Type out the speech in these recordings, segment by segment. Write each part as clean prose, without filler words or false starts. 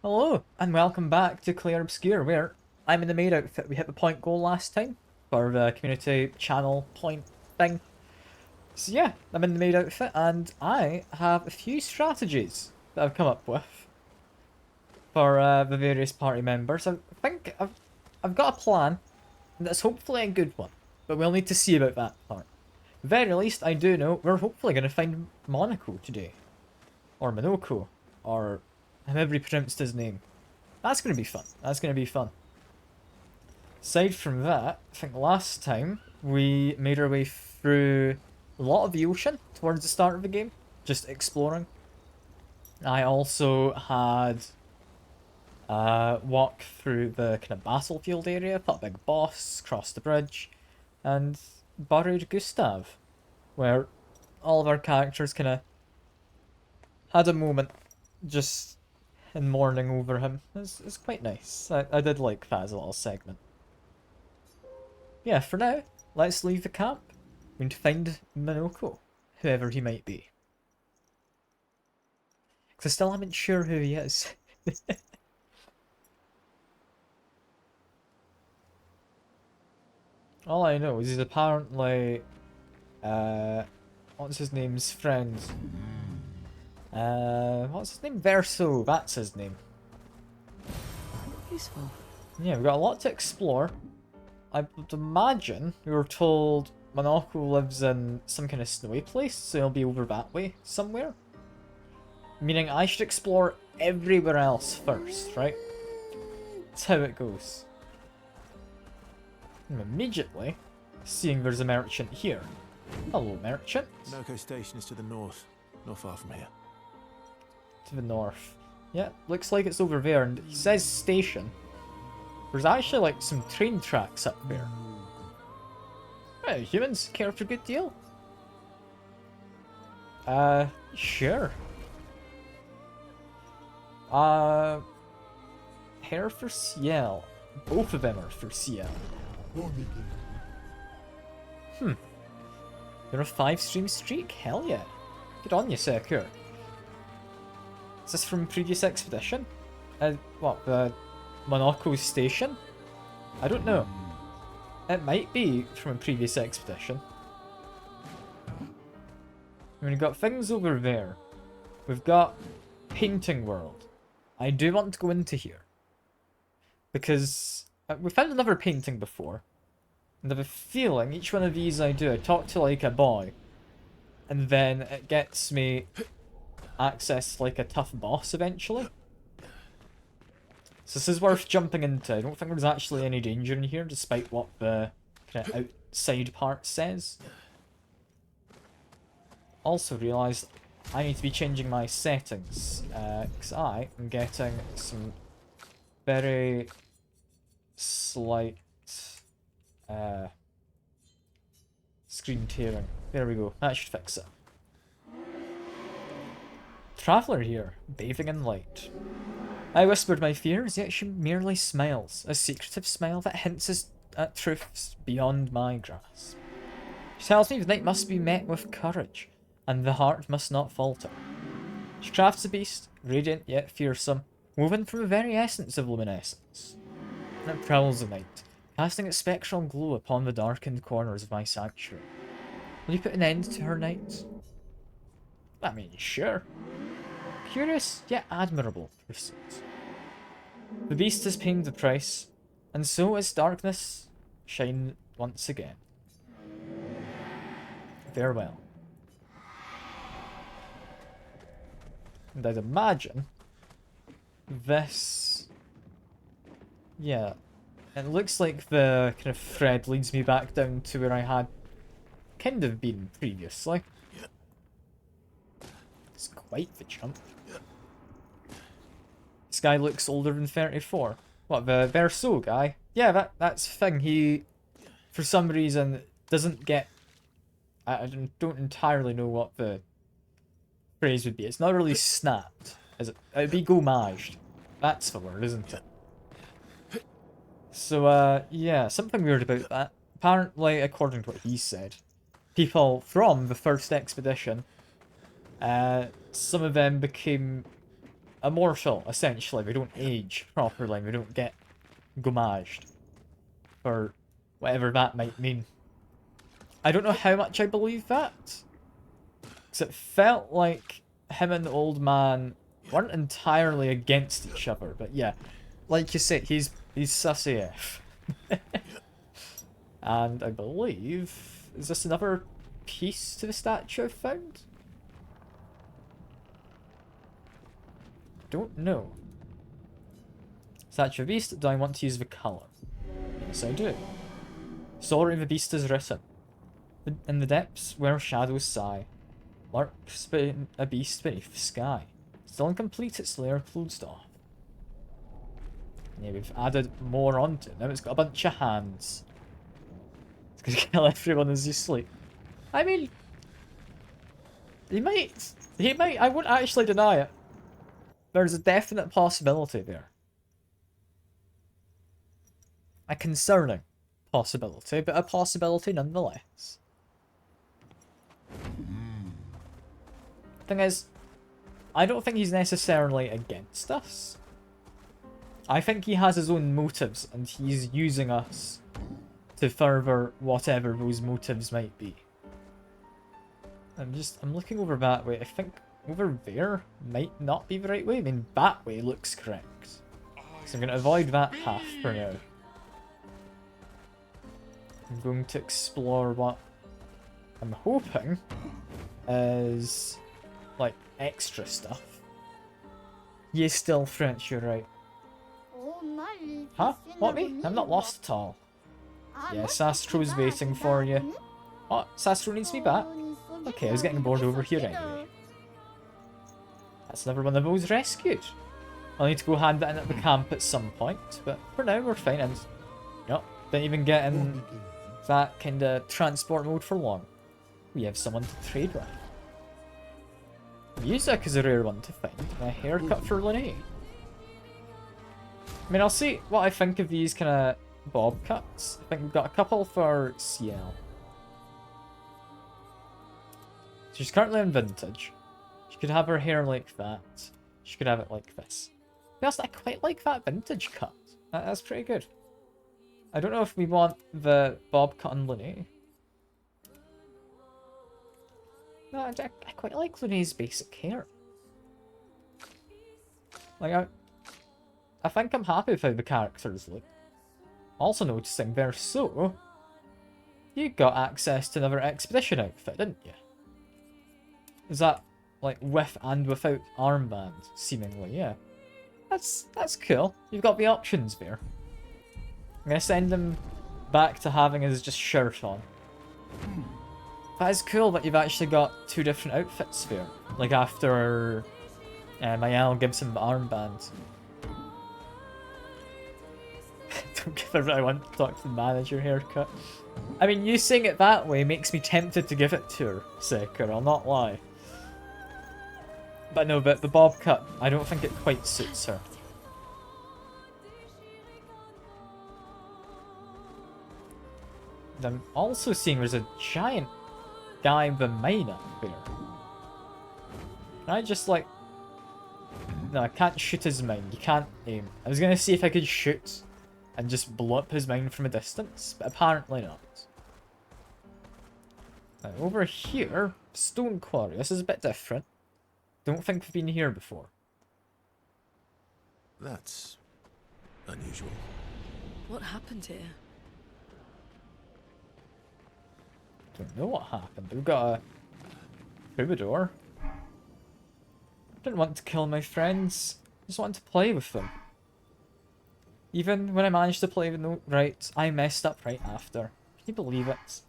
Hello, and welcome back to Clair Obscur, where I'm in the Maid outfit. We hit the point goal last time for the community channel point thing. So yeah, I'm in the Maid outfit, and I have a few strategies that I've come up with for the various party members. I think I've got a plan, and that's hopefully a good one, but we'll need to see about that part. At the very least, I do know we're hopefully going to find Monaco today. Or Monoko, or however he pronounced his name. That's going to be fun. That's going to be fun. Aside from that, I think last time we made our way through a lot of the ocean towards the start of the game, just exploring. I also had walk through the kind of battlefield area, fought a big boss, crossed the bridge, and buried Gustav, where all of our characters kind of had a moment just in mourning over him. It's quite nice. I did like that as a little segment. Yeah, for now, let's leave the camp. We need to find Minoko, whoever he might be. Because I still haven't sure who he is. All I know is he's apparently, what's his name's friend? What's his name? Verso, that's his name. Useful. Yeah, we've got a lot to explore. I would imagine we were told Monoko lives in some kind of snowy place, so he'll be over that way somewhere. Meaning I should explore everywhere else first, right? That's how it goes. I'm immediately seeing there's a merchant here. Hello, merchant. Monoko Station is to the north, not far from here. To the north. Yeah, looks like it's over there, and he says station. There's actually like some train tracks up there. Hey, humans care for a good deal? Sure. Hair for CL. Both of them are for CL. You're a 5-stream streak? Hell yeah. Good on you, Secure. Is this from previous expedition? What, the Monoko station? I don't know. It might be from a previous expedition. I mean, we've got things over there. We've got Painting World. I do want to go into here. Because we found another painting before. And I have a feeling each one of these I do, I talk to like a boy. And then it gets me access like a tough boss eventually. So this is worth jumping into. I don't think there's actually any danger in here, despite what the kind of outside part says. Also realised I need to be changing my settings, because I am getting some very slight screen tearing. There we go, that should fix it. Traveller here, bathing in light. I whispered my fears, yet she merely smiles, a secretive smile that hints at truths beyond my grasp. She tells me the night must be met with courage, and the heart must not falter. She crafts a beast, radiant yet fearsome, woven from the very essence of luminescence. And it prowls the night, casting its spectral glow upon the darkened corners of my sanctuary. Will you put an end to her night? I mean, sure. Curious, yet admirable pursuit. The beast has paid the price, and so is darkness shine once again. Farewell. And I'd imagine this... Yeah, it looks like the kind of thread leads me back down to where I had kind of been previously. It's quite the jump. This guy looks older than 34. What, the Verso guy? Yeah, that's the thing. He, for some reason, doesn't get... I don't entirely know what the phrase would be. It's not really snapped, is it? It would be gommaged. That's the word, isn't it? So, yeah, something weird about that. Apparently, according to what he said, people from the first expedition, some of them became immortal, essentially. We don't age properly. We don't get gommaged. Or whatever that might mean. I don't know how much I believe that. Because it felt like him and the old man weren't entirely against each other. But yeah, like you say, he's sus AF. And I believe... Is this another piece to the statue I've found? Don't know. Statue of Beast, do I want to use the colour? Yes, I do. Story of the Beast is written. In the depths where shadows sigh, lurks a beast beneath the sky. Still incomplete, its lair closed off. Yeah, we've added more onto it. Now it's got a bunch of hands. It's gonna kill everyone as you sleep. I mean... He might, I wouldn't actually deny it. There's a definite possibility there. A concerning possibility, but a possibility nonetheless. Thing is, I don't think he's necessarily against us. I think he has his own motives, and he's using us to further whatever those motives might be. I'm looking over that way. I think over there might not be the right way. I mean, that way looks correct. So I'm going to avoid that path for now. I'm going to explore what I'm hoping is, like, extra stuff. You're still French, you're right. Huh? What, me? I'm not lost at all. Yeah, Sastro's waiting for you. Oh, Sastro needs me back. Okay, I was getting bored over here anyway. That's another one of those rescued. I'll need to go hand that in at the camp at some point, but for now we're fine, and yep, didn't even get in that kind of transport mode for long. We have someone to trade with. Music is a rare one to find, and a haircut for Linnae. I mean, I'll see what I think of these kind of bob cuts. I think we've got a couple for CL. She's currently in vintage. She could have her hair like that. She could have it like this. Yes, I quite like that vintage cut. That's pretty good. I don't know if we want the bob cut on Linnae. No, I quite like Linnae's basic hair. Like, I think I'm happy with how the characters look. Also noticing there, so... You got access to another expedition outfit, didn't you? Is that, like, with and without armband, seemingly? Yeah. That's cool. You've got the options there. I'm gonna send him back to having his just shirt on. That is cool that you've actually got two different outfits there. Like after Mayel gives him the armband. Don't give her I want to talk to the manager haircut. I mean, you saying it that way makes me tempted to give it to her, Seeker, I'll not lie. But no, but the bob cut, I don't think it quite suits her. And I'm also seeing there's a giant guy with a mine up there. Can I just like... No, I can't shoot his mine. You can't aim. I was gonna see if I could shoot and just blow up his mine from a distance, but apparently not. Now, over here, stone quarry. This is a bit different. Don't think we've been here before. That's unusual. What happened here? Don't know what happened. We've got a troubadour. Didn't want to kill my friends. Just wanted to play with them. Even when I managed to play the note right, I messed up right after. Can you believe it?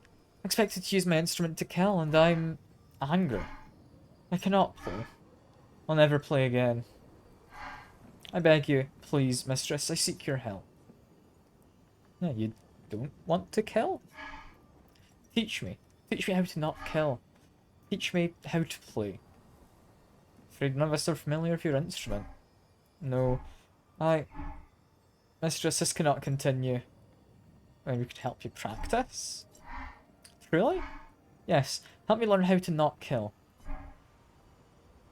I expected to use my instrument to kill, and I'm angry. I cannot play. I'll never play again. I beg you, please, mistress, I seek your help. No, you don't want to kill? Teach me. Teach me how to not kill. Teach me how to play. Afraid none of us are familiar with your instrument. No. Mistress, this cannot continue. Maybe we could help you practice? Truly? Yes, help me learn how to not kill.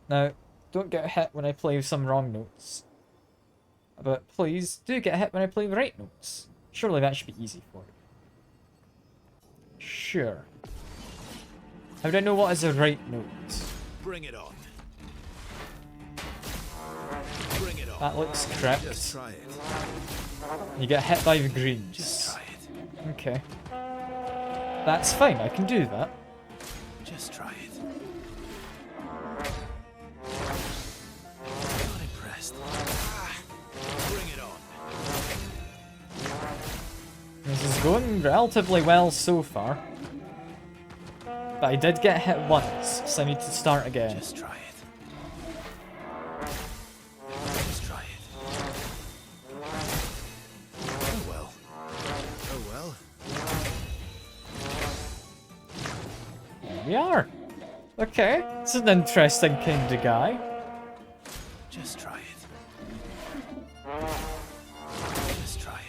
Now, don't get hit when I play some wrong notes. But please do get hit when I play the right notes. Surely that should be easy for you. Sure. How do I know what is a right note? Bring it on. Bring it on. That looks correct. Just try it. You get hit by the greens. Just try it. Okay. That's fine, I can do that. Just try it. Not impressed. Bring it on. This is going relatively well so far. But I did get hit once, so I need to start again. Just try it. Just try it. Oh well. Oh well. There we are. Okay, this is an interesting kind of guy. Just try it. Just try it.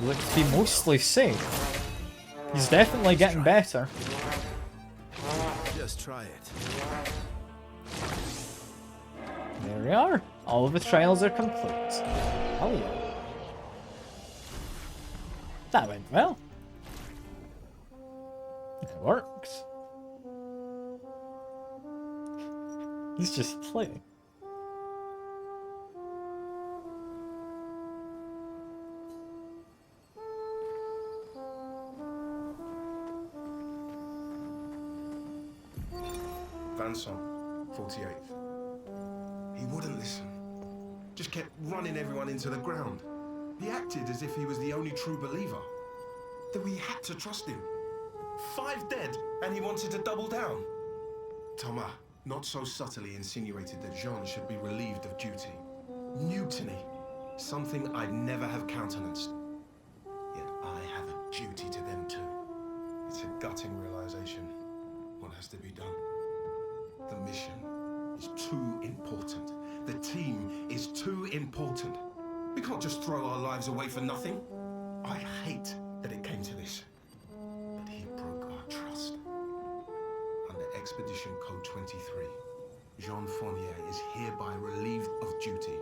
Looks to be mostly safe. He's definitely getting better. Just try it. There we are. All of the trials are complete. Oh yeah. That went well. It works. He's just playing. Vanson, 48th. He wouldn't listen. Just kept running everyone into the ground. He acted as if he was the only true believer. That we had to trust him. 5 dead, and he wanted to double down. Thomas, not so subtly insinuated that Jean should be relieved of duty. Mutiny. Something I'd never have countenanced. Yet I have a duty to them too. It's a gutting realization. What has to be done? The mission is too important. The team is too important. We can't just throw our lives away for nothing. I hate that it came to this. But he broke our trust. Under Expedition Code 23, Jean Fournier is hereby relieved of duty.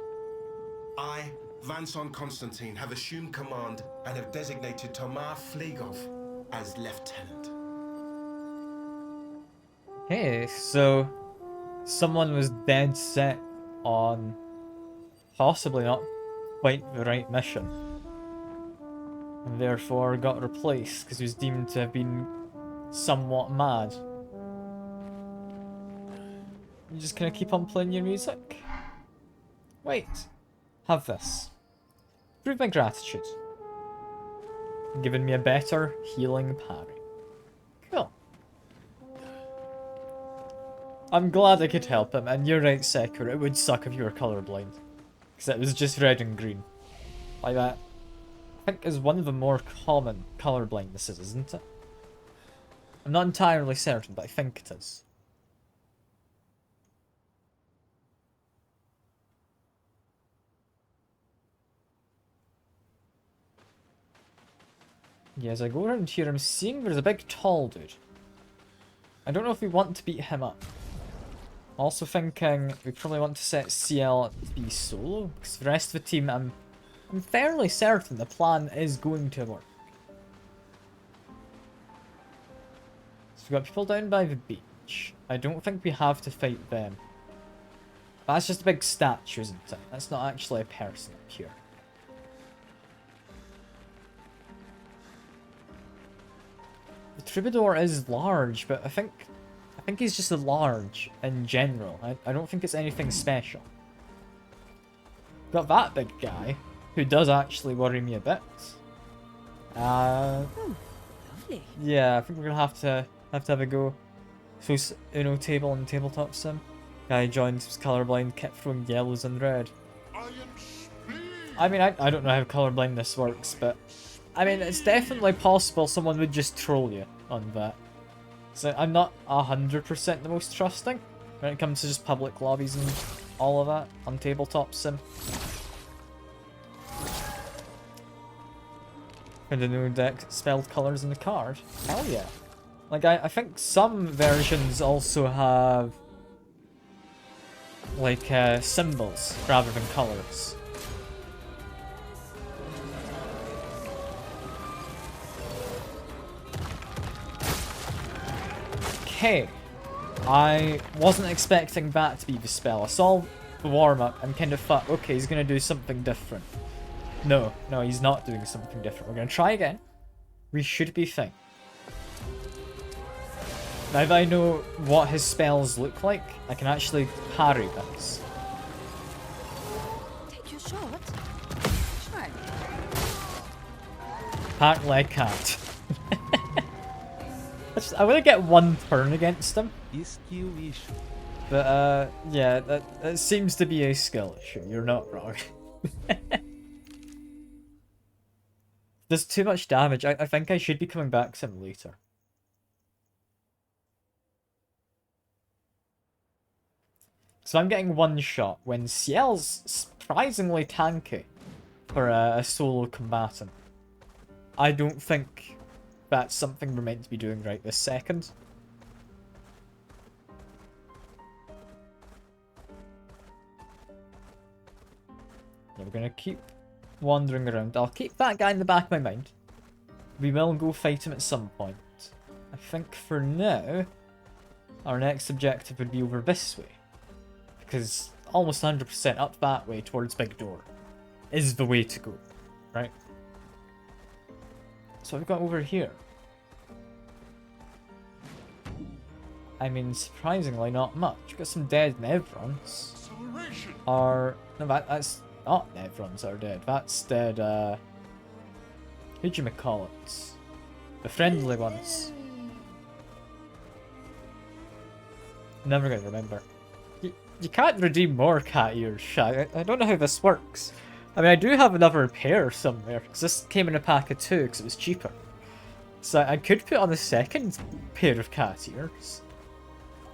I, Vincent Constantine, have assumed command and have designated Thomas Flegov as lieutenant. Hey, so someone was dead set on possibly not quite the right mission, and therefore got replaced because he was deemed to have been somewhat mad. You just gonna keep on playing your music? Wait, have this. Prove my gratitude. Giving me a better healing parry. Cool. I'm glad I could help him, and you're right, Sekiro, it would suck if you were colorblind. Because it was just red and green. Like that. I think is one of the more common color blindnesses, isn't it? I'm not entirely certain, but I think it is. Yeah, as I go around here, I'm seeing there's a big tall dude. I don't know if we want to beat him up. Also thinking we probably want to set CL to be solo, because the rest of the team, I'm fairly certain the plan is going to work. So we've got people down by the beach. I don't think we have to fight them. That's just a big statue, isn't it? That's not actually a person up here. The troubadour is large, but I think he's just a large in general. I don't think it's anything special. Got that big guy, who does actually worry me a bit. Lovely. Yeah, I think we're gonna have to have a go. So Uno table and tabletop sim. Guy joined, was colorblind, kept throwing yellows and red. I mean, I don't know how colorblindness works, but I mean, it's definitely possible someone would just troll you on that. So I'm not 100% the most trusting when it comes to just public lobbies and all of that on tabletop sim. And the new deck spelled colours in the card. Hell yeah. Like, I think some versions also have, like, symbols rather than colours. Okay. I wasn't expecting that to be the spell. I saw the warm-up and kind of thought, okay, he's going to do something different. No, he's not doing something different. We're going to try again. We should be fine. Now that I know what his spells look like, I can actually parry this. Take your shot. Try. Apparently I can't. I want to get one turn against him. But, yeah, that seems to be a skill issue. You're not wrong. There's too much damage. I think I should be coming back to him later. So I'm getting one shot when Ciel's surprisingly tanky for a solo combatant. I don't think that's something we're meant to be doing right this second. Yeah, we're gonna keep wandering around. I'll keep that guy in the back of my mind. We will go fight him at some point. I think for now, our next objective would be over this way. Because almost 100% up that way towards Big Door is the way to go, right? So we've got over here. I mean, surprisingly not much. We've got some dead Nevrons. Or, no, that's not Nevrons that are dead. That's dead, who'd you call it? The friendly ones. Never gonna remember. You can't redeem more cat ears, Shy. I don't know how this works. I mean, I do have another pair somewhere, because this came in a pack of 2 because it was cheaper. So I could put on a second pair of cat ears.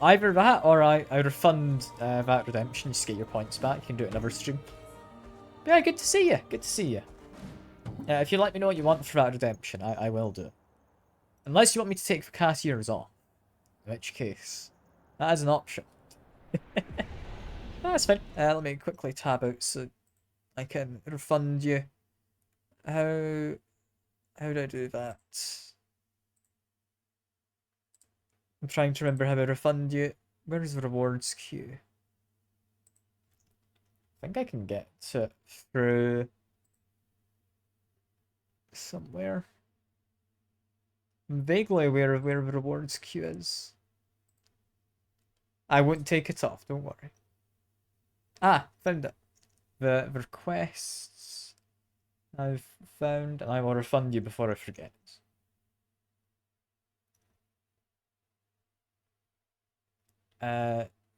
Either that, or I refund that redemption, just get your points back. You can do it another stream. But yeah, good to see you. Good to see you. If you let me know what you want for that redemption, I will do it. Unless you want me to take the cat ears off. In which case, that is an option. That's fine. Let me quickly tab out so I can refund you. How do I do that? I'm trying to remember how I refund you. Where is the rewards queue? I think I can get it through somewhere. I'm vaguely aware of where the rewards queue is. I won't take it off, don't worry. Ah, found it. The requests I've found, and I will refund you before I forget.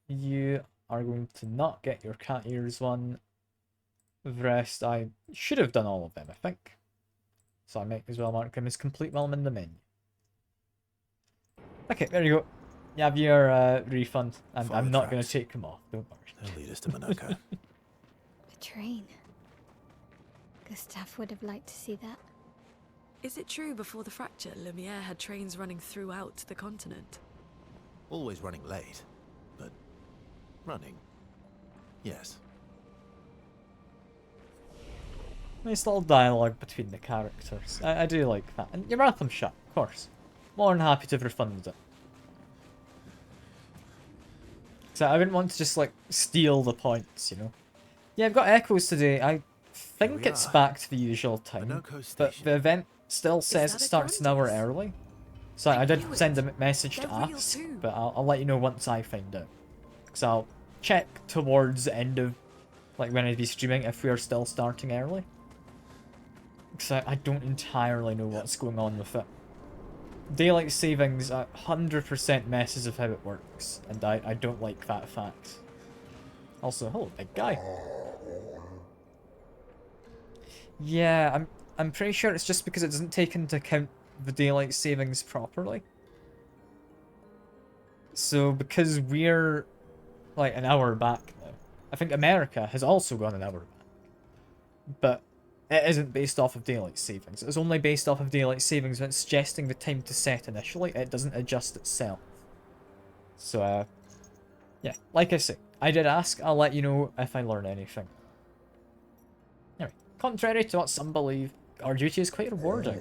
You are going to not get your cat ears one. The rest, I should have done all of them, I think. So I might as well mark them as complete while I'm in the menu. Okay, there you go. You have your refund, and I'm not going to take them off, don't worry. They'll lead us to Monaco. A train. Gustav would have liked to see that. Is it true before the fracture, Lumiere had trains running throughout the continent? Always running late, but running. Yes. Nice little dialogue between the characters. I do like that. And your marathon shot, of course. More than happy to have refunded it. So I wouldn't want to just, like, steal the points, you know? Yeah, I've got echoes today. I think it's back to the usual time. But the event still says it starts an hour early. So I did send a message to ask, but I'll let you know once I find out. Because I'll check towards the end of, like, when I'd be streaming if we are still starting early. Because I don't entirely know what's going on with it. Daylight savings 100% messes with how it works, and I don't like that fact. Also, hello, big guy. Yeah, I'm pretty sure it's just because it doesn't take into account the daylight savings properly. So because we're like an hour back now, I think America has also gone an hour back. But It isn't based off of daylight savings. It's only based off of daylight savings when it's suggesting the time to set initially. It doesn't adjust itself. So, yeah, like I say, I did ask. I'll let you know if I learn anything. Anyway, contrary to what some believe, our duty is quite rewarding.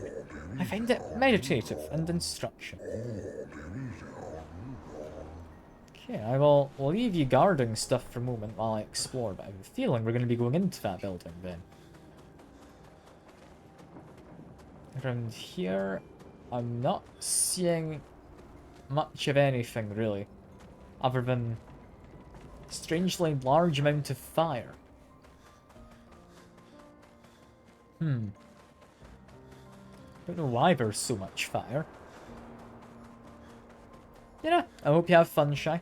I find it meditative and instruction. Okay, I will leave you guarding stuff for a moment while I explore, but I have a feeling we're going to be going into that building then. Around here, I'm not seeing much of anything really, other than a strangely large amount of fire. Don't know why there's so much fire. Yeah, I hope you have fun, Shy.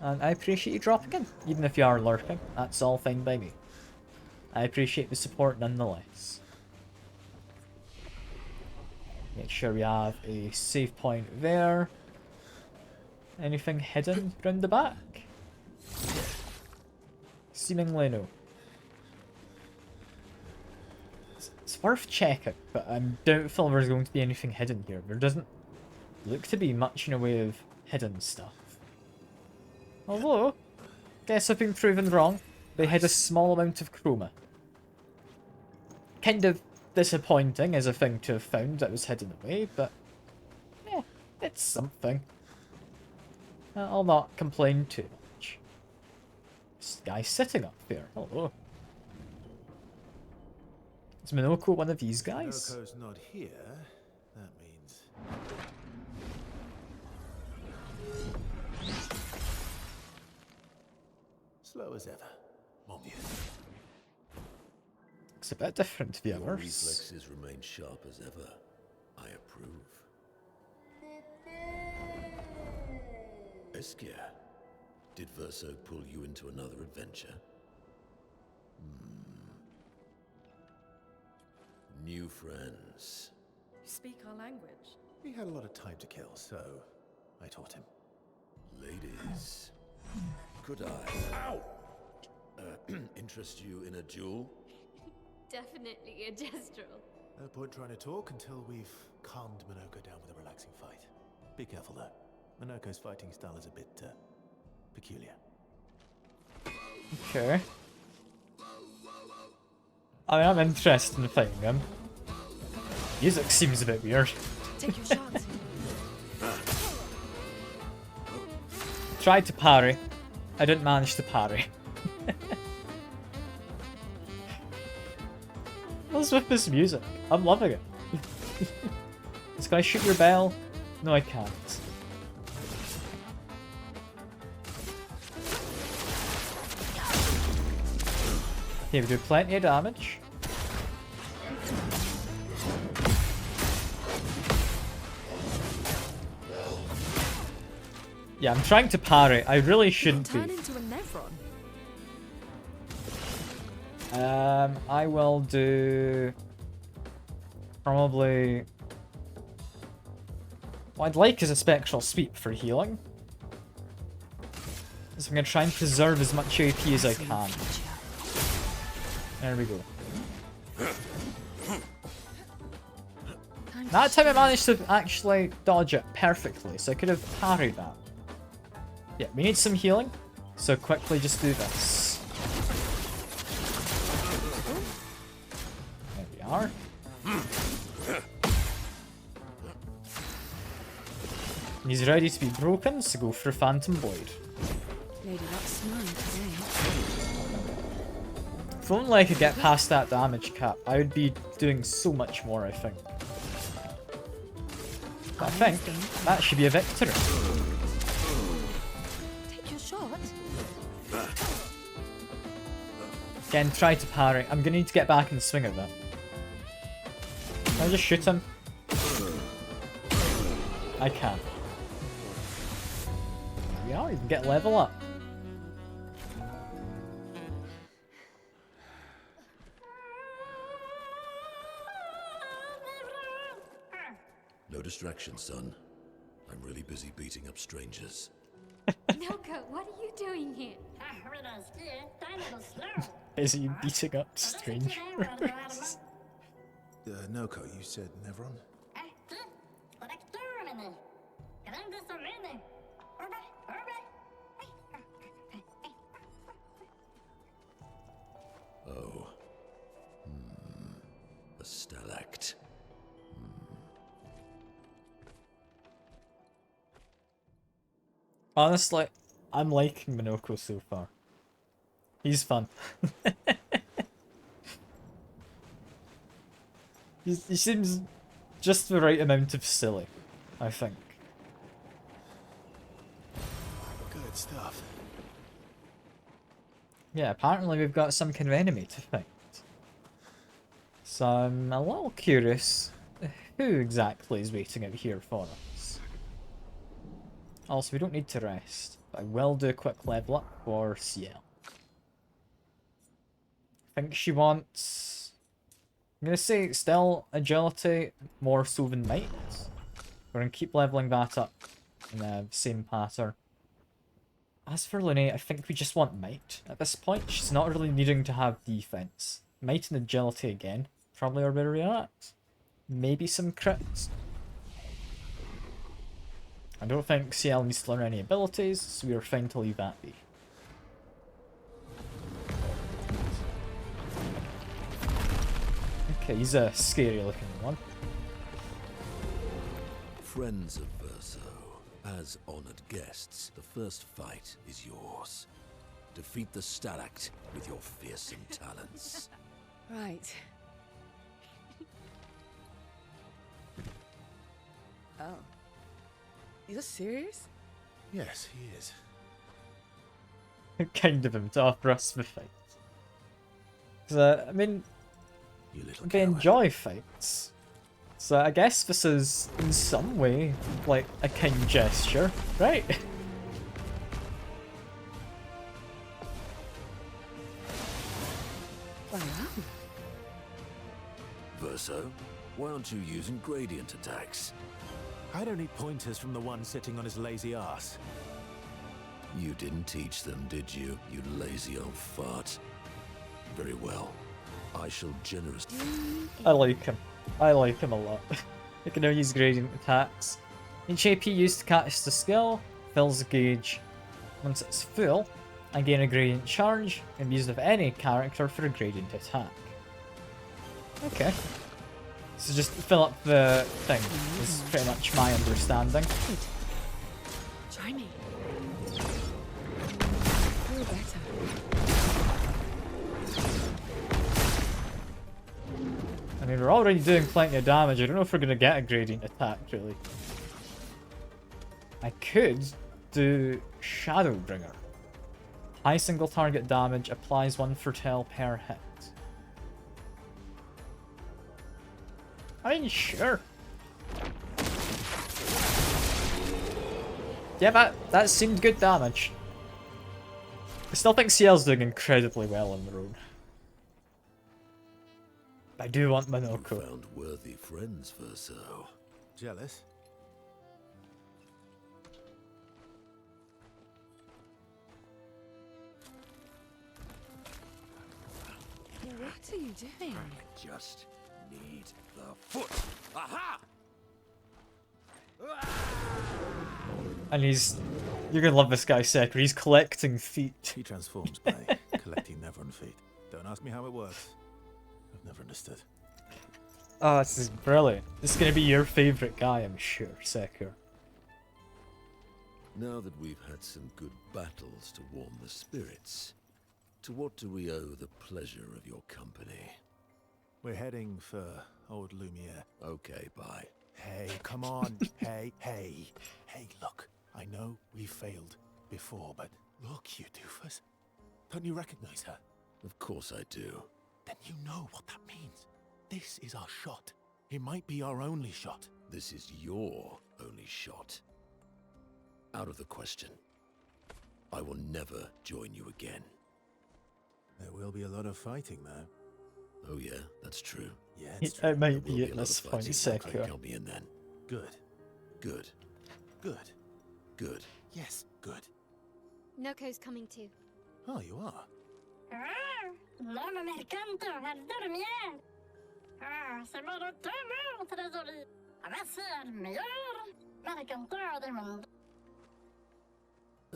And I appreciate you dropping in, even if you are lurking. That's all fine by me. I appreciate the support nonetheless. Make sure we have a save point there. Anything hidden round the back? Seemingly no. It's worth checking, but I'm doubtful there's going to be anything hidden here. There doesn't look to be much in a way of hidden stuff. Although, guess I've been proven wrong. They had a small amount of chroma. Kind of disappointing as a thing to have found that was hidden away, but yeah, it's something. I'll not complain too much. This guy's sitting up there. Hello. Is Minoko one of these guys? Minoko's not here. That means... slow as ever. Obvious. It's a bit different to the Your others. reflexes remain sharp as ever. I approve. Obscur, did Verso pull you into another adventure? New friends. Speak our language. He had a lot of time to kill, so I taught him. Ladies, could I interest you in a duel? Definitely a gestural. No point trying to talk until we've calmed Minoko down with a relaxing fight. Be careful though. Minoko's fighting style is a bit peculiar. Okay. I mean, I'm interested in fighting him. Music seems a bit weird. Take your shots. Tried to parry. I didn't manage to parry. What's with this music? I'm loving it. Can I shoot your bell? No, I can't. Okay, we do plenty of damage. Yeah, I'm trying to parry. I really shouldn't Turn be. into a Nevron. I will do... probably... What I'd like is a spectral sweep for healing. So I'm going to try and preserve as much AP as I can. There we go. That time I managed to actually dodge it perfectly, so I could have parried that. Yeah, we need some healing, so quickly just do this. There we are. He's ready to be broken, so go for Phantom Blade. Lady Luck's smiling today. If only I could get past that damage cap, I would be doing so much more, I think. But I think that should be a victory. Take your shot. Again, try to parry. I'm gonna need to get back and swing at that. Can I just shoot him? I can. There we are, you can get level up. No distraction, son. I'm really busy beating up strangers. Milka, what are you doing here? Is he beating up strangers? Noko, you said Nevron? Oh. A stalact. Honestly, I'm liking Minoko so far. He's fun. He seems just the right amount of silly, I think. Good stuff. Yeah, apparently we've got some kind of enemy to fight. So I'm a little curious who exactly is waiting out here for us. Also, we don't need to rest, but I will do a quick level up for CL. I think she wants... I'm going to say still agility, more so than might. We're going to keep leveling that up in the same pattern. As for Lune, I think we just want might. At this point, she's not really needing to have defense. Might and agility again, probably are where we're at. Maybe some crits. I don't think CL needs to learn any abilities, so we are fine to leave that be. Okay, he's a scary looking one. Friends of Verso, as honored guests, the first fight is yours. Defeat the Stalact with your fearsome talents. Right. Oh. You're serious? Yes, he is. Kind of him to offer us the fight. Because, I mean, You little we coward. enjoy fights. So I guess this is, in some way, like a kind gesture, right? Wow. Verso, why aren't you using gradient attacks? I don't need pointers from the one sitting on his lazy ass. You didn't teach them, did you, you lazy old fart? Very well. I shall generously... I like him. I like him a lot. He can now use gradient attacks. Each AP used to cast the skill fills the gauge. Once it's full, I gain a gradient charge and be used with any character for a gradient attack. Okay. So just fill up the thing is pretty much my understanding. Try me. Feel better. I mean, we're already doing plenty of damage. I don't know if we're going to get a gradient attack, really. I could do Shadowbringer. High single target damage, applies 1 foretell per hit. I mean, sure. Yeah, that seemed good damage. I still think CL's doing incredibly well on their own. I do want You Minoko. found worthy friends, Verso. Jealous? What are you doing? I just need the foot. Aha! And you're gonna love this guy, Sekiro. He's collecting feet. He transforms by collecting Nevron feet. Don't ask me how it works. I've never understood. Oh, this is brilliant. This is gonna be your favorite guy, I'm sure, Sekiro. Now that we've had some good battles to warm the spirits, to what do we owe the pleasure of your company? We're heading for old Lumiere. Okay, bye. Hey, come on. Hey, hey. Hey, look. I know we failed before, but look, you doofus. Don't you recognize her? Of course I do. Then you know what that means. This is our shot. It might be our only shot. This is your only shot. Out of the question. I will never join you again. There will be a lot of fighting, though. Oh yeah, that's true. Yeah, it's It true. might There will be be at a lot this of point, fighting. Sekiro. Count me in then. Good. Good. Good. Good. Yes, good. Noko's coming too. Oh, you are? C'est bara dömer trésorier. Vad ser mer? Verkar död i mun.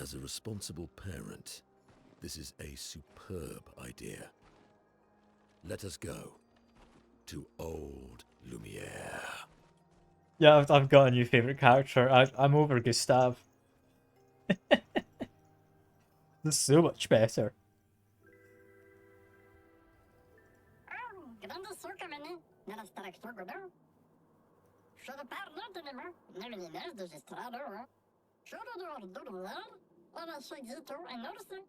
As a responsible parent, this is a superb idea. Let us go to Old Lumiere. Yeah, I've got a new favorite character. I'm over Gustav. This is so much better. Grande suka meni. Nella stark tågorda. Kör parla till nimmer. När vi är de registrerade. Kör du ordor. Alla skjito en norse.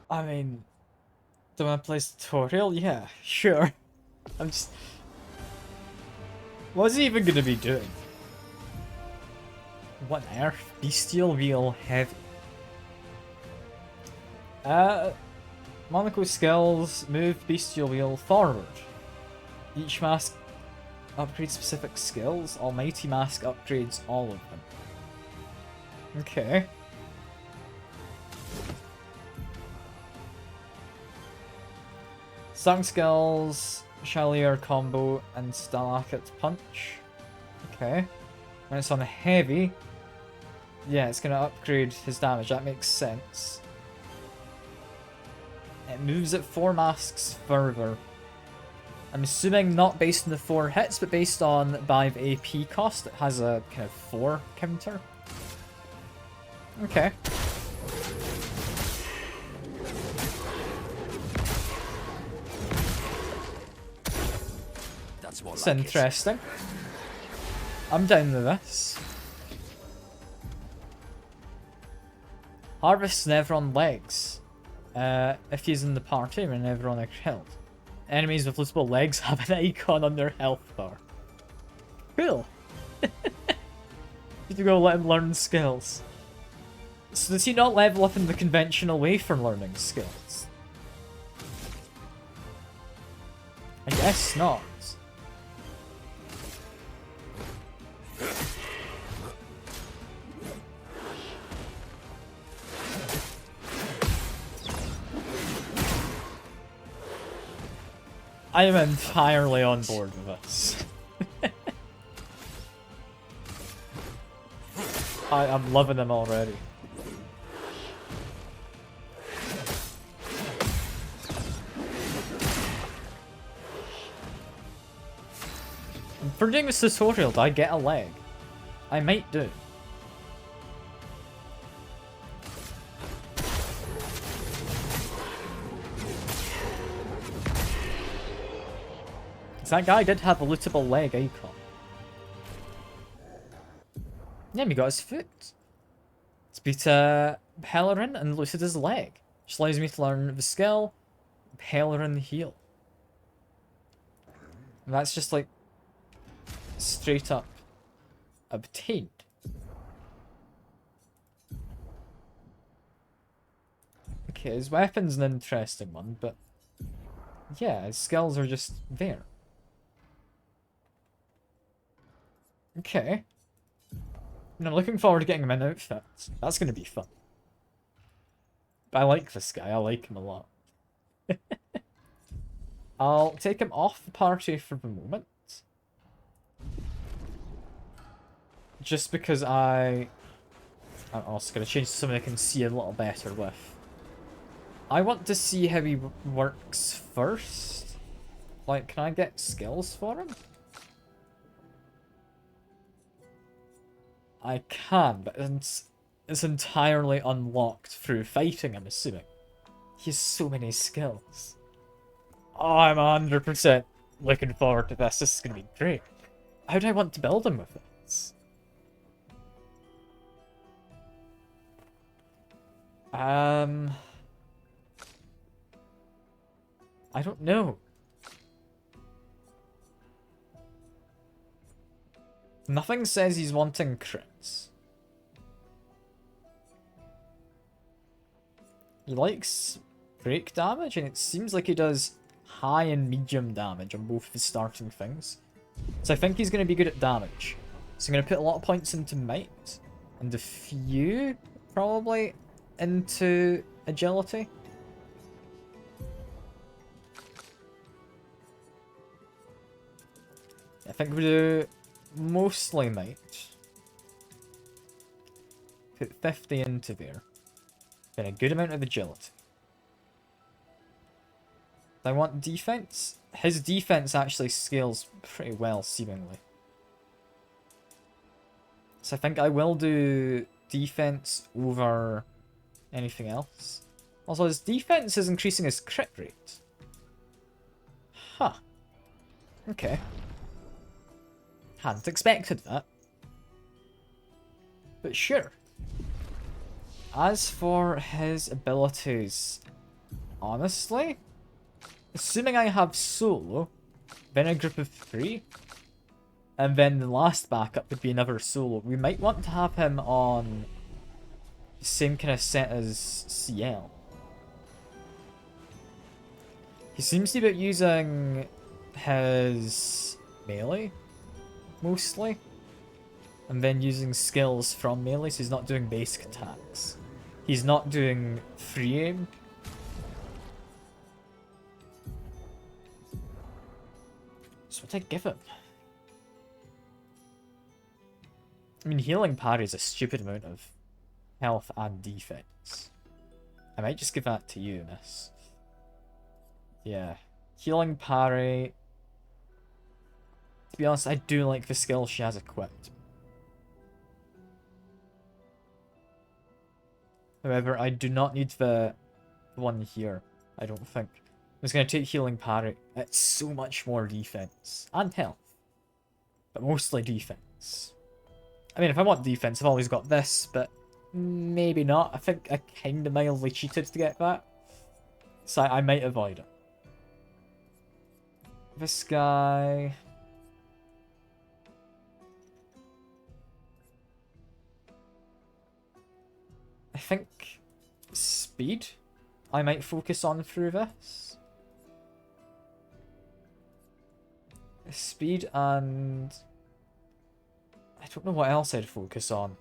I mean, do I want to play this tutorial? Yeah, sure. I'm just... What's he even gonna be doing? What on earth? Bestial Wheel Heavy. Monaco skills, move Bestial Wheel forward. Each mask upgrades specific skills. Almighty Mask upgrades all of them. Okay. Sung skills, Chalier combo, and Stalactite punch. Okay. When it's on heavy, yeah, it's gonna upgrade his damage. That makes sense. It moves it 4 masks further. I'm assuming not based on the 4 hits, but based on 5 AP cost. It has a kind of 4 counter. Okay. It's interesting. I'm down with this. Harvests never on legs. If he's in the party, whenever on a hilt. Enemies with lootable legs have an icon on their health bar. Cool. You go let him learn skills. So does he not level up in the conventional way for learning skills? I guess not. I am entirely on board with this. I'm loving them already. For doing this tutorial, do I get a leg? I might do. That guy did have a lootable leg icon. Yeah, he got his foot. It's beat Pellerin and looted his leg. Which allows me to learn the skill Pellerin Heal. And that's just like straight up obtained. Okay, his weapon's an interesting one, but yeah, his skills are just there. Okay. And I'm looking forward to getting him an outfit. That's going to be fun. I like this guy. I like him a lot. I'll take him off the party for the moment. Just because I'm also going to change to something I can see a little better with. I want to see how he works first. Like, can I get skills for him? I can, but it's entirely unlocked through fighting, I'm assuming. He has so many skills. Oh, I'm 100% looking forward to this. This is going to be great. How do I want to build him with this? I don't know. Nothing says he's wanting crits. He likes break damage, and it seems like he does high and medium damage on both the starting things. So I think he's going to be good at damage. So I'm going to put a lot of points into might. And a few, probably, into agility. I think we do mostly might. Put 50 into there. Then a good amount of agility. I want defense. His defense actually scales pretty well, seemingly. So I think I will do defense over anything else. Also, his defense is increasing his crit rate. Huh. Okay. Hadn't expected that. But sure. As for his abilities, honestly, assuming I have solo, then a group of 3, and then the last backup would be another solo, we might want to have him on the same kind of set as CL. He seems to be using his melee, mostly, and then using skills from melee, so he's not doing basic attacks. He's not doing free aim. So what did I give him? I mean, healing parry is a stupid amount of health and defense. I might just give that to you, miss. Yeah. Healing parry. To be honest, I do like the skill she has equipped. However, I do not need the one here, I don't think. I'm just going to take healing parry. It's so much more defense. And health. But mostly defense. I mean, if I want defense, I've always got this, but maybe not. I think I kind of mildly cheated to get that. So I might avoid it. This guy... I think speed I might focus on through this. Speed and... I don't know what else I'd focus on.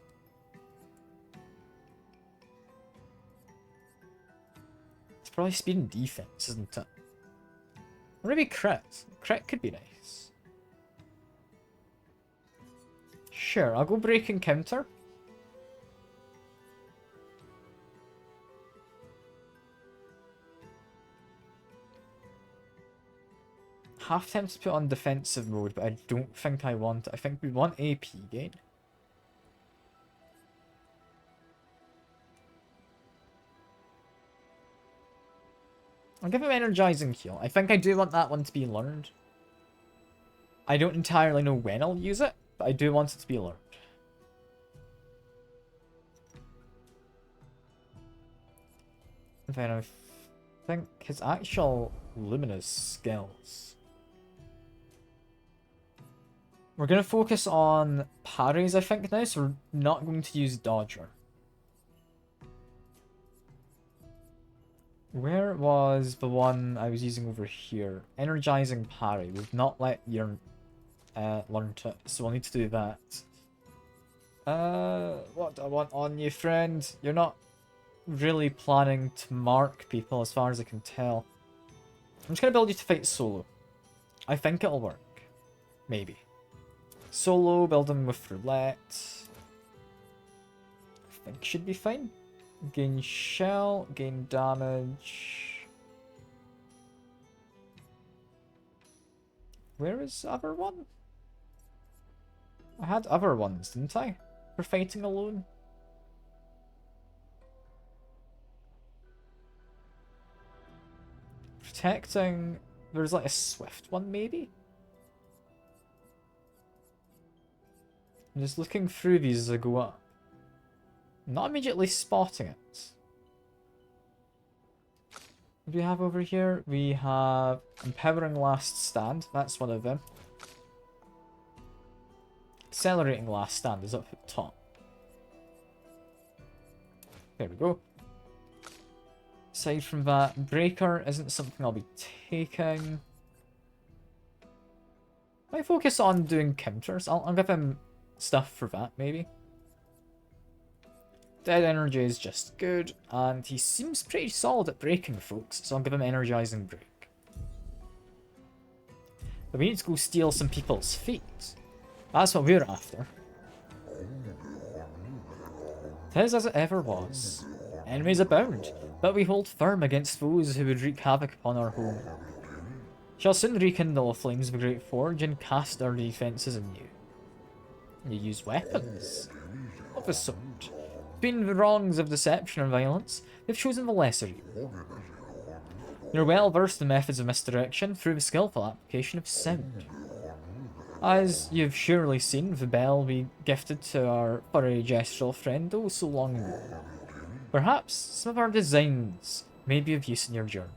It's probably speed and defense, isn't it? Or maybe crit. Crit could be nice. Sure, I'll go break and counter. Half tempted to put on defensive mode, but I don't think I want it. I think we want AP gain. I'll give him energizing heal. I think I do want that one to be learned. I don't entirely know when I'll use it, but I do want it to be learned. And then I think his actual luminous skills. We're going to focus on parries, I think, now, so we're not going to use Dodger. Where was the one I was using over here? Energizing parry. We've not let your learn it, so we'll need to do that. What do I want on you, friend? You're not really planning to mark people, as far as I can tell. I'm just going to build you to fight solo. I think it'll work. Maybe. Solo, build him with roulette. I think should be fine. Gain shell, gain damage. Where is the other one? I had other ones, didn't I? For fighting alone. Protecting... There's like a swift one, maybe? I'm just looking through these as I go up. Not immediately spotting it. What do we have over here? We have Empowering Last Stand. That's one of them. Accelerating Last Stand is up at the top. There we go. Aside from that, Breaker isn't something I'll be taking. I focus on doing counters. I'll give him stuff for that, maybe. Dead energy is just good, and he seems pretty solid at breaking folks, so I'll give him Energizing Break. But we need to go steal some people's feet. That's what we're after. Tis as it ever was. Enemies abound, but we hold firm against foes who would wreak havoc upon our home. Shall soon rekindle the flames of a great forge and cast our defences anew. You use weapons of a sort. Between the wrongs of deception and violence, we've chosen the lesser evil. You're well versed in methods of misdirection through the skillful application of sound. As you've surely seen with the bell we gifted to our furry gestural friend oh so long ago. Perhaps some of our designs may be of use in your journey.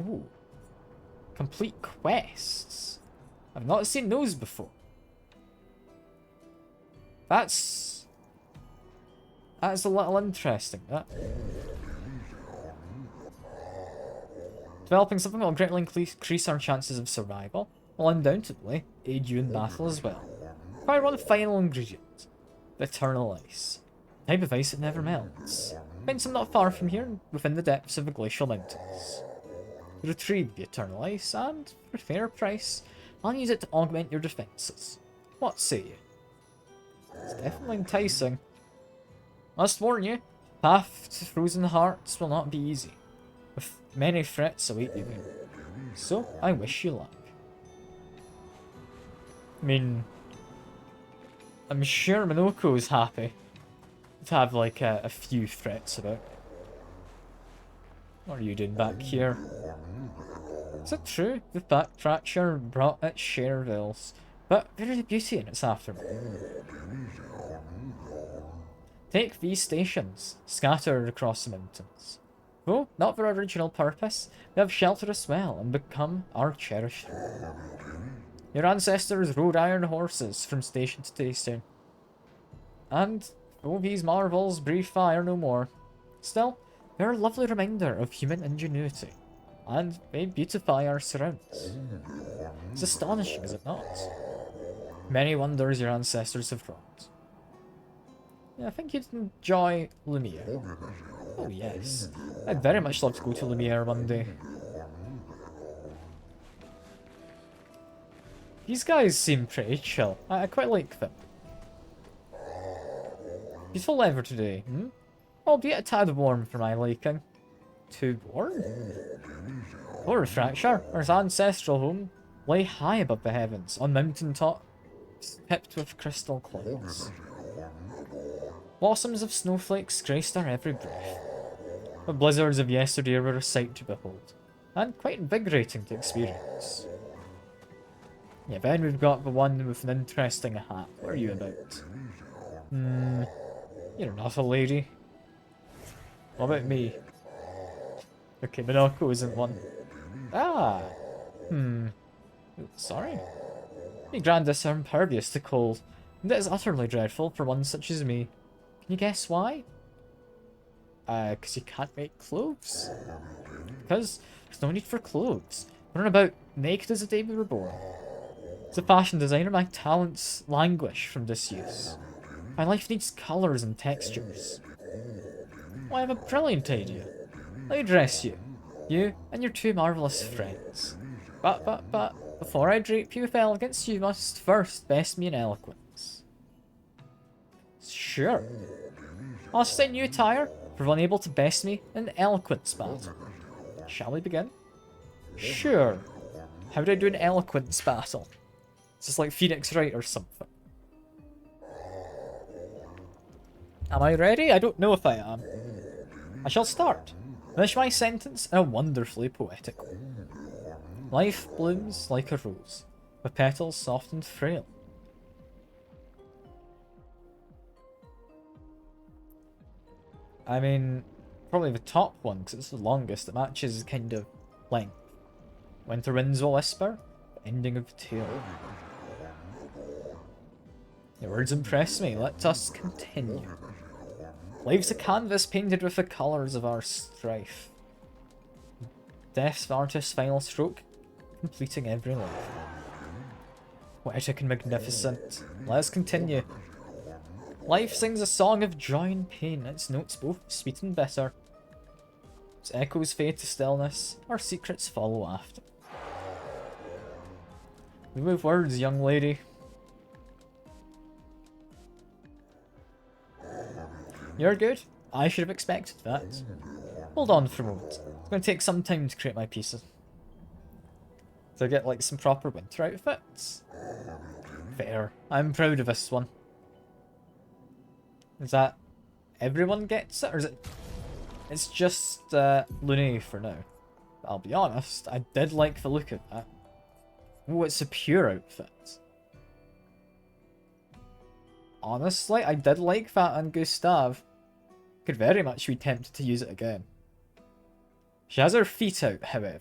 Ooh. Complete quests. I've not seen those before. That's a little interesting, that. Developing something that will greatly increase our chances of survival, will undoubtedly aid you in battle as well. Require one final ingredient, the eternal ice. A type of ice that never melts. Find some not far from here, within the depths of the glacial mountains. Retrieve the eternal ice, and, for a fair price, I'll use it to augment your defences. What say you? It's definitely enticing. Must warn you, path to Frozen Hearts will not be easy, with many threats await you there. So, I wish you luck. I mean, I'm sure Minoko's happy to have like a few threats about. What are you doing back here? Is it true? The back fracture brought its share of ills, but there is beauty in its aftermath. Take these stations, scattered across the mountains. Though not for our original purpose, they have sheltered us well and become our cherished home. Your ancestors rode iron horses from station to station. And though these marvels breathe fire no more, still, they're a lovely reminder of human ingenuity, and they beautify our surroundings. It's astonishing, is it not? Many wonders your ancestors have wrought. Yeah, I think you'd enjoy Lumiere. Oh yes, I'd very much love to go to Lumiere one day. These guys seem pretty chill. I quite like them. Beautiful weather today, albeit a tad warm for my liking. Too warm? Poor Fracture, our ancestral home, lay high above the heavens, on mountain tops, tipped with crystal clouds. Blossoms of snowflakes graced our every breath. The blizzards of yesterday were a sight to behold, and quite invigorating to experience. Yeah, then we've got the one with an interesting hat. What are you about? You're not a lady. What about me? Okay, Minako isn't one. Ah! Sorry. Me Grandis are impervious to cold, and it is utterly dreadful for one such as me. Can you guess why? 'Cause you can't make clothes. Because there's no need for clothes. We run about naked as the day we were born. As a fashion designer, my talents languish from disuse. My life needs colours and textures. Well, I have a brilliant idea. Let me dress you. You and your two marvellous friends. But, before I drape you with elegance, you must first best me in eloquence. Sure. I'll send you attire for one able to best me in eloquence battle. Shall we begin? Sure. How do I do an eloquence battle? Is this like Phoenix Wright or something? Am I ready? I don't know if I am. I shall start. Finish my sentence in a wonderfully poetic way. Life blooms like a rose, with petals soft and frail. I mean, probably the top one, because it's the longest. It matches kind of length. Winter winds will whisper, the ending of the tale. Your words impress me, let us continue. Life's a canvas painted with the colours of our strife. Death's artist's final stroke, completing every life. Poetic and magnificent, let us continue. Life sings a song of joy and pain, its notes both sweet and bitter. Its echoes fade to stillness, our secrets follow after. We move words, young lady. You're good. I should have expected that. Hold on for a moment. It's going to take some time to create my pieces. So I get like some proper winter outfits. Fair. I'm proud of this one. Is that everyone gets it, or is it? It's just Lune for now. I'll be honest, I did like the look of that. Oh, it's a pure outfit. Honestly, I did like that on Gustav. Could very much be tempted to use it again. She has her feet out, however.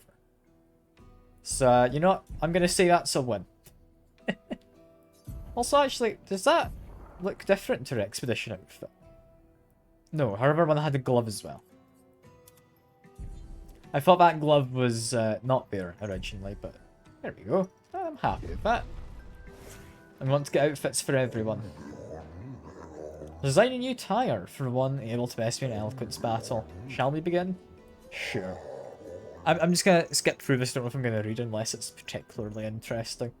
So, you know what? I'm going to say that's a win. Also, actually, does that look different to her expedition outfit? No, her other one had a glove as well. I thought that glove was not there originally, but there we go. I'm happy with that. I want to get outfits for everyone. Design a new tire for one able to best win an eloquence battle. Shall we begin? Sure. I'm just gonna skip through this. I don't know if I'm gonna read unless it's particularly interesting.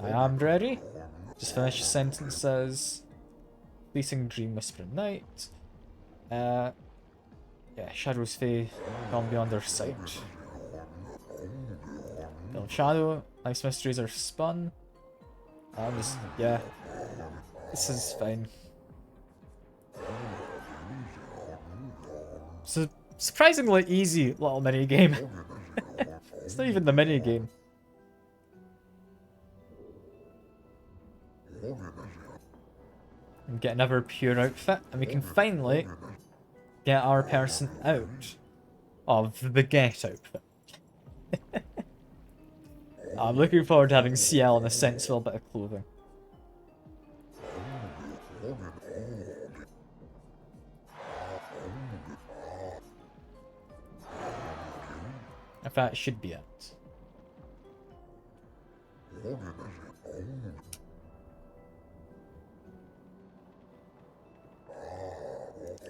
I am ready. Just finish sentences. Fleeting dream, whispering night. Yeah, shadows fade, gone beyond their sight. Build shadow, life's mysteries are spun. I'm just, yeah. This is fine. It's a surprisingly easy little mini game. It's not even the mini game. And get another pure outfit, and we can finally get our person out of the baguette outfit. I'm looking forward to having CL in a sensible bit of clothing. If that should be it.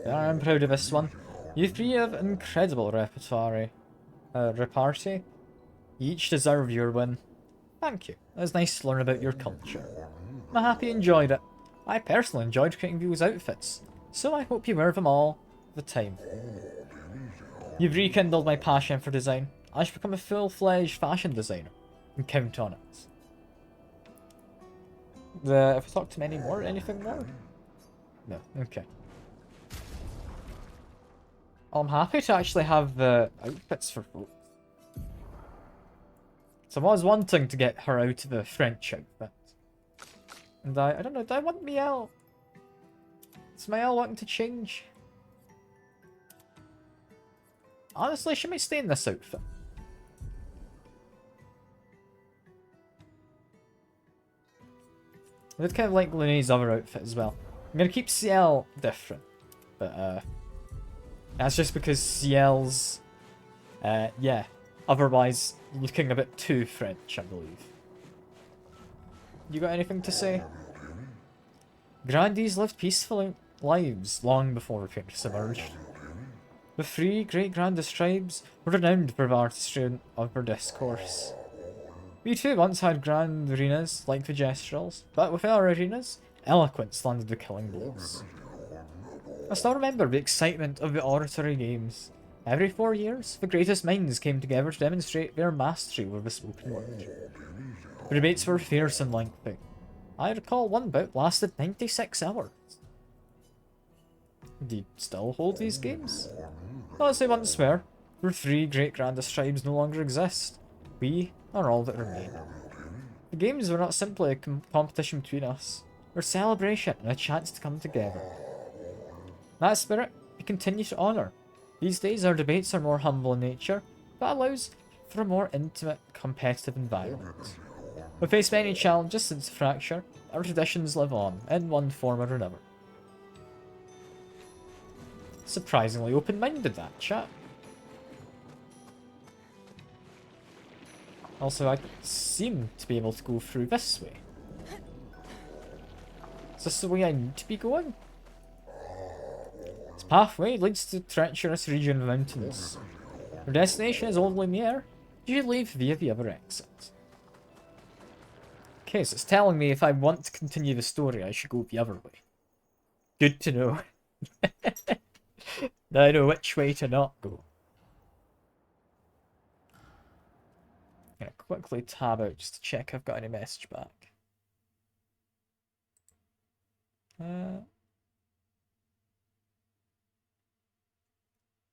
Yeah, I'm proud of this one. You three have incredible repertoire. Repartee. You each deserve your win. Thank you. It was nice to learn about your culture. I'm happy you enjoyed it. I personally enjoyed creating these outfits, so I hope you wear them all the time. You've rekindled my passion for design. I should become a full-fledged fashion designer and count on it. If I talk to many more, anything more? No, okay. I'm happy to actually have the outfits for folks. So I was wanting to get her out of the French outfit. And I don't know, do I want Miel? Is Miel wanting to change? Honestly, she might stay in this outfit. I did kind of like Lune's other outfit as well. I'm gonna keep CL different. But, that's just because CL's, yeah, otherwise looking a bit too French, I believe. You got anything to say? Grandees lived peaceful lives long before appearance emerged. The three great grandest tribes were renowned for the artistry of their discourse. We too once had grand arenas like the Gestrels, but within our arenas, eloquence landed the killing blows. I still remember the excitement of the oratory games. Every 4 years, the greatest minds came together to demonstrate their mastery with the spoken word. The debates were fierce and lengthy. I recall one bout lasted 96 hours. Do you still hold these games? Well, as they once were, the three great grandest tribes no longer exist. We are all that remain. The games were not simply a competition between us, they were a celebration and a chance to come together. That spirit we continue to honour. These days our debates are more humble in nature, but allows for a more intimate, competitive environment. We face many challenges since the fracture, our traditions live on, in one form or another. Surprisingly open-minded, that chat. Also, I seem to be able to go through this way. Is this the way I need to be going? This pathway leads to a treacherous region of mountains. Your destination is Old Lumiere. You leave via the other exit. Okay, so it's telling me if I want to continue the story, I should go the other way. Good to know. Now I know which way to not go. I'm gonna quickly tab out just to check I've got any message back.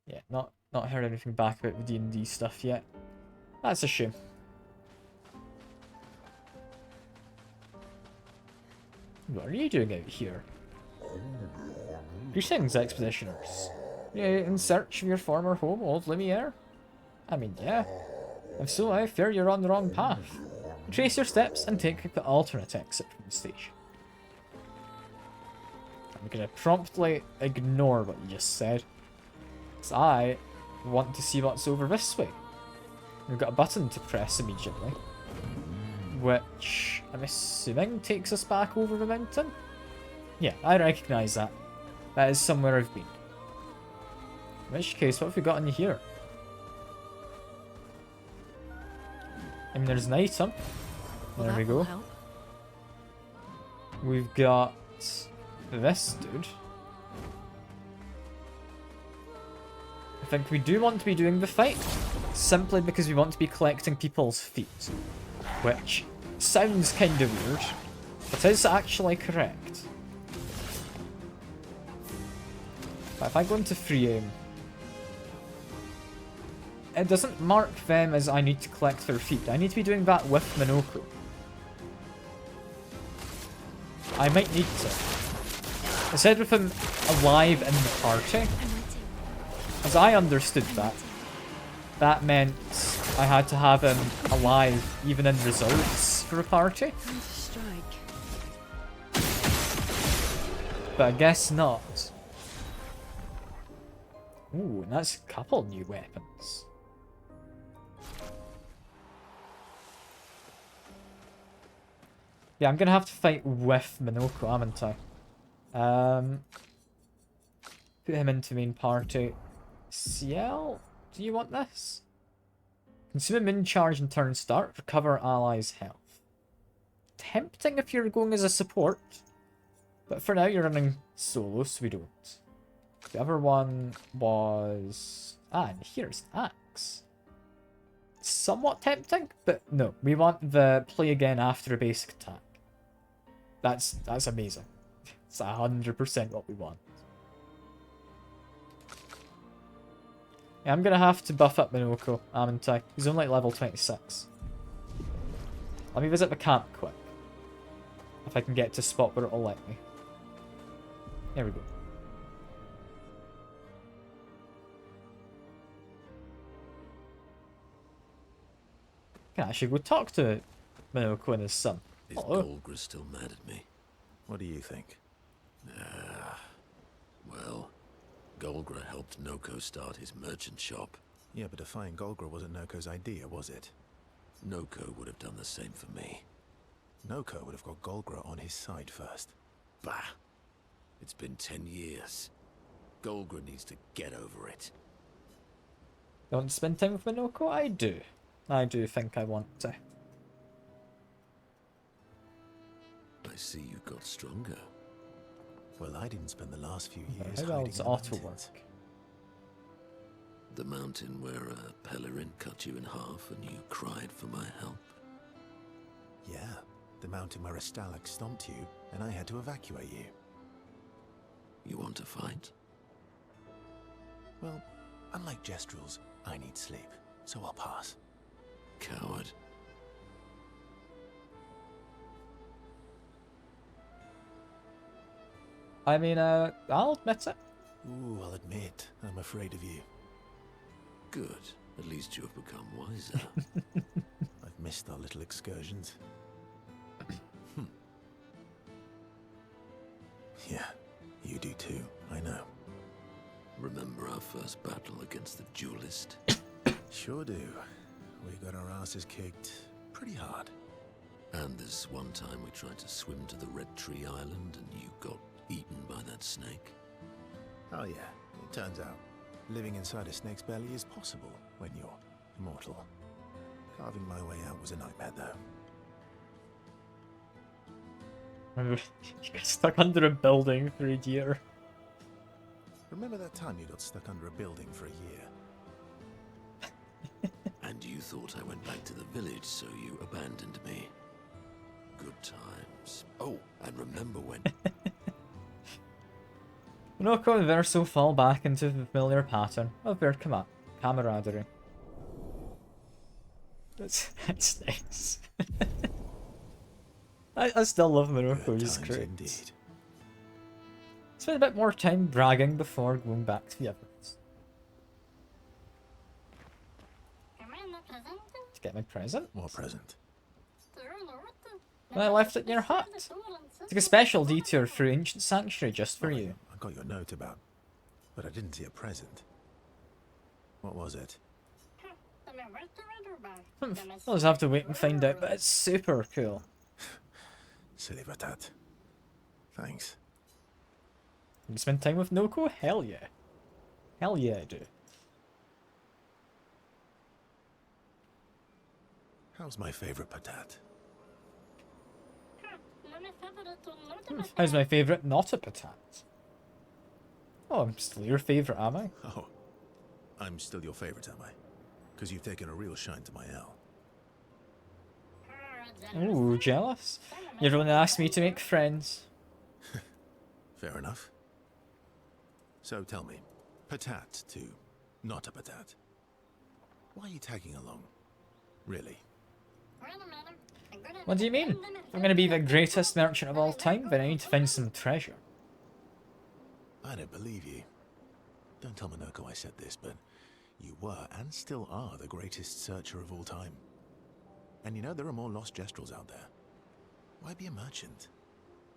Yeah, not heard anything back about the D&D stuff yet. That's a shame. What are you doing out here? Greetings, expeditioners. Are you in search of your former home, Old Lumiere? I mean, yeah. If so, I fear you're on the wrong path. Trace your steps and take the alternate exit from the station. I'm gonna promptly ignore what you just said, because I want to see what's over this way. We've got a button to press immediately, which I'm assuming takes us back over the mountain. Yeah, I recognise that. That is somewhere I've been. In which case, what have we got in here? I mean, there's an item. Well, There we that will go. help. We've got this dude. I think we do want to be doing the fight, simply because we want to be collecting people's feet. Which sounds kind of weird, but is actually correct. But if I go into free aim, it doesn't mark them as I need to collect their feet. I need to be doing that with Minoko. I might need to. It said with him alive in the party. As I understood that, that meant I had to have him alive even in reserves for a party. Time to strike. But I guess not. Ooh, and that's a couple new weapons. Yeah, I'm gonna have to fight with Minoko, haven't I? Put him into main party. Ciel, do you want this? Consume a min charge and turn start. Recover allies' health. Tempting if you're going as a support. But for now you're running solo, so we don't. The other one was... Ah, and here's Axe. Somewhat tempting, but no. We want the play again after a basic attack. That's amazing. It's 100% what we want. Yeah, I'm gonna have to buff up Minoko, haven't I? He's only like level 26. Let me visit the camp quick. If I can get to a spot where it'll let me. There we go. Can I actually go talk to Minoko and his son? Is Hello. Golgra still mad at me? What do you think? Well, Golgra helped Noko start his merchant shop. Yeah, but defying Golgra wasn't Noko's idea, was it? Noko would have done the same for me. Noko would have got Golgra on his side first. Bah! It's been 10 years. Golgra needs to get over it. You want to spend time with Minoko? I do. I do think I want to. I see you got stronger. Well, I didn't spend the last few years How well hiding does in auto mountains. work? The mountain where a Pellerin cut you in half and you cried for my help. Yeah, the mountain where a Stalag stomped you, and I had to evacuate you. You want to fight? Well, unlike Jestrels, I need sleep, so I'll pass. Coward. I mean, I'll admit it. Ooh, I'll admit, I'm afraid of you. Good. At least you have become wiser. I've missed our little excursions. Yeah, you do too, I know. Remember our first battle against the duelist? Sure do. We got our asses kicked pretty hard. And this one time we tried to swim to the Red Tree Island and you got eaten by that snake. Oh yeah, it turns out living inside a snake's belly is possible when you're immortal. Carving my way out was a nightmare though. You got stuck under a building for a year. Remember that time you got stuck under a building for a year? And you thought I went back to the village, so you abandoned me. Good times. Oh, and remember when... Minoko and Verso fall back into the familiar pattern of their camaraderie. That's nice. I still love Minoko, he's times great. indeed. Spend a bit more time bragging before going back to the others. To get my present? What present? I left it in your hut. Took a special detour through ancient sanctuary just for you. I got your note about, but I didn't see a present. What was it? I'll just have to wait and find out, but it's super cool. Silly Batat. Thanks. You spend time with Noko? Hell yeah. Hell yeah, I do. How's my favorite Patat? How's my favourite not a patat? Oh, I'm still your favourite, am I? Oh, I'm still your favorite, am I? Because you've taken a real shine to my L. Ooh, jealous? You really asked me to make friends. Fair enough. So tell me, Patat to not a Patat. Why are you tagging along? Really? What do you mean? If I'm gonna be the greatest merchant of all time, then I need to find some treasure. I don't believe you. Don't tell Minoko I said this, but you were and still are the greatest searcher of all time. And you know there are more lost Gestrels out there. Why be a merchant?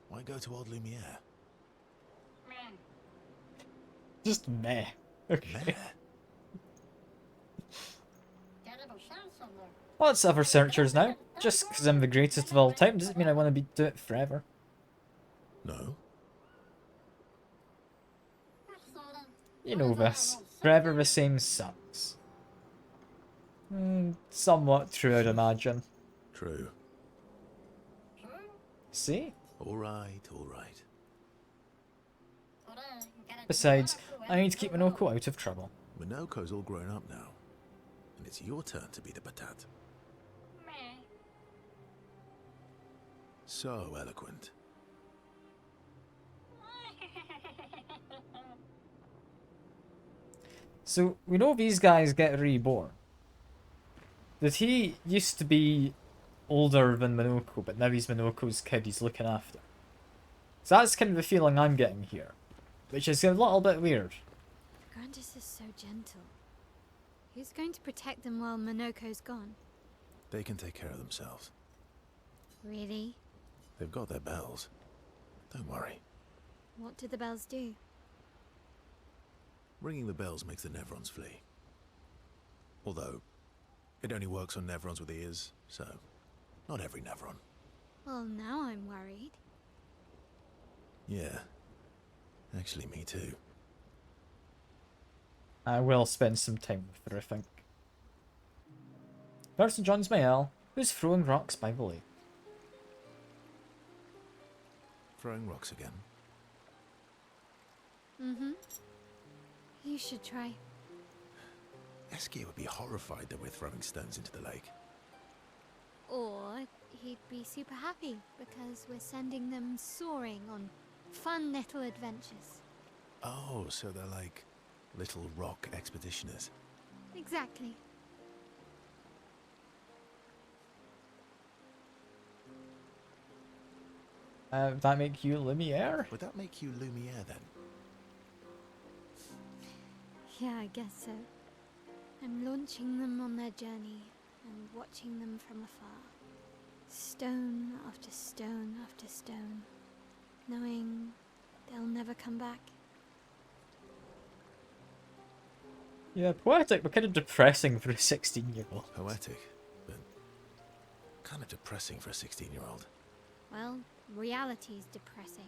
Why go to old Lumiere? Just meh. Okay. Meh. Lots of other searchers now. Just because I'm the greatest of all time doesn't mean I want to do it forever. No? You know this. Forever the same sucks. Somewhat true, I'd imagine. True. See? Alright, alright. Besides, I need to keep Minoko out of trouble. Minoko's all grown up now. And it's your turn to be the Patat. So eloquent. So, we know these guys get reborn. Did he used to be older than Minoko, but now he's Minoko's kid he's looking after? So that's kind of the feeling I'm getting here. Which is a little bit weird. Grandis is so gentle. Who's going to protect them while Minoko's gone? They can take care of themselves. Really? They've got their bells. Don't worry. What do the bells do? Ringing the bells makes the Nevrons flee. Although, it only works on Nevrons with ears, so not every Nevron. Well, now I'm worried. Yeah. Actually, me too. I will spend some time with her, I think. Person joins my L, who's throwing rocks by the lake. Throwing rocks again. Mm-hmm. You should try. Eskia would be horrified that we're throwing stones into the lake. Or he'd be super happy because we're sending them soaring on fun little adventures. Oh, so they're like little rock expeditioners. Exactly. Would that make you Lumiere? Would that make you Lumiere then? Yeah, I guess so. I'm launching them on their journey and watching them from afar. Stone after stone after stone. Knowing they'll never come back. Yeah, poetic, but kind of depressing for a 16-year-old. Poetic, but Kind of depressing for a 16-year-old. Well, reality's depressing.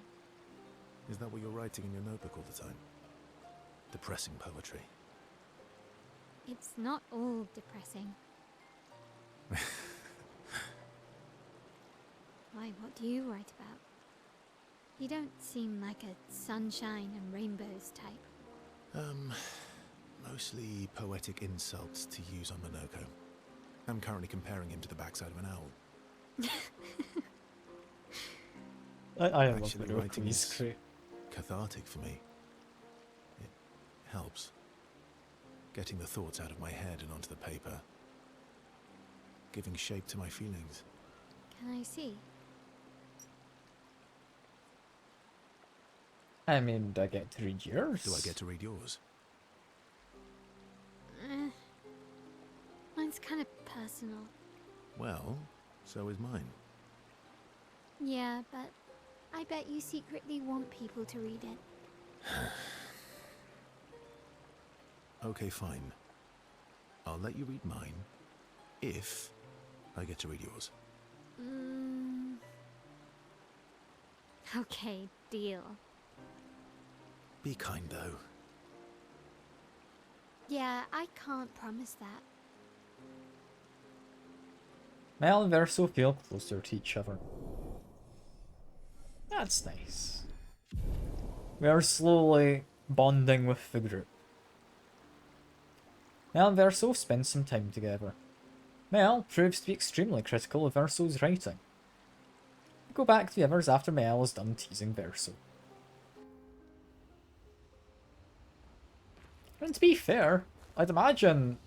Is that what you're writing in your notebook all the time? Depressing poetry. It's not all depressing. Why, what do you write about? You don't seem like a sunshine and rainbows type. Mostly poetic insults to use on Monoko. I'm currently comparing him to the backside of an owl. I love Actually, Monoko, writing he's is great. cathartic for me. It helps. Getting the thoughts out of my head and onto the paper. Giving shape to my feelings. Can I see? I mean, do I get to read yours? Do I get to read yours? Mine's kind of personal. Well, so is mine. Yeah, but I bet you secretly want people to read it. Okay, fine. I'll let you read mine, if I get to read yours. Okay, deal. Be kind, though. Yeah, I can't promise that. Mel and Verso feel closer to each other. That's nice. We are slowly bonding with the group. Mel and Verso spend some time together. Mel proves to be extremely critical of Verso's writing. We go back to the others after Mel is done teasing Verso. And to be fair, I'd imagine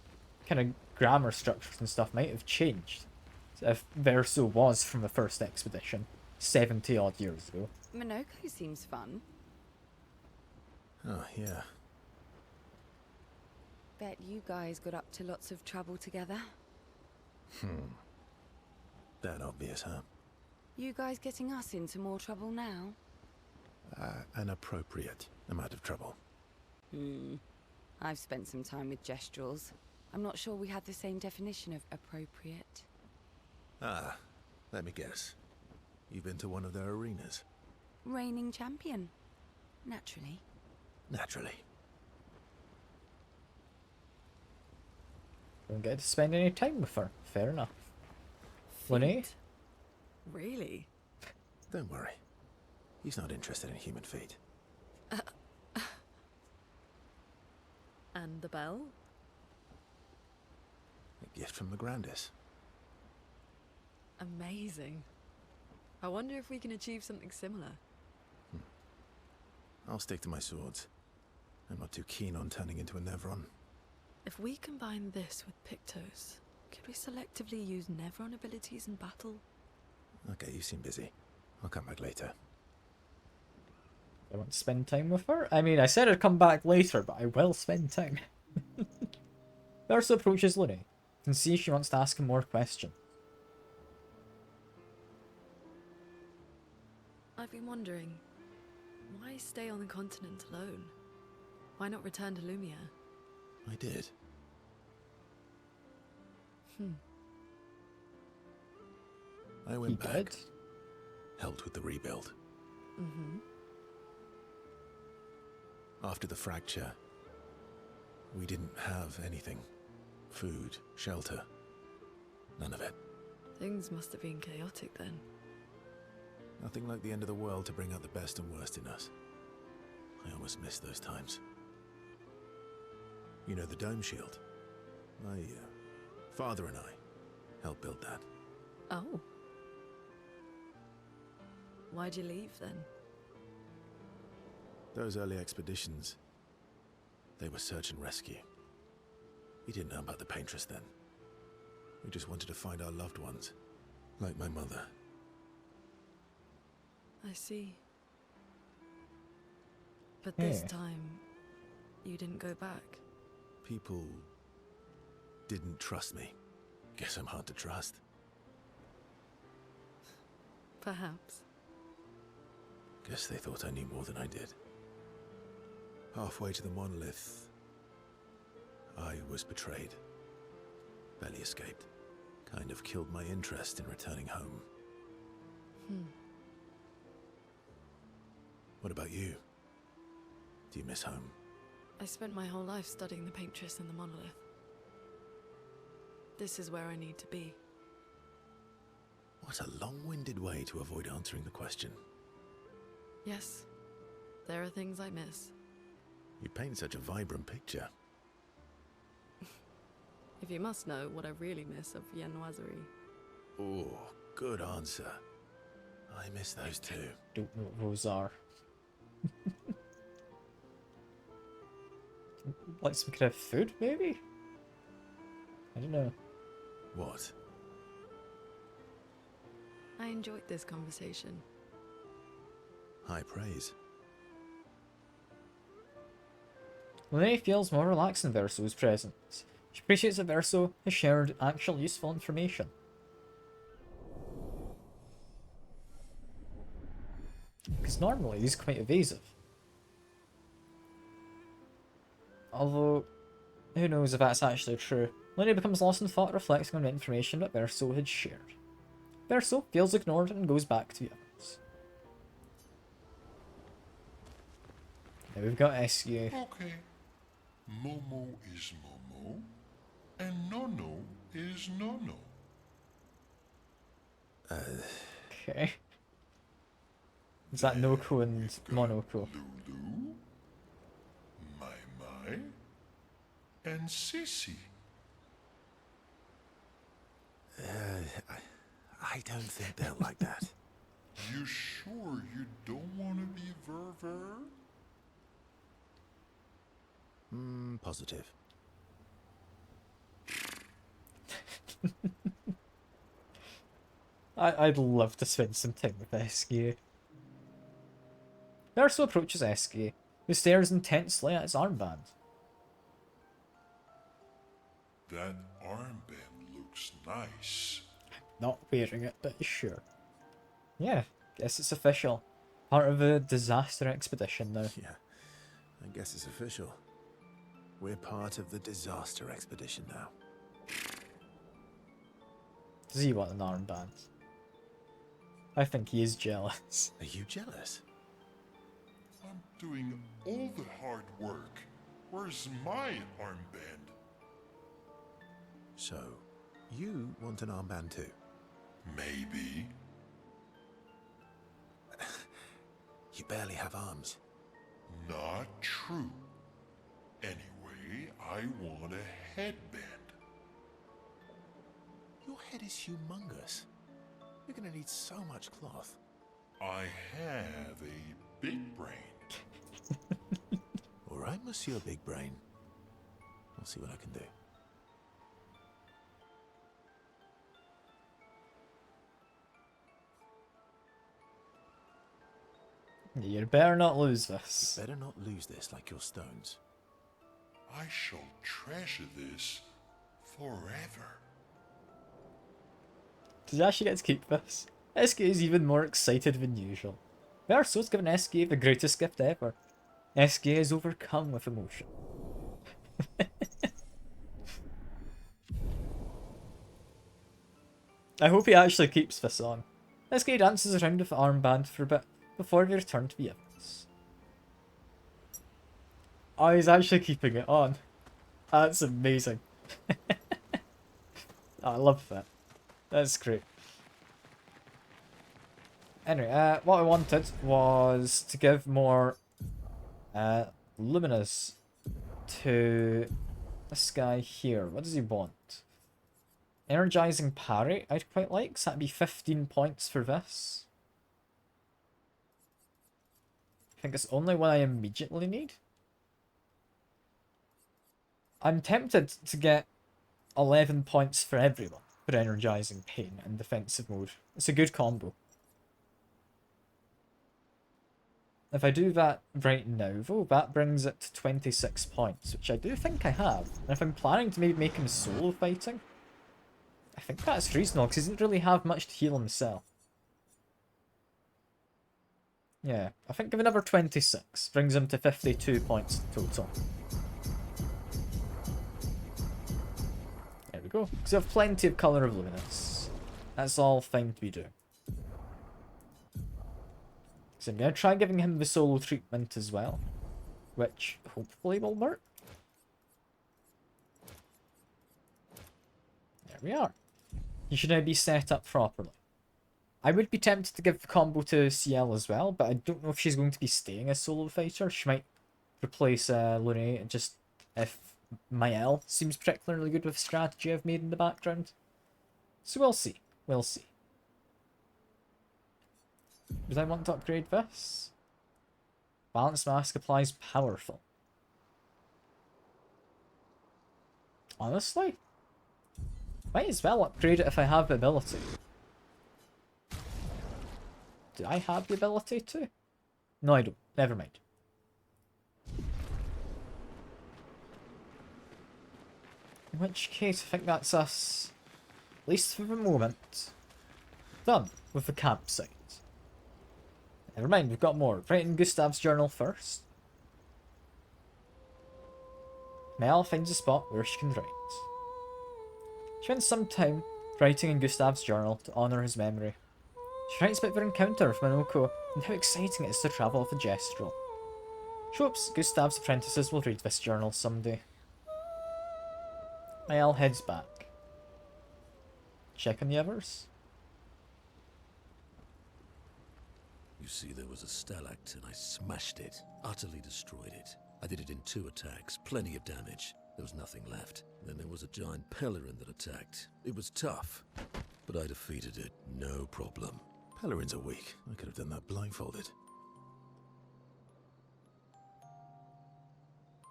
kind of grammar structures and stuff might have changed if Verso was from the first expedition 70 odd years ago. Monoko seems fun. Oh, yeah. Bet you guys got up to lots of trouble together. That obvious, huh? You guys getting us into more trouble now? An appropriate amount of trouble. I've spent some time with Gestrals. I'm not sure we had the same definition of appropriate. Ah, let me guess. You've been to one of their arenas? Reigning champion. Naturally. Naturally. Don't get to spend any time with her. Fair enough. Lune? Really? Don't worry. He's not interested in human feet. And the bell? A gift from the Grandis. Amazing. I wonder if we can achieve something similar. I'll stick to my swords. I'm not too keen on turning into a Nevron. If we combine this with Pictos, could we selectively use Nevron abilities in battle? Okay, you seem busy. I'll come back later. I want to spend time with her? I mean, I said I'd come back later, but I will spend time. Verso approaches Lune and see if she wants to ask him more questions. I've been wondering, why stay on the continent alone? Why not return to Lumia? I did. I He went back, did? helped with the rebuild. After the fracture, we didn't have anything. Food, shelter, none of it. Things must have been chaotic then. Nothing like the end of the world to bring out the best and worst in us. I almost miss those times. You know the dome shield? My father and I helped build that. Oh. Why'd you leave then? Those early expeditions, they were search and rescue. We didn't know about the Paintress then. We just wanted to find our loved ones, like my mother. I see. But this Yeah. time, you didn't go back. People didn't trust me. Guess I'm hard to trust. Perhaps. Guess they thought I knew more than I did. Halfway to the monolith, I was betrayed. Barely escaped. Kind of killed my interest in returning home. What about you? Do you miss home? I spent my whole life studying the paintress and the monolith. This is where I need to be. What a long-winded way to avoid answering the question. Yes, there are things I miss. You paint such a vibrant picture. If you must know what I really miss of viennoiserie. Oh, good answer. I miss those too. Don't know what those are. Like some kind of food, maybe? I don't know. What? I enjoyed this conversation. High praise. Lene feels more relaxed in Verso's presence. She appreciates that Verso has shared actual useful information. Because normally he's quite evasive. Although, who knows if that's actually true. Lene becomes lost in thought, reflecting on the information that Verso had shared. Verso feels ignored and goes back to the others. Now we've got SU. Okay. Momo is Momo, and Nono is Nono. Okay. Is that Noko and We've got Monoko? Lulu, Mai, and Sissy. I don't think they'll like that. You sure you don't want to be Ver? Positive. I'd love to spend some time with SK. Verso approaches SK, who stares intensely at his armband. That armband looks nice. Not wearing it, but sure. Yeah, guess it's official. Part of a disaster expedition now. Yeah, I guess it's official. We're part of the disaster expedition now. Does he want an armband? I think he is jealous. Are you jealous? I'm doing all the hard work. Where's my armband? So, you want an armband too? Maybe. You barely have arms. Not true. Anyway, I want a headband. Your head is humongous. You're gonna need so much cloth. I have a big brain. All right, Monsieur Big Brain. I'll see what I can do. You better not lose this. Better not lose this like your stones. I shall treasure this forever. Does he actually get to keep this? SK is even more excited than usual. Verso's given SK the greatest gift ever. SK is overcome with emotion. I hope he actually keeps this on. SK dances around with the armband for a bit before they return to the others. Oh, he's actually keeping it on. That's amazing. Oh, I love that. That's great. Anyway, what I wanted was to give more luminous to this guy here. What does he want? Energizing parry, I'd quite like, so that'd be 15 points for this. I think it's only one I immediately need. I'm tempted to get 11 points for everyone for energizing pain and defensive mode. It's a good combo. If I do that right now, though, that brings it to 26 points, which I do think I have. And if I'm planning to maybe make him solo fighting, I think that's reasonable, because he doesn't really have much to heal himself. Yeah, I think give another 26, brings him to 52 points total. There we go. Because we have plenty of Colour of Luminous. That's all fine to be doing. So I'm going to try giving him the solo treatment as well. Which hopefully will work. There we are. He should now be set up properly. I would be tempted to give the combo to CL as well, but I don't know if she's going to be staying a solo fighter. She might replace Lune just if Mael seems particularly good with the strategy I've made in the background. So we'll see. We'll see. Does I want to upgrade this? Balance Mask applies powerful. Honestly? Might as well upgrade it if I have the ability. Do I have the ability to? No, I don't. Never mind. In which case, I think that's us, at least for the moment, done with the campsite. Never mind, we've got more. Write in Gustav's journal first. Mel finds a spot where she can write. She spends some time writing in Gustav's journal to honour his memory. She writes about their encounter with Minoko and how exciting it is to travel with a Gestrel. She hopes Gustav's apprentices will read this journal someday. Mael heads back. Check on the others. You see, there was a stalactite and I smashed it, utterly destroyed it. I did it in 2 attacks, plenty of damage. There was nothing left. Then there was a giant Pelerin that attacked. It was tough, but I defeated it, no problem. Pelerins are weak. I could have done that blindfolded.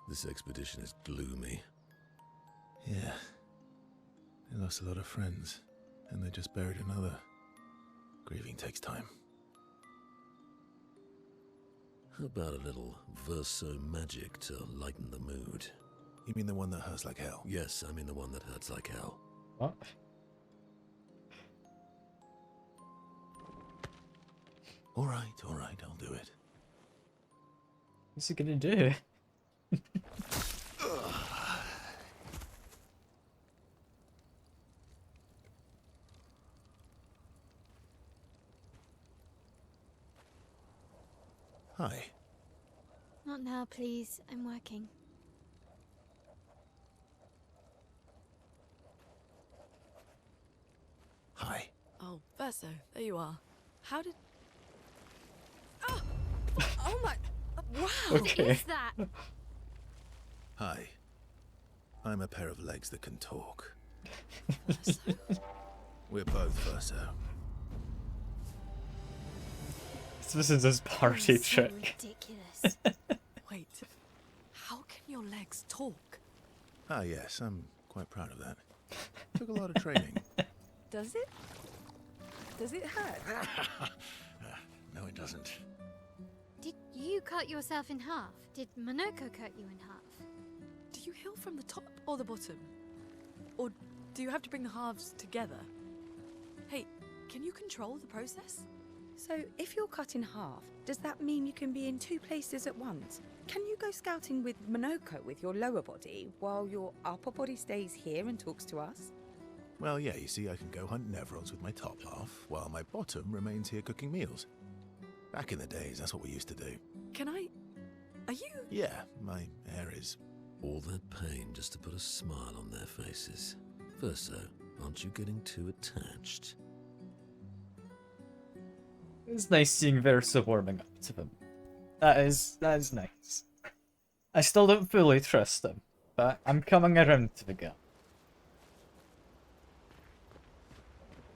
This expedition is gloomy. Yeah. They lost a lot of friends, and they just buried another. Grieving takes time. How about a little verso magic to lighten the mood? You mean the one that hurts like hell? Yes, I mean the one that hurts like hell. What? Alright, I'll do it. What's he gonna do? Hi. Not now, please. I'm working. Hi. Oh, Verso, there you are. How did... Oh, oh my... Wow! Okay. What's that? Hi. I'm a pair of legs that can talk. Verso? We're both Verso. This is his party So trick. ridiculous. Wait, how can your legs talk? Ah yes, I'm quite proud of that. Took a lot of training. Does it? Does it hurt? No, it doesn't. Did you cut yourself in half? Did Monoko cut you in half? Do you heal from the top or the bottom? Or do you have to bring the halves together? Hey, can you control the process? So, if you're cut in half, does that mean you can be in 2 places at once? Can you go scouting with Monoko with your lower body, while your upper body stays here and talks to us? Well, yeah, you see, I can go hunt Nevrons with my top half, while my bottom remains here cooking meals. Back in the days, that's what we used to do. Can I... Are you... Yeah, my hair is... All that pain just to put a smile on their faces. Verso, aren't you getting too attached? It's nice seeing Verso warming up to him. That is nice. I still don't fully trust him, but I'm coming around to the guy.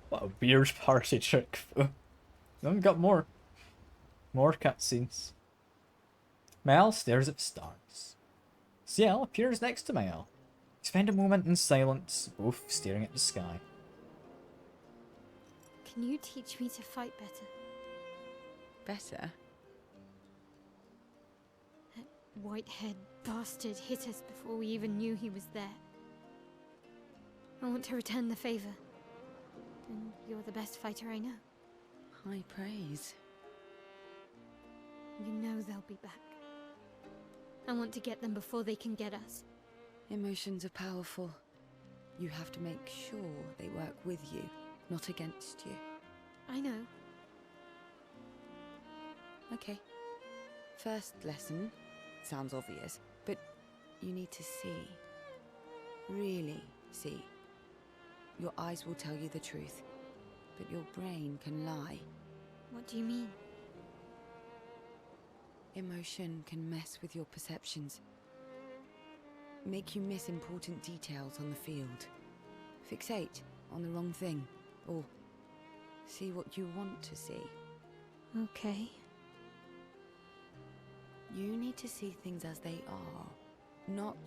What a weird party trick, though. Then we got more. More cutscenes. Mael stares at the stars. Ciel appears next to Mael. They spend a moment in silence, both staring at the sky. Can you teach me to fight better? Better? That white-haired bastard hit us before we even knew he was there. I want to return the favor. And you're the best fighter I know. High praise. You know they'll be back. I want to get them before they can get us. Emotions are powerful. You have to make sure they work with you, not against you. I know. Okay. First lesson. Sounds obvious, but you need to see. Really see. Your eyes will tell you the truth, but your brain can lie. What do you mean? Emotion can mess with your perceptions. Make you miss important details on the field. Fixate on the wrong thing, or see what you want to see. Okay. You need to see things as they are, not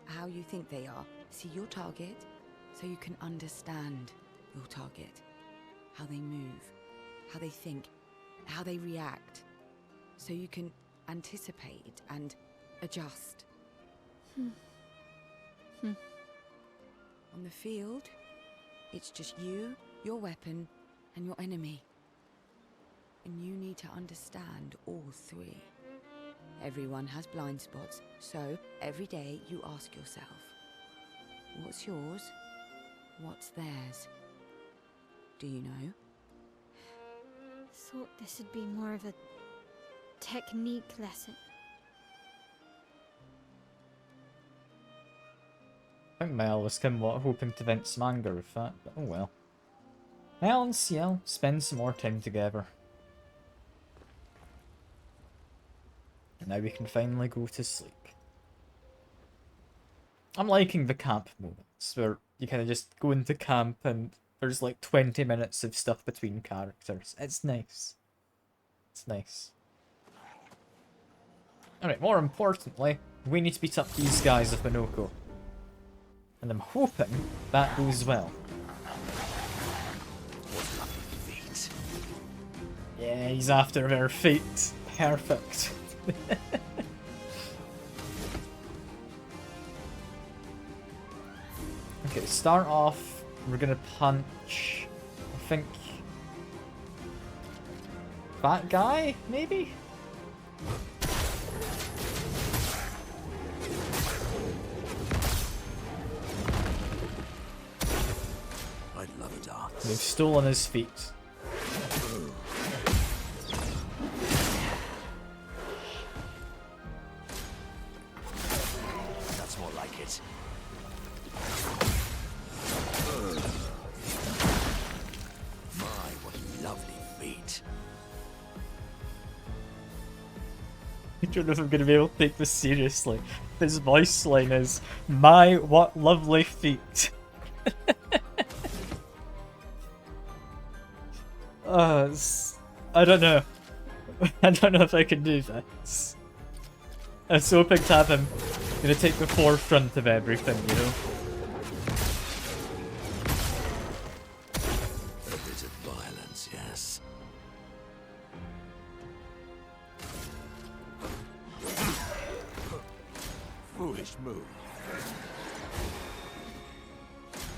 how you think they are. See your target so you can understand your target. How they move, how they think, how they react. So you can anticipate and adjust. On the field, it's just you, your weapon, and your enemy. And you need to understand all three. Everyone has blind spots, so every day you ask yourself, what's yours? What's theirs? Do you know? Thought this would be more of a technique lesson. I think Mel was somewhat hoping to vent some anger with that, but oh well. Mel and Ciel spend some more time together. And now we can finally go to sleep. I'm liking the camp moments, where you kind of just go into camp and there's like 20 minutes of stuff between characters. It's nice. It's nice. Alright, more importantly, we need to beat up these guys of Minoko. And I'm hoping that goes well. Yeah, he's after their fate. Perfect. Okay, start off, we're gonna punch, I think, that guy, maybe? I love a dance. They've stolen his feet. That's more like it. My, what lovely feet. I don't know if I'm gonna be able to take this seriously. His voice line is, "My, what lovely feet." I don't know. I don't know if I can do this. I'm so hoping to have him gonna take the forefront of everything, you know? A bit of violence, yes. Foolish move.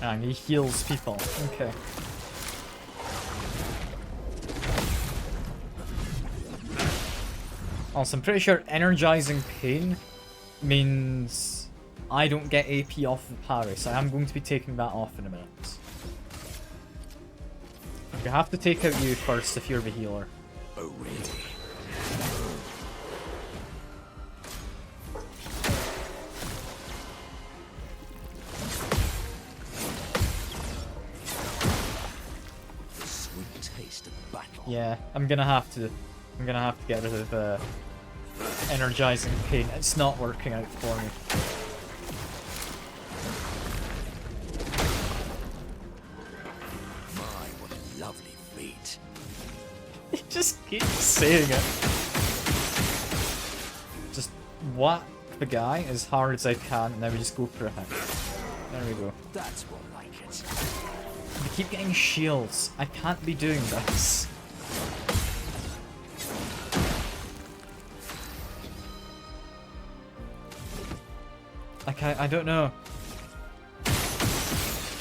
And he heals people. Okay. Also, I'm pretty sure energizing pain means I don't get AP off of parry, so I am going to be taking that off in a minute. You have to take out you first if you're the healer. Oh, really? The sweet taste of battle. Yeah, I'm gonna have to get rid of energizing pain. It's not working out for me. My, what lovely feet. He just keeps saying it. Just whack the guy as hard as I can, and then we just go for a hit. There we go. That's more like it. I keep getting shields. I can't be doing this. Like, I don't know.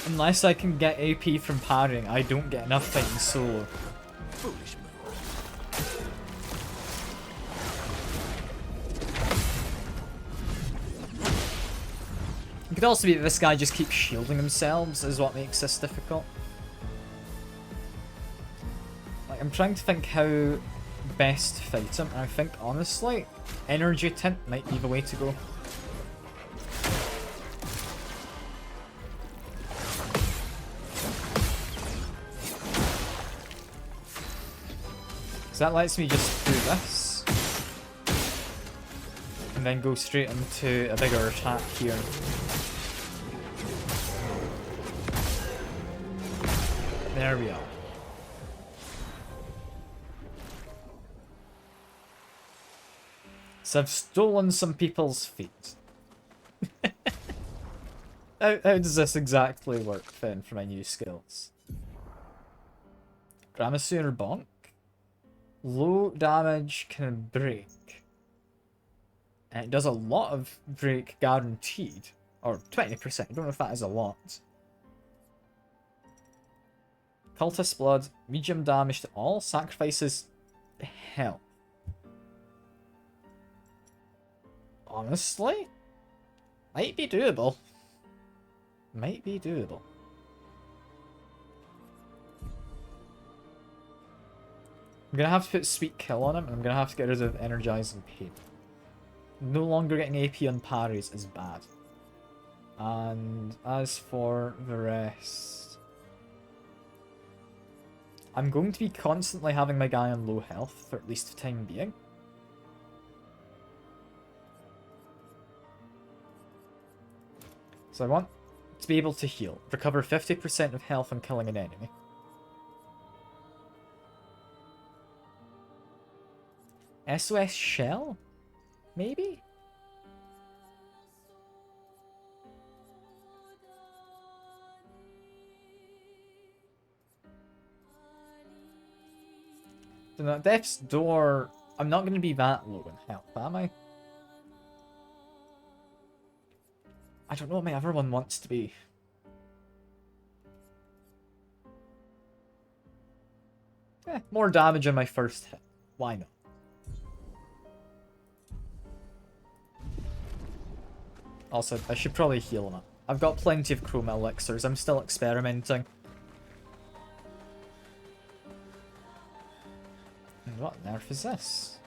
Unless I can get AP from parrying, I don't get enough fighting solo. Foolish move. could also be that this guy just keeps shielding themselves is what makes this difficult. Like, I'm trying to think how best to fight him, and I think, honestly, energy tint might be the way to go. So that lets me just do this. And then go straight into a bigger attack here. There we are. So I've stolen some people's feet. How does this exactly work then for my new skills? Grammasaur Bonk. Low damage can break. And it does a lot of break guaranteed. Or 20%, I don't know if that is a lot. Cultist Blood, medium damage to all, sacrifices health. Honestly, might be doable. Might be doable. I'm gonna have to put Sweet Kill on him, and I'm gonna have to get rid of Energizing Pain. No longer getting AP on parries is bad. And as for the rest, I'm going to be constantly having my guy on low health for at least the time being. So I want to be able to heal. Recover 50% of health on killing an enemy. SOS Shell? Maybe? Death's Door... I'm not going to be that low in health, am I? I don't know what my other one wants to be. More damage on my first hit. Why not? Also, I should probably heal him up. I've got plenty of chroma elixirs. I'm still experimenting. And what on earth is this?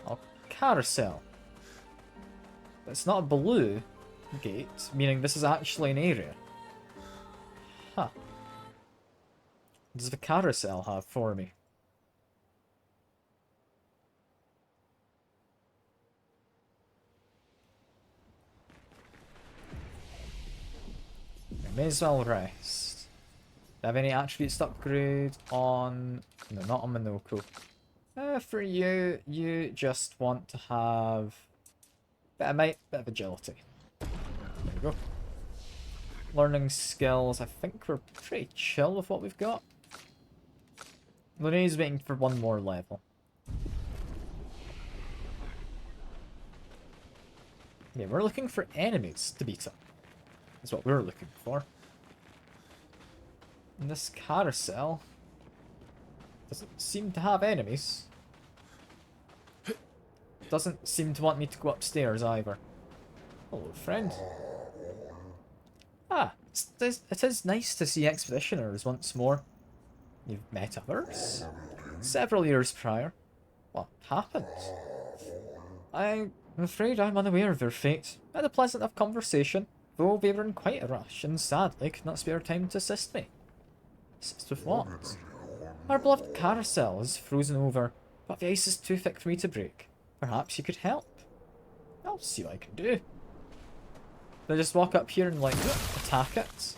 Oh, carousel. It's not a blue gate, meaning this is actually an area. Huh. What does the carousel have for me? I may as well rest. Do I have any attributes to upgrade on... No, not on Minoko. For you, you just want to have... bit of might, bit of agility. There we go. Learning skills, I think we're pretty chill with what we've got. Lune's waiting for one more level. Yeah, we're looking for enemies to beat up. That's what we're looking for. And this carousel doesn't seem to have enemies. Doesn't seem to want me to go upstairs either. Hello, friend. Ah, it is nice to see expeditioners once more. You've met others? Several years prior. What happened? I'm afraid I'm unaware of their fate. I had a pleasant enough conversation, though they were in quite a rush, and sadly could not spare time to assist me. Assist with what? Our beloved carousel is frozen over, but the ice is too thick for me to break. Perhaps you could help. I'll see what I can do. They just walk up here and, like, attack it.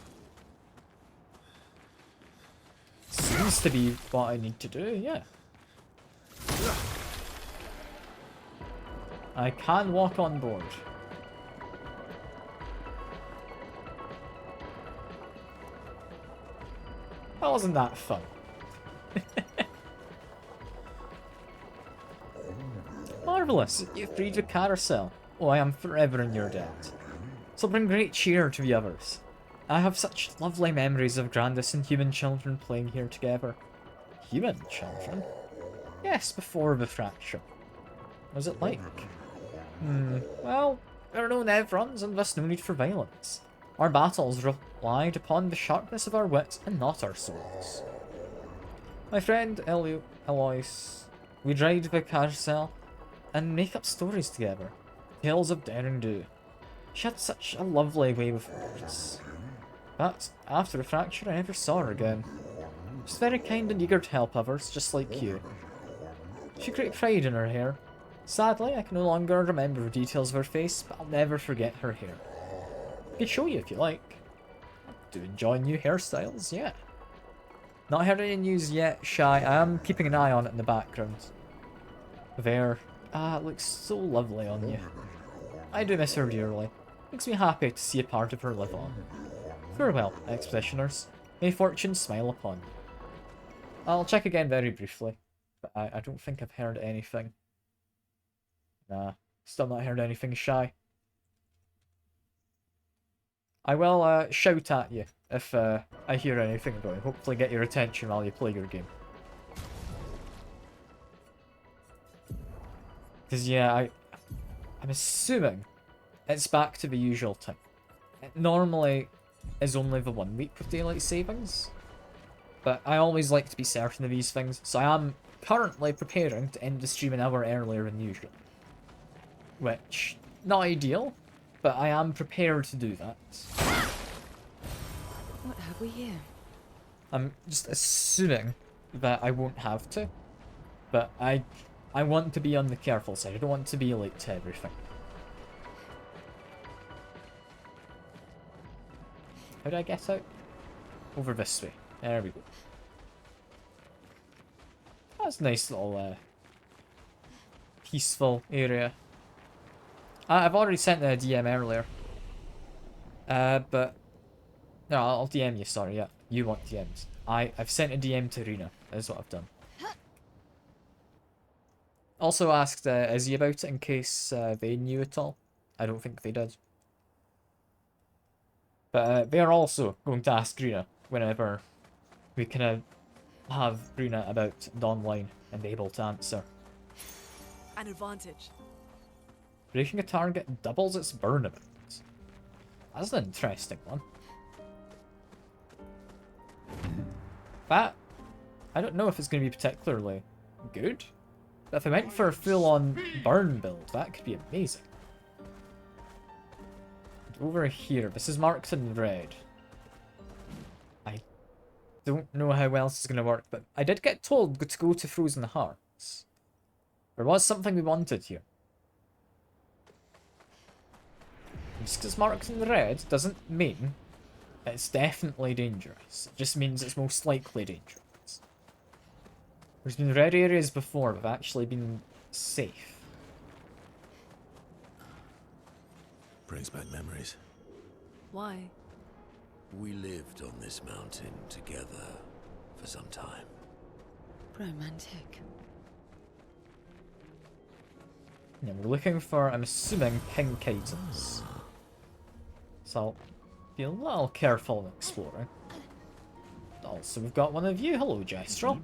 Seems to be what I need to do, yeah. I can walk on board. That wasn't that fun. Marvellous! You freed your carousel. Oh, I am forever in your debt. So bring great cheer to the others. I have such lovely memories of Grandis and human children playing here together. Human children? Yes, before the fracture. What was it like? Well, there are no Nevrons and thus no need for violence. Our battles relied upon the sharpness of our wits and not our swords. My friend Eloise, we'd ride the carousel and make up stories together. Tales of daring do. She had such a lovely way with words. But after the fracture, I never saw her again. She's very kind and eager to help others, just like you. She had great pride in her hair. Sadly, I can no longer remember the details of her face, but I'll never forget her hair. I could show you if you like. I do enjoy new hairstyles, yeah. Not heard any news yet, Shy. I am keeping an eye on it in the background. There. Ah, it looks so lovely on you. I do miss her dearly. Makes me happy to see a part of her live on. Farewell, expeditioners. May fortune smile upon you. I'll check again very briefly, but I don't think I've heard anything. Nah, still not heard anything, Shy. I will shout at you if I hear anything going. Hopefully get your attention while you play your game. Because yeah, I'm assuming it's back to the usual time. It normally is only the 1 week with daylight savings, but I always like to be certain of these things, so I am currently preparing to end the stream an hour earlier than usual. Which, not ideal, but I am prepared to do that. What have we here? I'm just assuming that I won't have to, but I want to be on the careful side. I don't want to be late to everything. How do I get out? Over this way. There we go. That's a nice little peaceful area. I've already sent a DM earlier. But no, I'll DM you, sorry, yeah. You want DMs. I've sent a DM to Rena, is what I've done. Also asked Izzy about it in case they knew at all. I don't think they did. But they are also going to ask Rena whenever we can have Rena about and online and able to answer. An advantage. Breaking a target doubles its burn amount. That's an interesting one. That, I don't know if it's going to be particularly good, but if I went for a full-on burn build, that could be amazing. Over here, this is marked in red. I don't know how else it's going to work, but I did get told to go to Frozen Hearts. There was something we wanted here. Just because it's marked in red doesn't mean it's definitely dangerous. It just means it's most likely dangerous. There's been red areas before, but have actually been safe. Brings back memories. Why? We lived on this mountain together for some time. Romantic. Yeah, we're looking for, I'm assuming, pink items. So I'll be a little careful in exploring. Also, we've got one of you. Hello, Jestrel.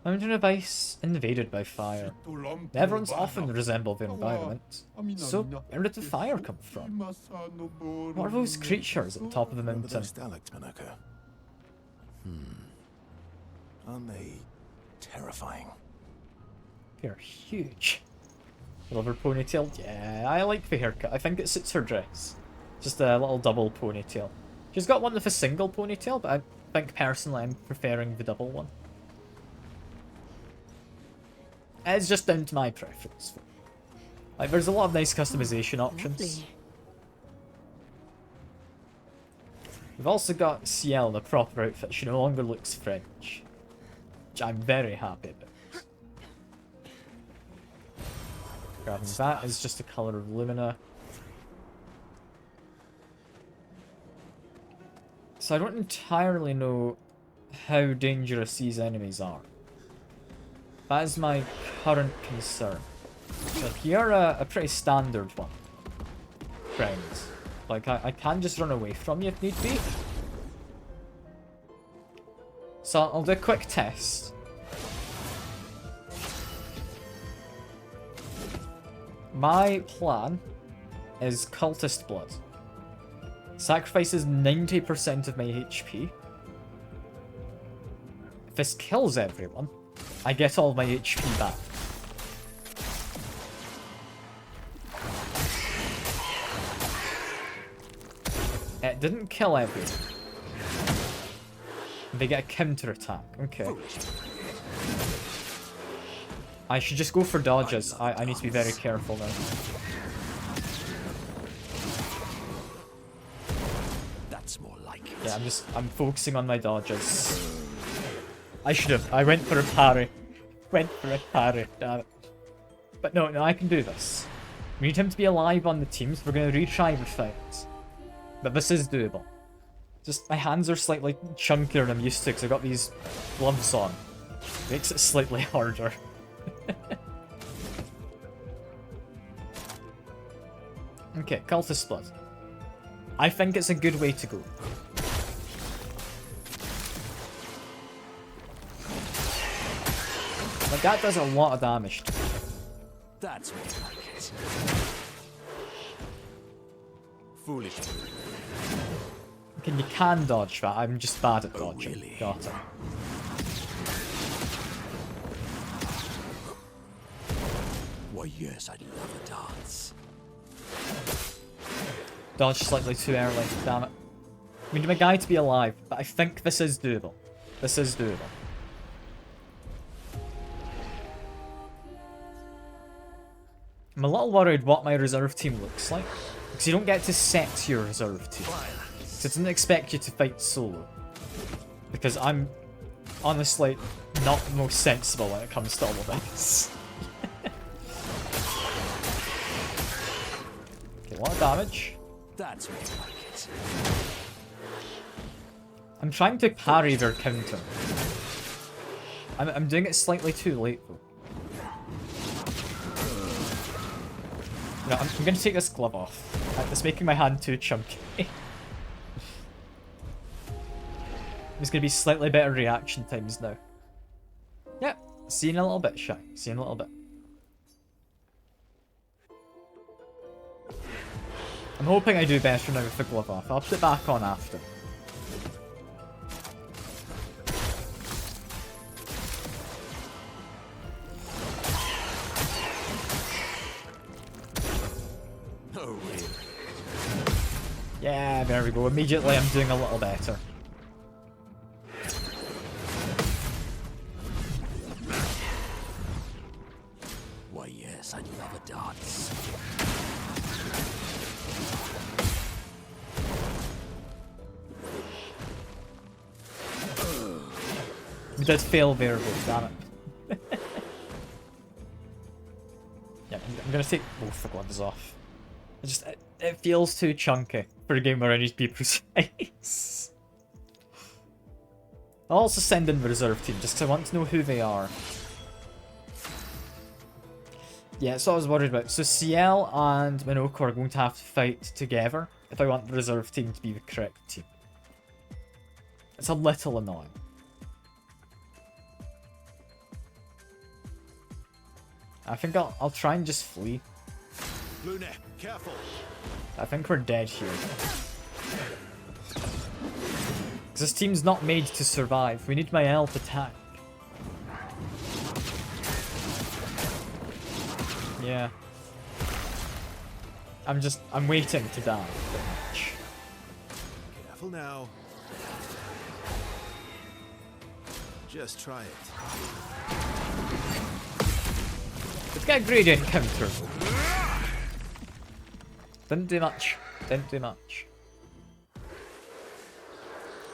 Mountain of ice invaded by fire. Neverons often resemble their environment. So, where did the fire come from? What are those creatures at the top of the mountain? Those stalactites, Manaka. Aren't they terrifying? They're huge. Love her ponytail. Yeah, I like the haircut. I think it suits her dress. Just a little double ponytail. She's got one with a single ponytail, but I think personally I'm preferring the double one. It's just down to my preference. Like, there's a lot of nice customization options. Lovely. We've also got Ciel in a proper outfit. She no longer looks French, which I'm very happy about. Grabbing that is just the colour of Lumina. So I don't entirely know how dangerous these enemies are. That is my current concern. So you're a pretty standard one, friends. Like, I can just run away from you if need be. So I'll do a quick test. My plan is Cultist Blood. Sacrifices 90% of my HP. If this kills everyone, I get all my HP back. It didn't kill everyone. They get a counter attack. Okay. I should just go for dodges. I need to be very careful now. That's more like it. Yeah, I'm focusing on my dodges. I should have. I went for a parry. Went for a parry, damn it. But no, I can do this. We need him to be alive on the team, so we're going to retry the fight. But this is doable. Just, my hands are slightly chunkier than I'm used to because I've got these gloves on. Makes it slightly harder. Okay, Cultist Blood. I think it's a good way to go. Like, that does a lot of damage to me. That's more like it. Foolish. Okay, you can dodge that. I'm just bad at dodging. Really? Got it. Why, yes, I'd love a dance. Dodge slightly too early. Damn it. We need my guy to be alive, but I think this is doable. This is doable. I'm a little worried what my reserve team looks like, because you don't get to set your reserve team. So it doesn't expect you to fight solo. Because I'm honestly not the most sensible when it comes to all of this. Okay, a lot of damage. That's more like it. I'm trying to parry their counter. I'm doing it slightly too late though. No, I'm going to take this glove off. It's making my hand too chunky. There's going to be slightly better reaction times now. Yeah, see you in a little bit, Shy. See you in a little bit. I'm hoping I do better now with the glove off. I'll put it back on after. Oh, really? Yeah, there we go. Immediately I'm doing a little better. Why, yes, I'd love a dance. We did fail there though, damn it. Yeah, I'm gonna take both the gloves off. It feels too chunky for a game where I need to be precise. I'll also send in the reserve team just because I want to know who they are. Yeah, that's what I was worried about. So Ciel and Minoko are going to have to fight together if I want the reserve team to be the correct team. It's a little annoying. I think I'll try and just flee. Lune, careful. I think we're dead here. Because this team's not made to survive. We need my elf attack. Yeah. I'm waiting to die, pretty much. Careful now. Just try it. Let's get a gradient counter. Didn't do much. Didn't do much.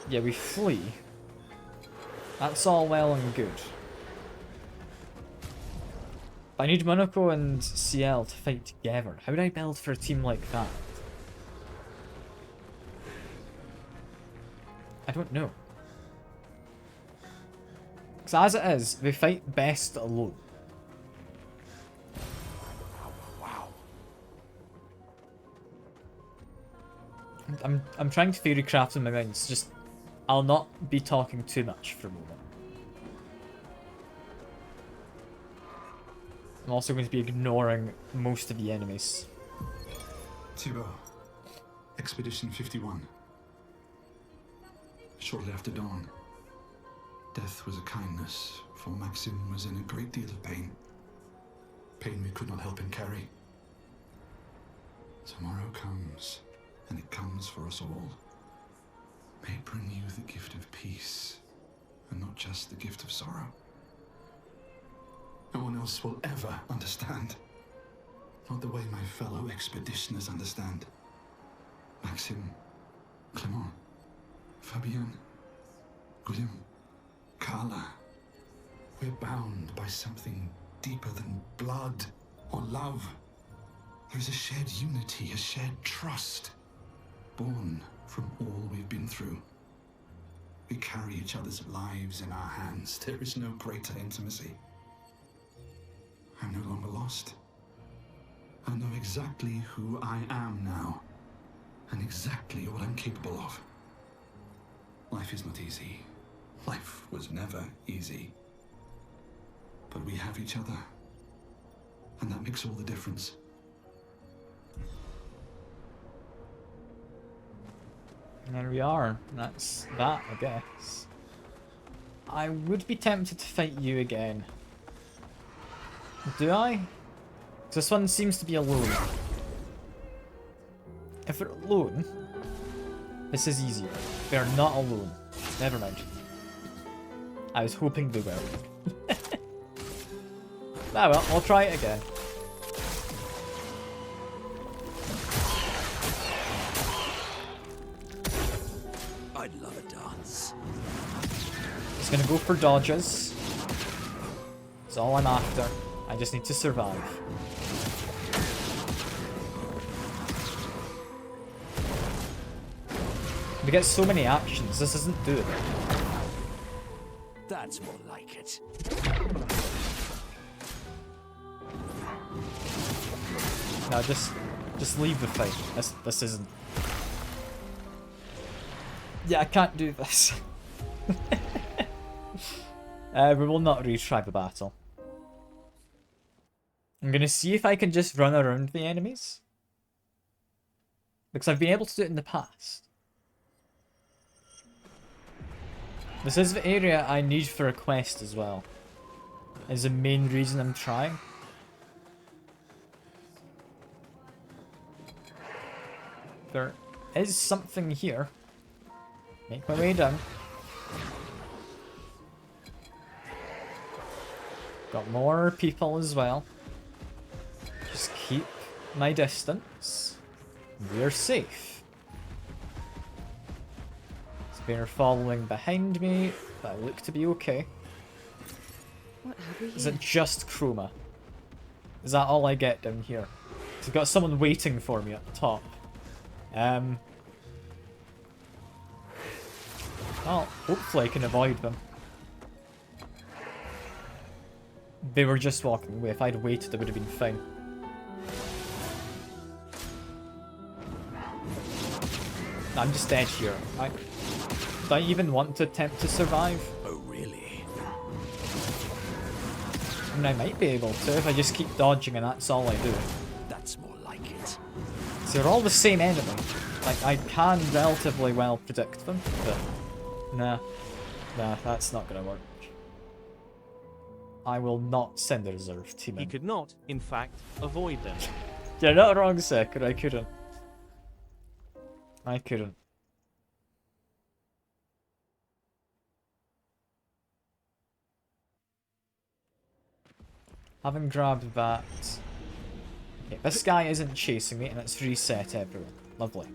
Yeah, we flee. That's all well and good. I need Minoko and Ciel to fight together. How would I build for a team like that? I don't know. Because as it is, they fight best alone. I'm trying to theory craft in my mind, so just I'll not be talking too much for a moment. I'm also going to be ignoring most of the enemies. Thibaut, Expedition 51. Shortly after dawn, death was a kindness, for Maxim was in a great deal of pain. Pain we could not help him carry. Tomorrow comes, and it comes for us all. May it bring you the gift of peace, and not just the gift of sorrow. No one else will ever understand. Not the way my fellow expeditioners understand. Maxim, Clement, Fabienne, Guillaume, Carla. We're bound by something deeper than blood or love. There is a shared unity, a shared trust, born from all we've been through. We carry each other's lives in our hands. There is no greater intimacy. I'm no longer lost. I know exactly who I am now, and exactly what I'm capable of. Life is not easy. Life was never easy. But we have each other, and that makes all the difference. And there we are. That's that, I guess. I would be tempted to fight you again. Do I? 'Cause this one seems to be alone. If we're alone, this is easier. They're not alone. Never mind. I was hoping they were. Ah well, I'll try it again. I'd love a dance. Just gonna go for dodges. That's all I'm after. I just need to survive. We get so many actions, this isn't doing it. That's more like it. No, just leave the fight. This isn't. Yeah, I can't do this. We will not retry the battle. I'm gonna see if I can just run around the enemies. Because I've been able to do it in the past. This is the area I need for a quest as well. Is the main reason I'm trying. There is something here. Make my way down. Got more people as well. Just keep my distance. We're safe. They're following behind me, but I look to be okay. What have we Is here? it just chroma? Is that all I get down here? So I've got someone waiting for me at the top. Well, hopefully I can avoid them. They were just walking away. If I'd waited, it would have been fine. I'm just dead here. Do I even want to attempt to survive? Oh, really? I mean, I might be able to if I just keep dodging and that's all I do. That's more like it. So they're all the same enemy. Like, I can relatively well predict them, but... Nah, that's not gonna work. I will not send a reserve team in. He could not, in fact, avoid them. You're not wrong, Sekiro. I couldn't. I couldn't. Having grabbed that... Okay, this guy isn't chasing me, and it's reset everyone. Lovely.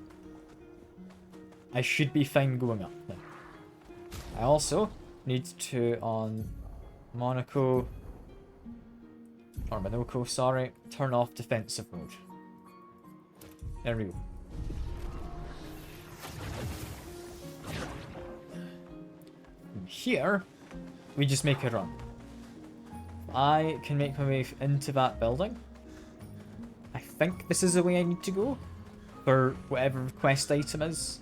I should be fine going up now. I also need to, on Monaco... Or Minoko, sorry, turn off defensive mode. There we go. From here, we just make a run. I can make my way into that building. I think this is the way I need to go. For whatever quest item is.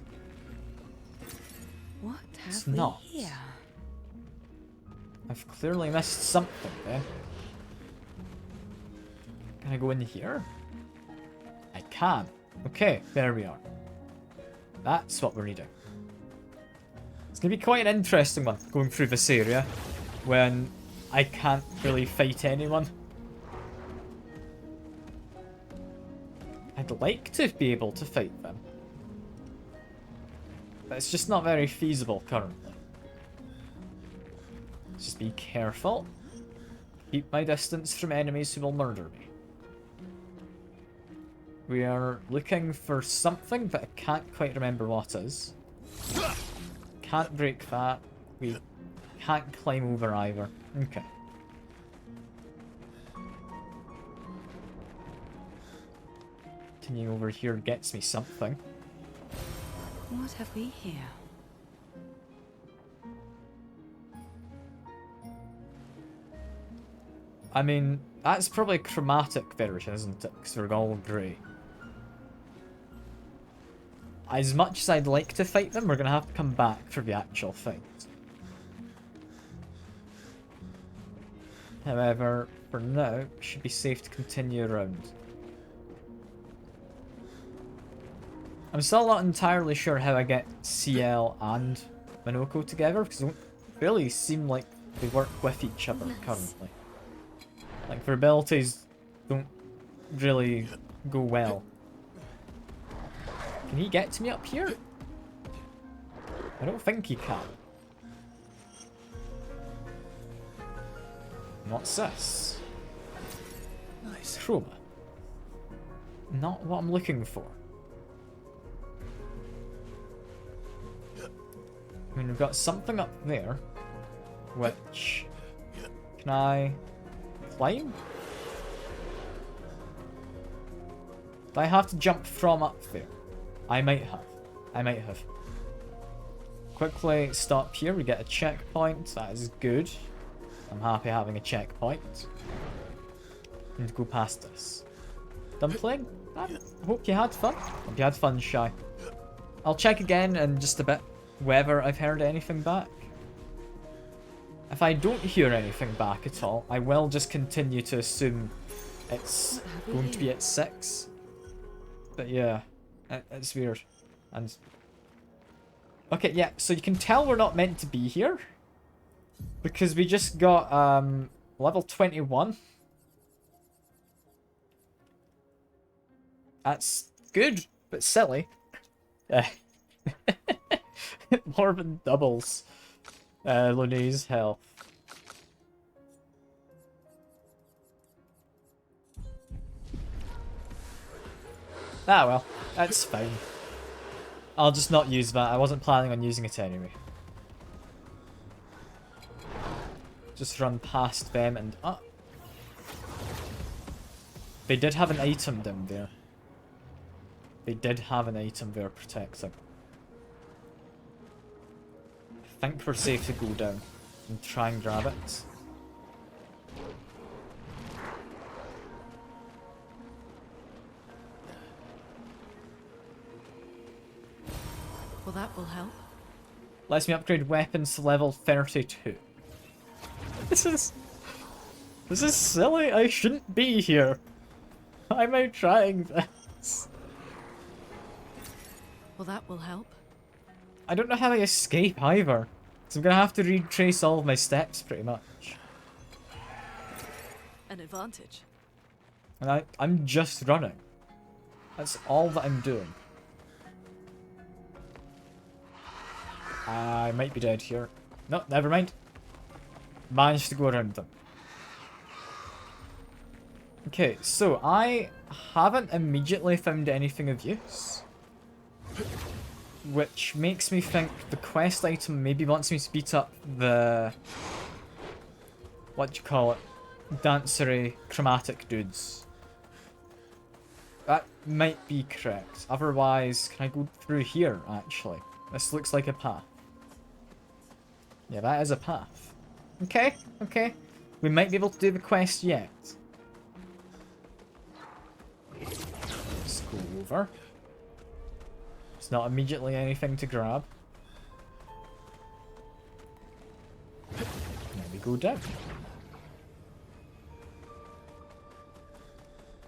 What It's have we not. here? I've clearly missed something then. Can I go in here? I can. Okay, there we are. That's what we're needing. It's going to be quite an interesting one, going through this area, when I can't really fight anyone. I'd like to be able to fight them. But it's just not very feasible currently. Just be careful. Keep my distance from enemies who will murder me. We are looking for something, but I can't quite remember what is. Can't break that. We can't climb over either. Okay. Continuing over here gets me something. What have we here? I mean, that's probably a chromatic version, isn't it? Because they're all grey. As much as I'd like to fight them, we're going to have to come back for the actual fight. However, for now, it should be safe to continue around. I'm still not entirely sure how I get CL and Minoko together, because they don't really seem like they work with each other currently. Like, their abilities don't really go well. Can he get to me up here? I don't think he can. What's this? Nice. Chroma. Not what I'm looking for. I mean, we've got something up there, which... Can I climb? Do I have to jump from up there? I might have. I might have. Quickly stop here. We get a checkpoint. That is good. I'm happy having a checkpoint. And go past this. Done playing? I hope you had fun. Hope you had fun, Shy. I'll check again in just a bit whether I've heard anything back. If I don't hear anything back at all, I will just continue to assume it's going to be at 6. But yeah, it's weird. And okay, yeah, so you can tell we're not meant to be here. Because we just got level 21. That's good, but silly. More than doubles Lune's health. Ah well, that's fine. I'll just not use that. I wasn't planning on using it anyway. Just run past them and up. They did have an item down there. They did have an item there protecting. I think we're safe to go down and try and grab it. Well, that will help. Lets me upgrade weapons to level 32. This is silly. I shouldn't be here. Why am I trying this? Well, that will help. I don't know how I escape either. So I'm gonna have to retrace all of my steps pretty much. An advantage. And I'm just running. That's all that I'm doing. I might be dead here. No, never mind. Managed to go around them. Okay, so I haven't immediately found anything of use. Which makes me think the quest item maybe wants me to beat up the... what do you call it? Dancery chromatic dudes. That might be correct. Otherwise, can I go through here, actually? This looks like a path. Yeah, that is a path. Okay, okay. We might be able to do the quest yet. Let's go over. It's not immediately anything to grab. Now we go down.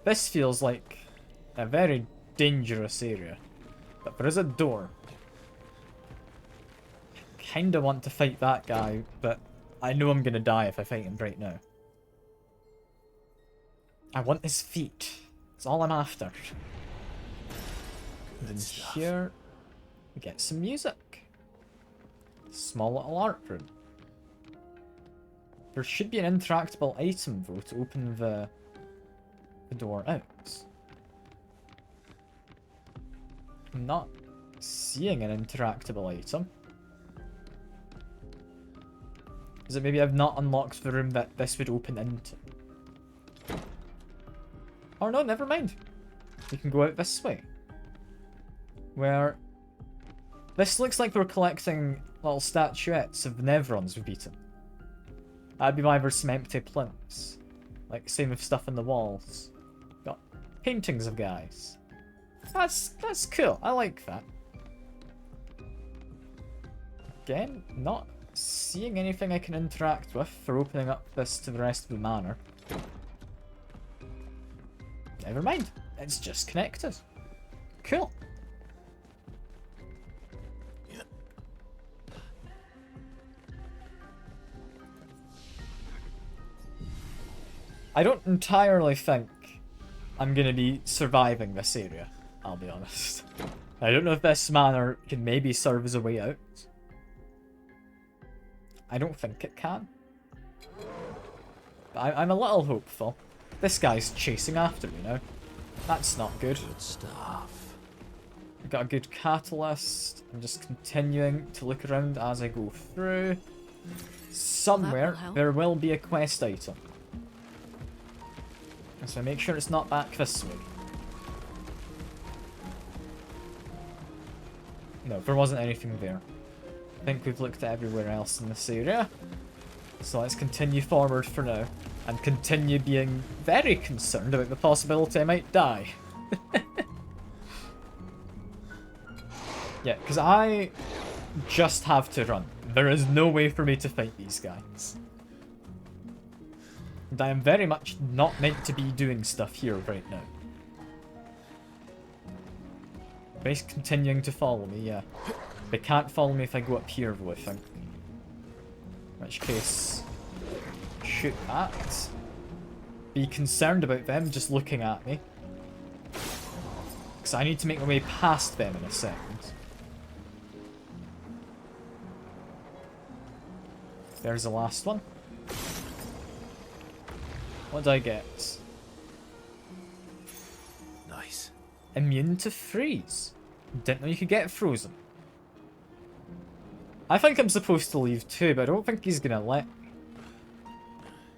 This feels like a very dangerous area. But there is a door. Kinda want to fight that guy, but I know I'm gonna die if I fight him right now. I want his feet. That's all I'm after. And in here, we get some music. Small little art room. There should be an interactable item, though, to open the door out. I'm not seeing an interactable item. Is it maybe I've not unlocked the room that this would open into? Oh no, never mind. We can go out this way. Where... This looks like we're collecting little statuettes of the Nevrons we've beaten. That'd be why there's some empty plinths. Like, same with stuff on the walls. Got paintings of guys. That's cool. I like that. Again, not seeing anything I can interact with for opening up this to the rest of the manor. Never mind. It's just connected. Cool. I don't entirely think I'm gonna be surviving this area, I'll be honest. I don't know if this manor can maybe serve as a way out. I don't think it can. But I'm a little hopeful. This guy's chasing after me now. That's not good. Good stuff. I've got a good catalyst. I'm just continuing to look around as I go through. Somewhere there will be a quest item. So make sure it's not back this way. No, there wasn't anything there. I think we've looked at everywhere else in this area. So let's continue forward for now. And continue being very concerned about the possibility I might die. Yeah, because I just have to run. There is no way for me to fight these guys. And I am very much not meant to be doing stuff here right now. But he's continuing to follow me, yeah. They can't follow me if I go up here, though, I think. In which case, shoot that. Be concerned about them just looking at me. Because I need to make my way past them in a second. There's the last one. What did I get? Nice. Immune to freeze. Didn't know you could get frozen. I think I'm supposed to leave too, but I don't think he's gonna let me.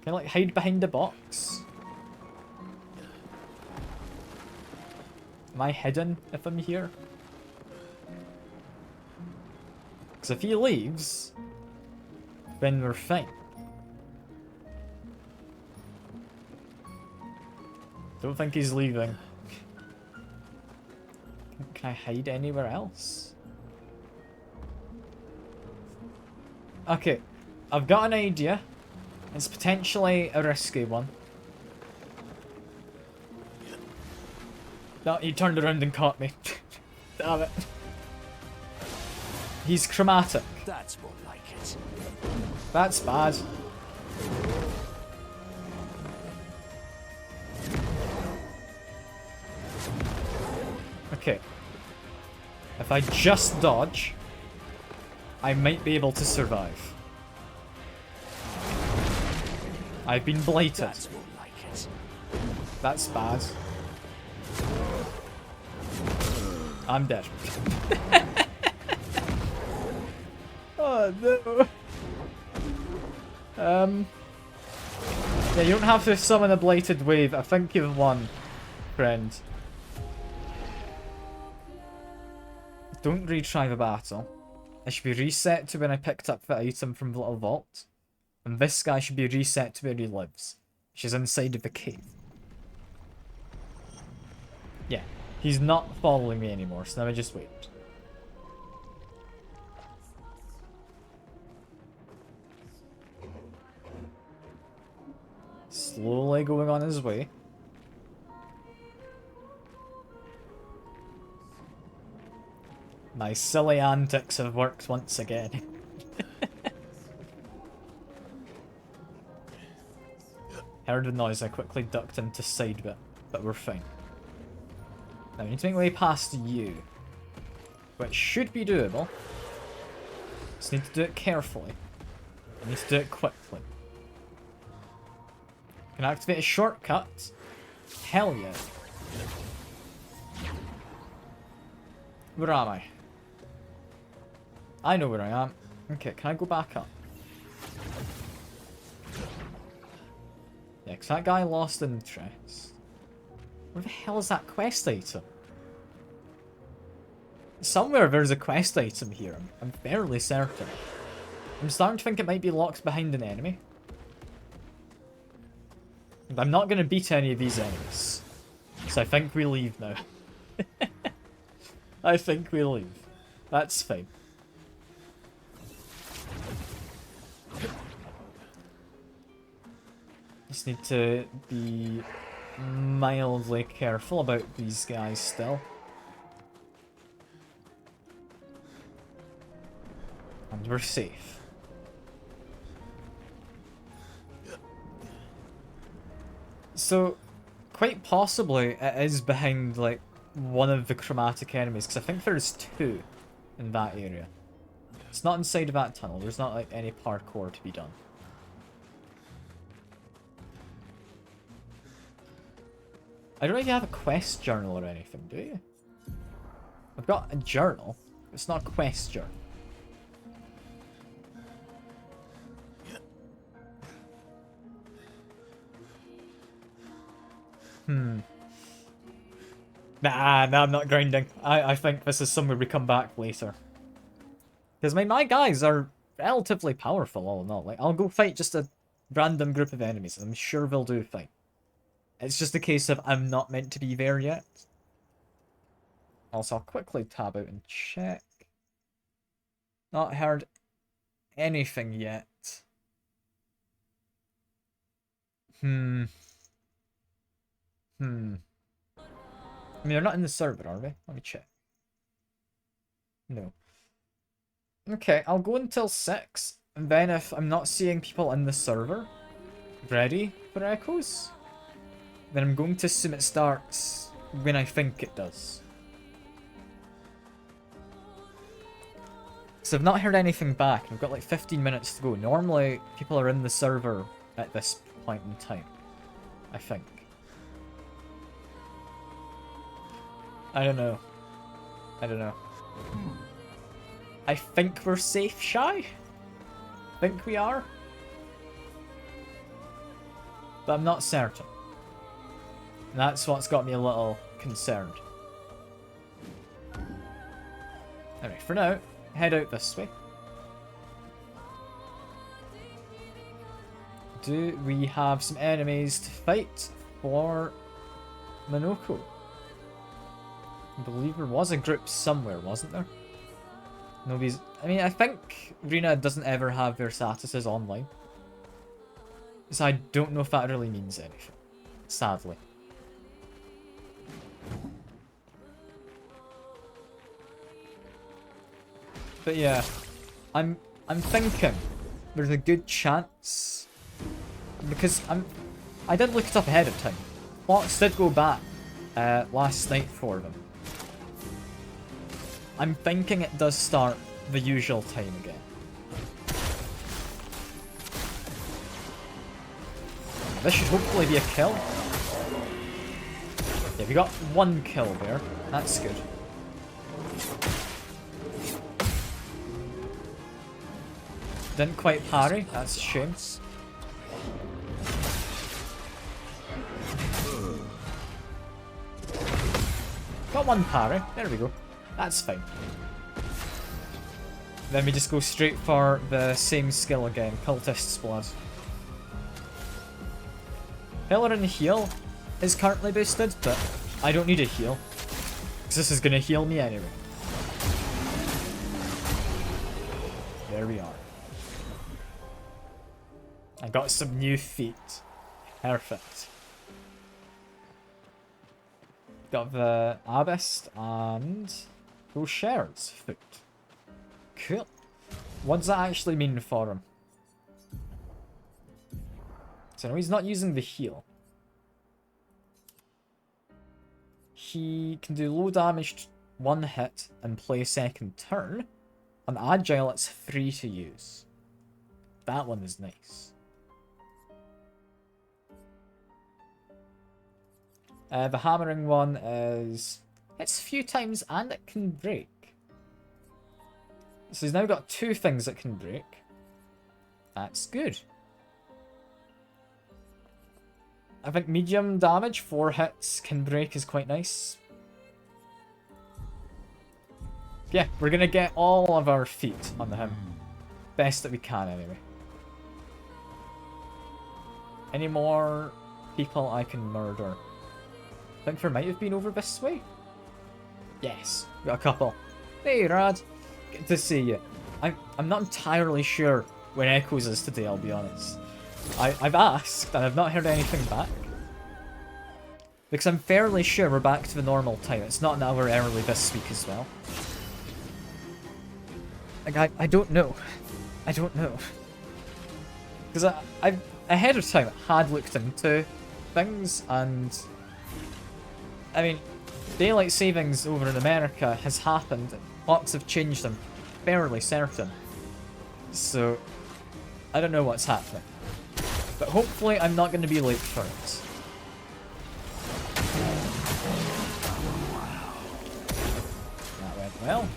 Can I like hide behind the box? Am I hidden if I'm here? Because if he leaves, then we're fine. Don't think he's leaving. Can I hide anywhere else? Okay, I've got an idea. It's potentially a risky one. No, he turned around and caught me. Damn it. He's chromatic. That's more like it. That's bad. Okay. If I just dodge, I might be able to survive. I've been blighted. That's more like it. That's bad. I'm dead. Oh no. Yeah, you don't have to summon a blighted wave. I think you've won, friend. Don't retry the battle. It should be reset to when I picked up the item from the little vault. And this guy should be reset to where he lives, which is inside of the cave. Yeah, he's not following me anymore, so now I just wait. Slowly going on his way. My silly antics have worked once again. Heard the noise, I quickly ducked into side bit, but we're fine. Now we need to make way past you, which should be doable. Just need to do it carefully. I need to do it quickly. Can activate a shortcut? Hell yeah. Where am I? I know where I am. Okay, can I go back up? Yeah, because that guy lost interest. Where the hell is that quest item? Somewhere there's a quest item here. I'm fairly certain. I'm starting to think it might be locked behind an enemy. And I'm not going to beat any of these enemies. So I think we leave now. I think we leave. That's fine. Just need to be mildly careful about these guys still. And we're safe. So, quite possibly it is behind, like, one of the chromatic enemies, because I think there's two in that area. It's not inside of that tunnel. There's not, like, any parkour to be done. I don't know if you have a quest journal or anything, do you? I've got a journal. It's not a quest journal. Nah, I'm not grinding. I think this is somewhere we come back later. Because my guys are relatively powerful all in all. Like, I'll go fight just a random group of enemies, and I'm sure they'll do fine. It's just a case of I'm not meant to be there yet. Also, I'll quickly tab out and check. Not heard anything yet. I mean, they're not in the server, are they? Let me check. No. Okay, I'll go until 6. And then if I'm not seeing people in the server ready for echoes, then I'm going to assume it starts when I think it does. So I've not heard anything back. I've got like 15 minutes to go. Normally, people are in the server at this point in time. I think. I don't know. I don't know. I think we're safe, Shy? Think we are? But I'm not certain. And that's what's got me a little concerned. Alright, for now, head out this way. Do we have some enemies to fight for Minoko? I believe there was a group somewhere, wasn't there? Nobody's... I mean, I think Rena doesn't ever have their statuses online. So I don't know if that really means anything. Sadly. But yeah, I'm thinking there's a good chance, because I did look it up ahead of time. Clocks did go back last night for them. I'm thinking it does start the usual time again. This should hopefully be a kill. Yeah, we got one kill there. That's good. Didn't quite parry. That's a shame. Got one parry. There we go. That's fine. Then we just go straight for the same skill again. Cultist's Blood. Pillar and heal is currently boosted, but I don't need a heal. Because this is going to heal me anyway. There we are. I got some new feet. Perfect. Got the Abyss and Those shards foot. Cool. What does that actually mean for him? So no, he's not using the heal. He can do low damage, 1 hit, and play second turn. On Agile, it's free to use. That one is nice. The hammering one is... hits a few times and it can break. So he's now got 2 things that can break. That's good. I think medium damage, 4 hits, can break is quite nice. Yeah, we're gonna get all of our feet on him. Best that we can, anyway. Any more people I can murder? I think there might have been over this way. Yes, got a couple. Hey, Rad. Good to see you. I'm not entirely sure where Echoes is today, I'll be honest. I've asked, and I've not heard anything back. Because I'm fairly sure we're back to the normal time. It's not an hour early this week as well. Like, I don't know. I don't know. Because I ahead of time had looked into things, and... I mean, daylight savings over in America has happened. Lots have changed, I'm fairly certain. So, I don't know what's happening. But hopefully I'm not going to be late for it. That went well.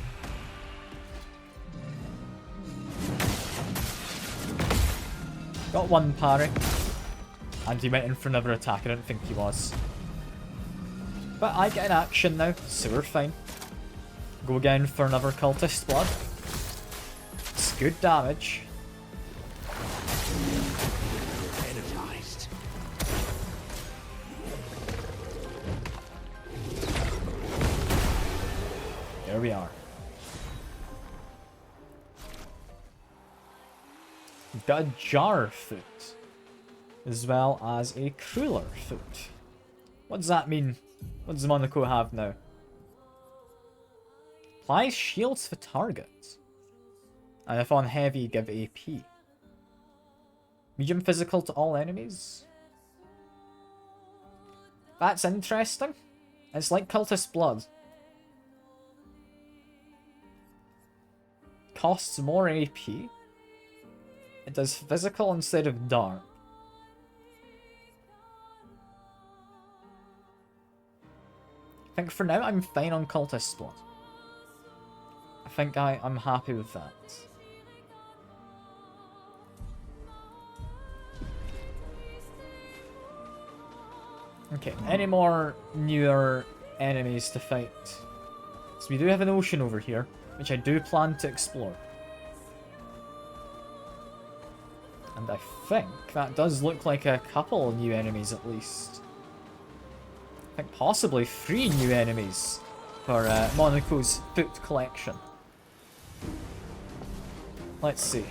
Got 1 parry. And he went in for another attack, I don't think he was. But I get an action now, so we're fine. Go again for another cultist blood. It's good damage. Energized. There we are. We've got a jar foot, as well as a crueler foot. What does that mean? What does Monaco have now? Applies shields for targets. And if on heavy, give AP. Medium physical to all enemies. That's interesting. It's like Cultist Blood. Costs more AP. It does physical instead of dark. I think for now I'm fine on Cultist Blood. I think I'm happy with that. Okay, any more newer enemies to fight? So we do have an ocean over here, which I do plan to explore. And I think that does look like a couple of new enemies at least. I think possibly 3 new enemies for Monaco's foot collection. Let's see.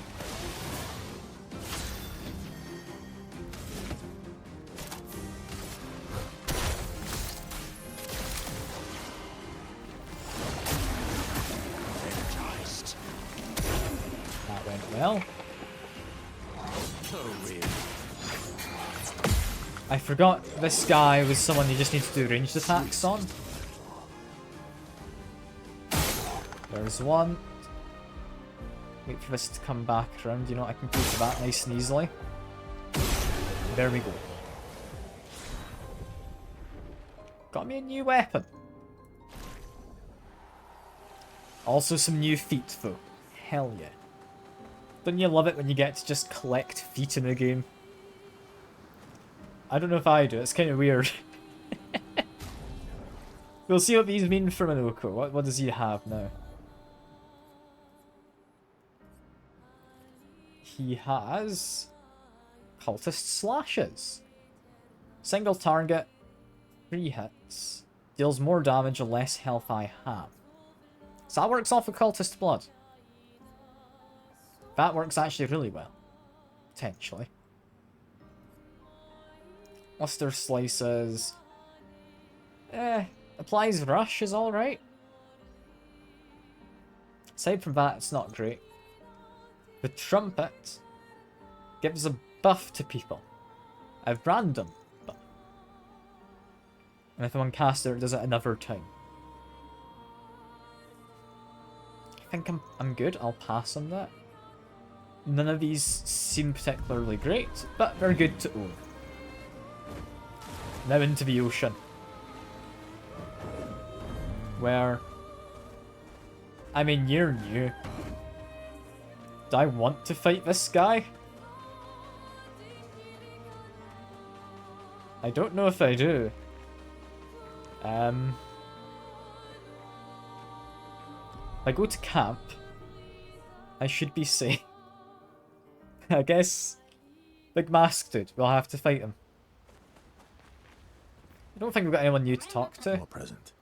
That went well. I forgot this guy was someone you just need to do ranged attacks on. There's one. Wait for this to come back around, you know, I can push that nice and easily. There we go. Got me a new weapon. Also some new feet though. Hell yeah. Don't you love it when you get to just collect feet in a game? I don't know if I do, it's kind of weird. We'll see what these mean for Minoko. What does he have now? He has Cultist Slashes. Single target, 3 hits. Deals more damage the less health I have. So that works off of Cultist Blood. That works actually really well. Potentially. Luster Slices. Applies Rush is alright. Aside from that, it's not great. The trumpet gives a buff to people. I've random buff. And if I'm on caster, it does it another time. I think I'm good. I'll pass on that. None of these seem particularly great, but they're good to own. Now into the ocean. Where... I mean, you're new. Do I want to fight this guy? I don't know if I do. If I go to camp, I should be safe. I guess Big Mask dude, we'll have to fight him. I don't think we've got anyone new to talk to. More present.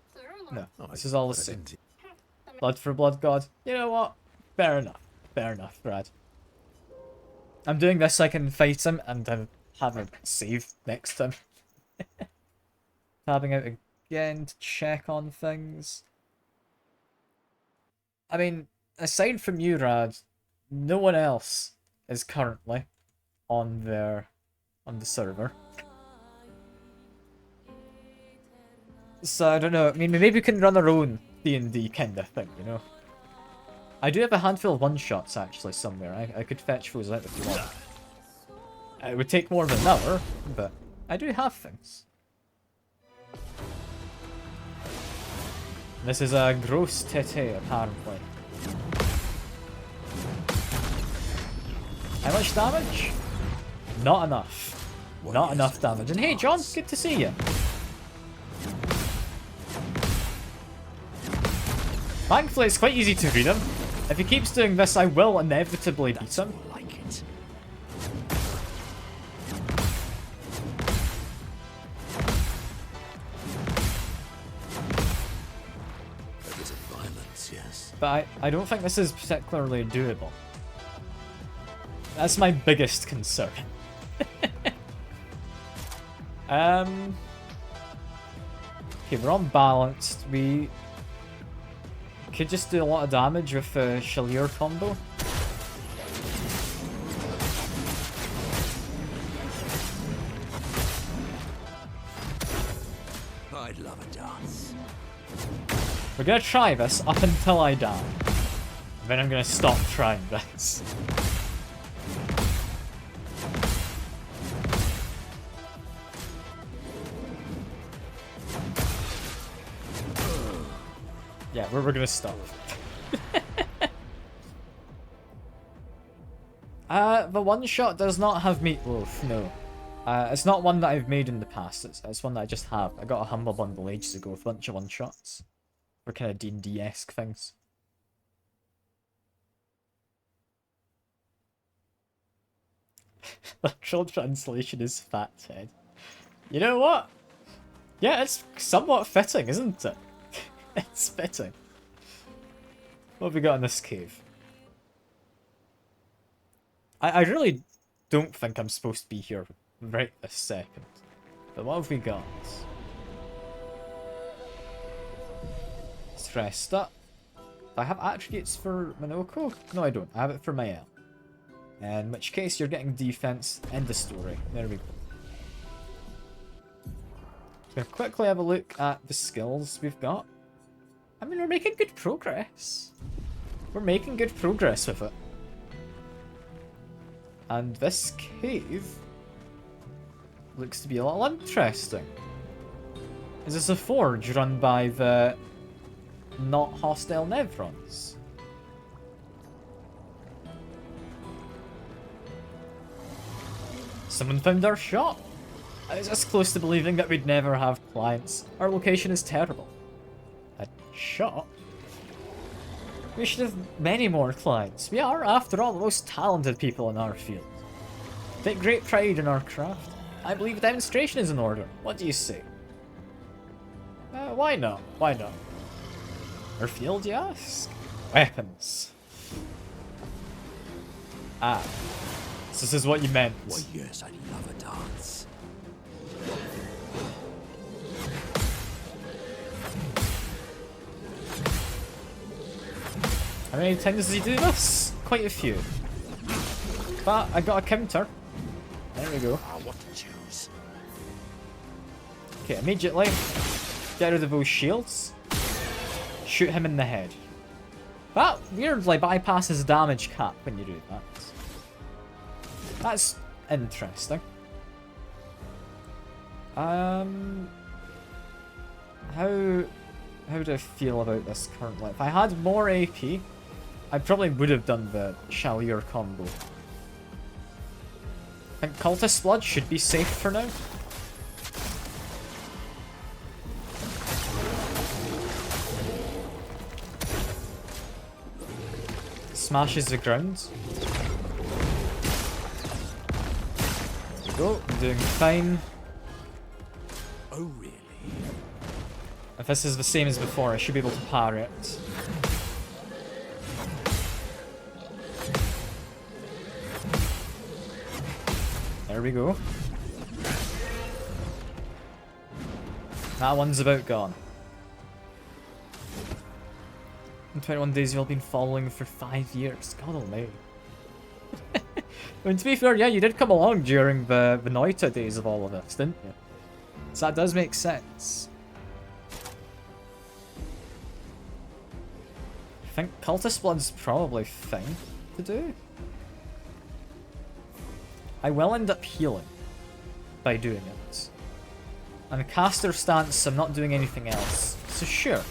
No, this is all the same. Blood for blood god. You know what? Fair enough. Fair enough, Brad. I'm doing this so I can fight him and then have a save next time. Tabbing out again to check on things. I mean, aside from you, Rad, no one else is currently on the server. So I don't know. I mean, maybe we can run our own D&D kind of thing, you know. I do have a handful of one-shots actually somewhere. I could fetch those out if you want. It would take more than an hour, but I do have things. This is a gross tete, apparently. How much damage? Not enough. Not enough damage. And hey, John, good to see you. Thankfully, it's quite easy to read him. If he keeps doing this, I will inevitably beat him. But I don't think this is particularly doable. That's my biggest concern. Okay, we're unbalanced. We could just do a lot of damage with the Chalier combo. I'd love a dance. We're gonna try this up until I die. Then I'm gonna stop trying this. Yeah, we're gonna stop. The one shot does not have meatloaf, no. It's not one that I've made in the past, it's one that I just have. I got a Humble Bundle ages ago with a bunch of one shots. For kind of D&D-esque things. Literal translation is fat head. You know what? Yeah, it's somewhat fitting, isn't it? It's fitting. What have we got in this cave? I really don't think I'm supposed to be here right this second. But what have we got? Stressed up. Do I have attributes for Minoko? No, I don't. I have it for Mael. In which case, you're getting defense. End of story. There we go. Gonna quickly have a look at the skills we've got. I mean, we're making good progress. We're making good progress with it. And this cave looks to be a little interesting. Is this a forge run by the not hostile Nevrons? Someone found our shop. I was this close to believing that we'd never have clients. Our location is terrible. A shop? We should have many more clients. We are, after all, the most talented people in our field. Take great pride in our craft. I believe a demonstration is in order. What do you say? Why not? Why not? Our field, you ask? Weapons. Ah. So this is what you meant. Why, yes, I'd love a dance. I How many times does he do this? Quite a few. But I got a counter. There we go. I want to choose. Okay, immediately get rid of those shields. Shoot him in the head. That weirdly bypasses damage cap when you do that. That's interesting. How do I feel about this currently? If I had more AP, I probably would have done the Chalier combo. I think Cultist Blood should be safe for now. Smashes the ground. There we go, I'm doing fine. Oh, really? If this is the same as before, I should be able to parry it. There we go. That one's about gone. In 21 days, you've all been following for 5 years. God almighty. I mean, to be fair, yeah, you did come along during the Noita days of all of this, didn't you? So that does make sense. I think Cultist Blood's probably fine to do. I will end up healing by doing it. And caster stance, I'm not doing anything else. So sure.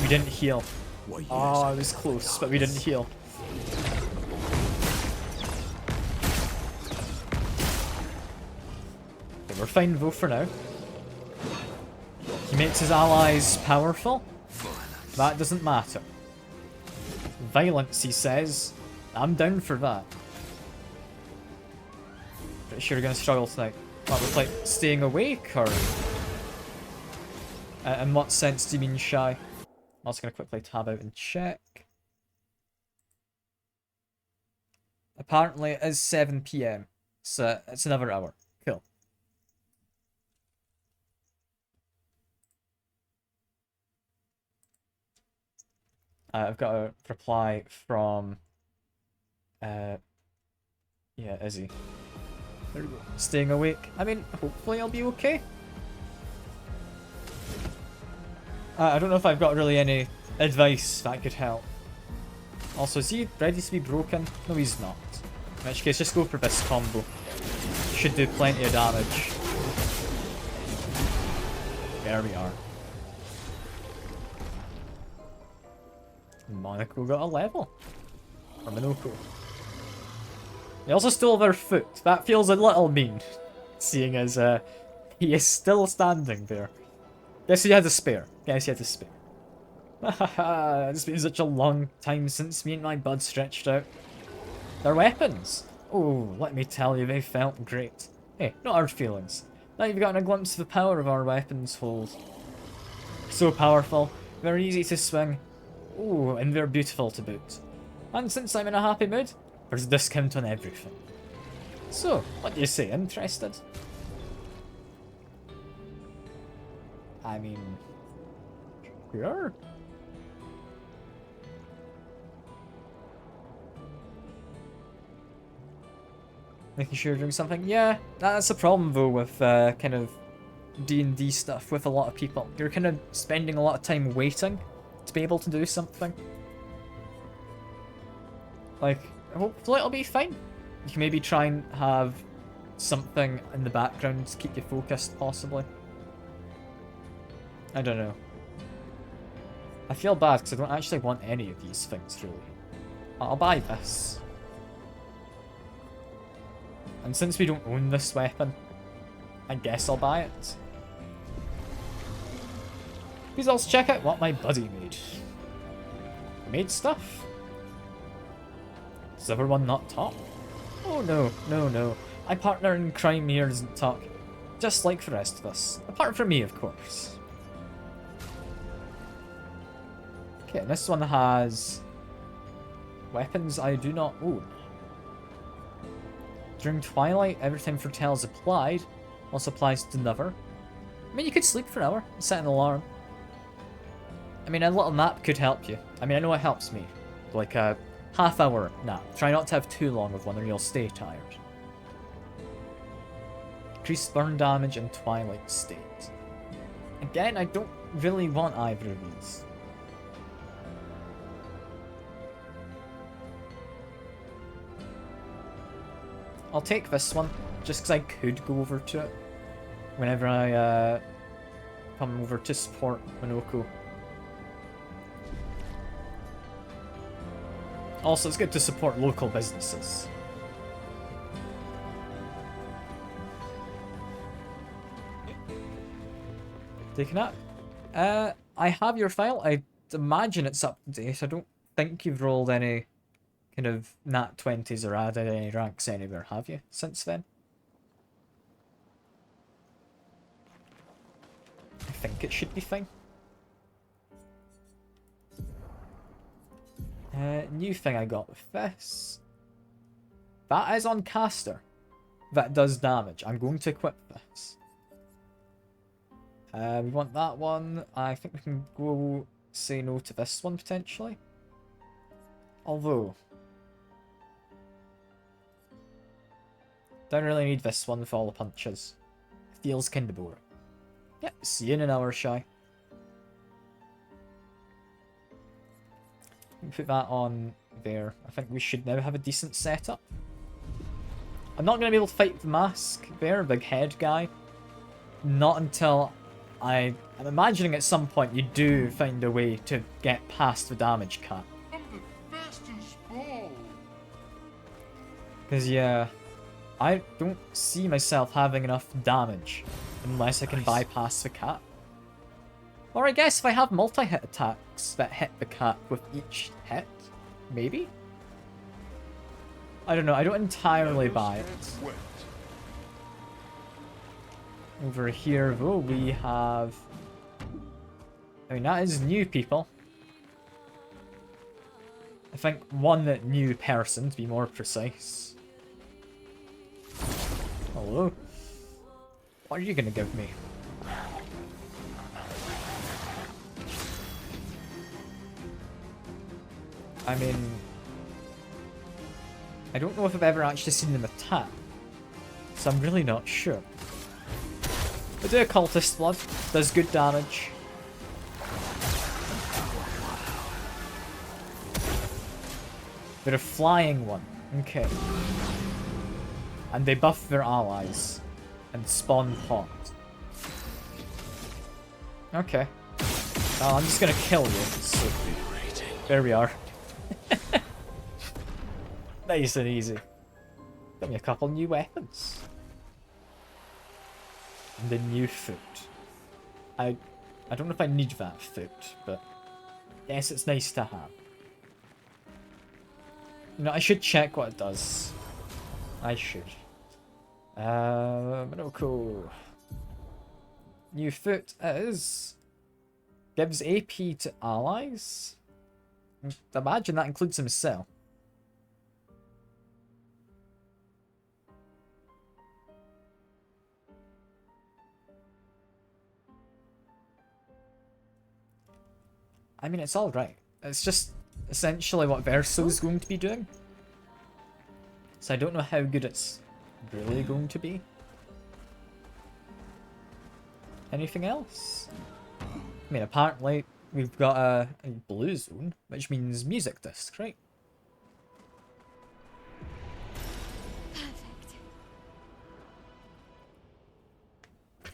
We didn't heal. Oh, I was close, but we didn't heal. Okay, we're fine though for now. He makes his allies powerful. That doesn't matter. Violence, he says. I'm down for that. Pretty sure you're gonna struggle tonight. What, with like staying awake, or in what sense do you mean shy? I'm also gonna quickly tab out and check. Apparently it is 7 PM, so it's another hour. Cool. I've got a reply from yeah, Izzy. There we go. Staying awake. I mean, hopefully I'll be okay. I don't know if I've got really any advice that could help. Also, is he ready to be broken? No, he's not. In which case, just go for this combo. Should do plenty of damage. There we are. Monaco got a level. Or Minoko. He also stole their foot. That feels a little mean. Seeing as he is still standing there. Guess he had a spare. Guess he had a spare. Hahaha, it's been such a long time since me and my bud stretched out. Their weapons! Oh, let me tell you, they felt great. Hey, not our feelings. Now you've gotten a glimpse of the power of our weapons hold. So powerful, very easy to swing. Oh, and they're beautiful to boot. And since I'm in a happy mood, there's a discount on everything. So, what do you say, interested? I mean, sure. Making sure you're doing something? Yeah, that's the problem though with kind of D&D stuff with a lot of people. You're kind of spending a lot of time waiting to be able to do something. Like, hopefully it'll be fine. You can maybe try and have something in the background to keep you focused, possibly. I don't know. I feel bad because I don't actually want any of these things, really. I'll buy this. And since we don't own this weapon, I guess I'll buy it. Please also check out what my buddy made. He made stuff. Does everyone not talk? Oh no, no, no. My partner in crime here doesn't talk. Just like the rest of us. Apart from me, of course. Okay, and this one has weapons I do not own. During Twilight, everything foretells applied. Also applies to Never. I mean, you could sleep for an hour, set an alarm. I mean, a little nap could help you. I mean, I know it helps me. Like a half-hour nap. Try not to have too long of one or you'll stay tired. Increase burn damage in Twilight State. Again, I don't really want either of these. I'll take this one, just because I could go over to it whenever I come over to support Minoko. Also, it's good to support local businesses. Take a nap. I have your file. I imagine it's up to date. I don't think you've rolled any kind of nat 20s or added any ranks anywhere, have you, since then? I think it should be fine. New thing I got with this. That is on caster. That does damage. I'm going to equip this. We want that one. I think we can go say no to this one potentially. Although, don't really need this one with all the punches. Feels kinda boring. Yep, see you in an hour, Shy. Put that on there. I think we should now have a decent setup. I'm not going to be able to fight the mask there, big head guy. Not until I'm imagining at some point you do find a way to get past the damage cap. Because yeah, I don't see myself having enough damage unless I can bypass the cap. Or I guess if I have multi-hit attacks that hit the cap with each hit, maybe? I don't know, I don't entirely buy it. Over here though, we have... I mean, that is new people. I think one new person, to be more precise. Hello? What are you gonna give me? I mean, I don't know if I've ever actually seen them attack, so I'm really not sure. But do Occultist Blood, does good damage. They're a flying one, okay. And they buff their allies and spawn pot. Okay. Oh, I'm just gonna kill you. So, there we are. Nice and easy. Got me a couple new weapons. And a new foot. I don't know if I need that foot, but yes, it's nice to have. You know, I should check what it does. I should. Minoko. New foot is... Gives AP to allies? I imagine that includes himself. I mean, it's alright. It's just essentially what Verso's going to be doing. So I don't know how good it's really going to be. Anything else? I mean, apparently we've got a blue zone, which means music disc, right? Perfect.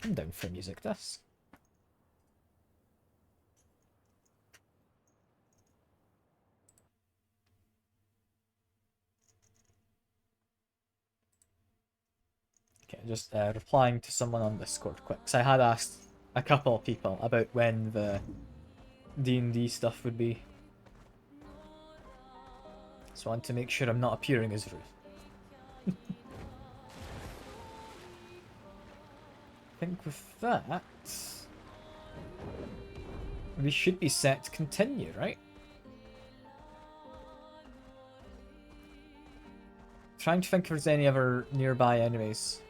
I'm down for a music disc. Okay, just replying to someone on Discord quick, because I had asked a couple of people about when the D&D stuff would be. So I want to make sure I'm not appearing as Ruth. I think with that, we should be set to continue, right? Trying to think if there's any other nearby enemies.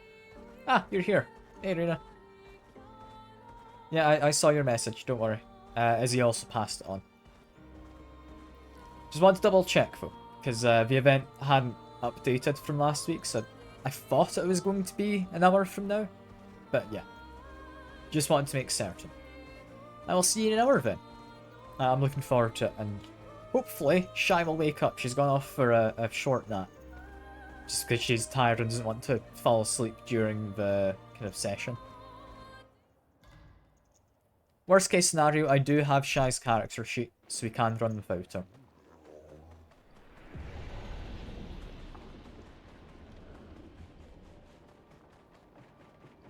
Ah, you're here. Hey, Rena. Yeah, I saw your message, don't worry. Izzy also passed it on. Just wanted to double check though, because the event hadn't updated from last week, so I thought it was going to be an hour from now. But yeah, just wanted to make certain. I will see you in an hour then. I'm looking forward to it, and hopefully Shy will wake up. She's gone off for a short nap. Just because she's tired and doesn't want to fall asleep during the kind of session. Worst case scenario, I do have Shy's character sheet, so we can run without her.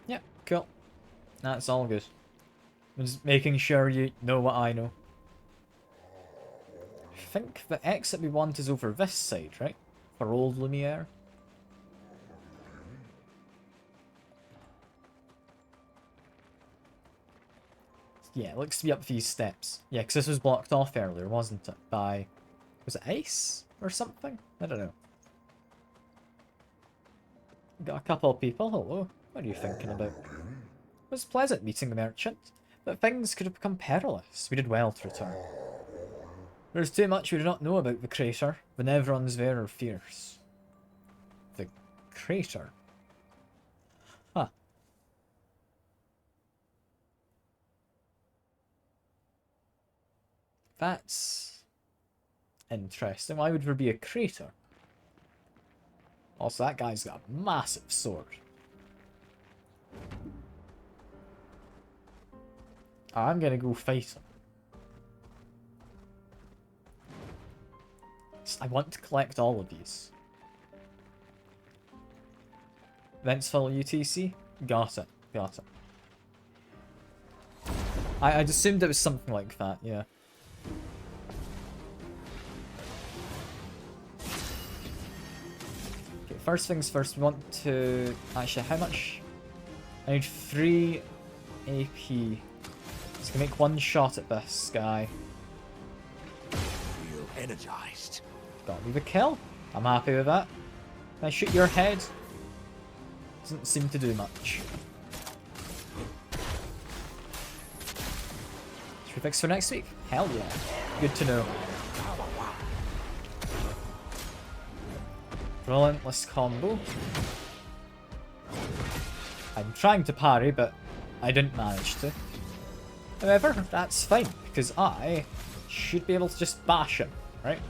Yeah, cool. That's all good. I'm just making sure you know what I know. I think the exit we want is over this side, right? For Old Lumiere. Yeah, it looks to be up these steps. Yeah, because this was blocked off earlier, wasn't it? By... was it ice? Or something? I don't know. Got a couple of people. Hello. What are you thinking about? It was pleasant meeting the merchant, but things could have become perilous. We did well to return. There's too much we do not know about the crater. The Nevrons there are fierce. The crater? Huh. That's interesting. Why would there be a crater? Also, that guy's got a massive sword. I'm gonna go fight him. I want to collect all of these. Ventsville UTC? Got it. Got it. I'd assumed it was something like that, yeah. Okay, first things first, we want to... Actually, how much? I need 3 AP. Just gonna make one shot at this guy. Feel energized. Got me the kill. I'm happy with that. Can I shoot your head? Doesn't seem to do much. Should we fix for next week? Hell yeah. Good to know. Relentless combo. I'm trying to parry, but I didn't manage to. However, that's fine, because I should be able to just bash him, right?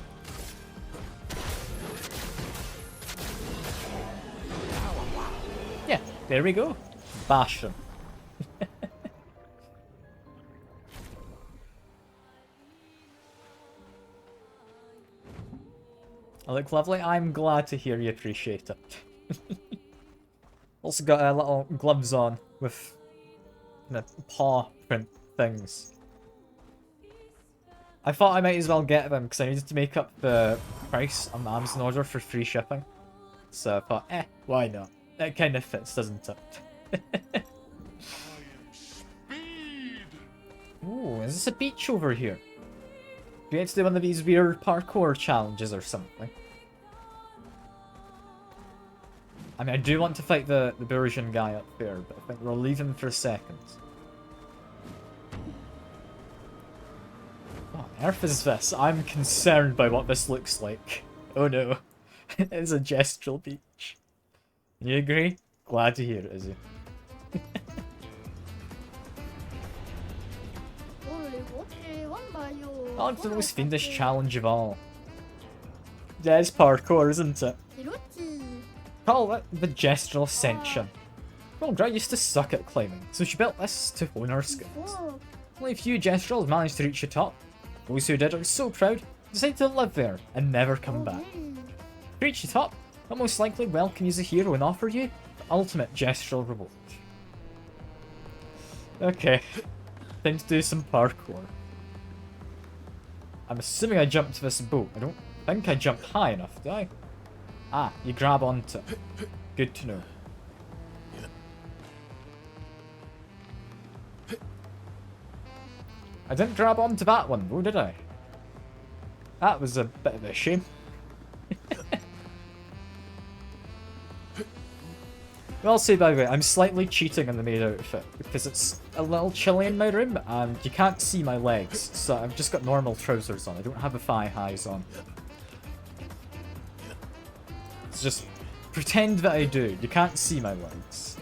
Yeah, there we go. Bash him. I look lovely. I'm glad to hear you appreciate it. Also got little gloves on with paw print things. I thought I might as well get them because I needed to make up the price on the Amazon order for free shipping. So I thought, why not? That kind of fits, doesn't it? Ooh, is this a beach over here? Do we get to do one of these weird parkour challenges or something? I mean, I do want to fight the Bursian guy up there, but I think we'll leave him for a second. What on earth is this? I'm concerned by what this looks like. Oh no. It's a gestural beach. You agree? Glad to hear it, Izzy. Oh, it's the most fiendish challenge of all. Yeah, it's parkour, isn't it? Call it the gestural ascension. Well, Dra used to suck at climbing, so she built this to hone her skills. Only a few gestrals managed to reach the top. Those who did are so proud, decided to live there and never come back. To reach the top, they'll most likely welcome you as a hero and offer you the ultimate gestural reward. Okay, time to do some parkour. I'm assuming I jumped to this boat. I don't think I jumped high enough, did I? Ah, you grab onto it. Good to know. I didn't grab onto that one though, did I? That was a bit of a shame. Well, say by the way, I'm slightly cheating on the maid outfit because it's a little chilly in my room and you can't see my legs, so I've just got normal trousers on. I don't have the thigh highs on. It's just pretend that I do. You can't see my legs.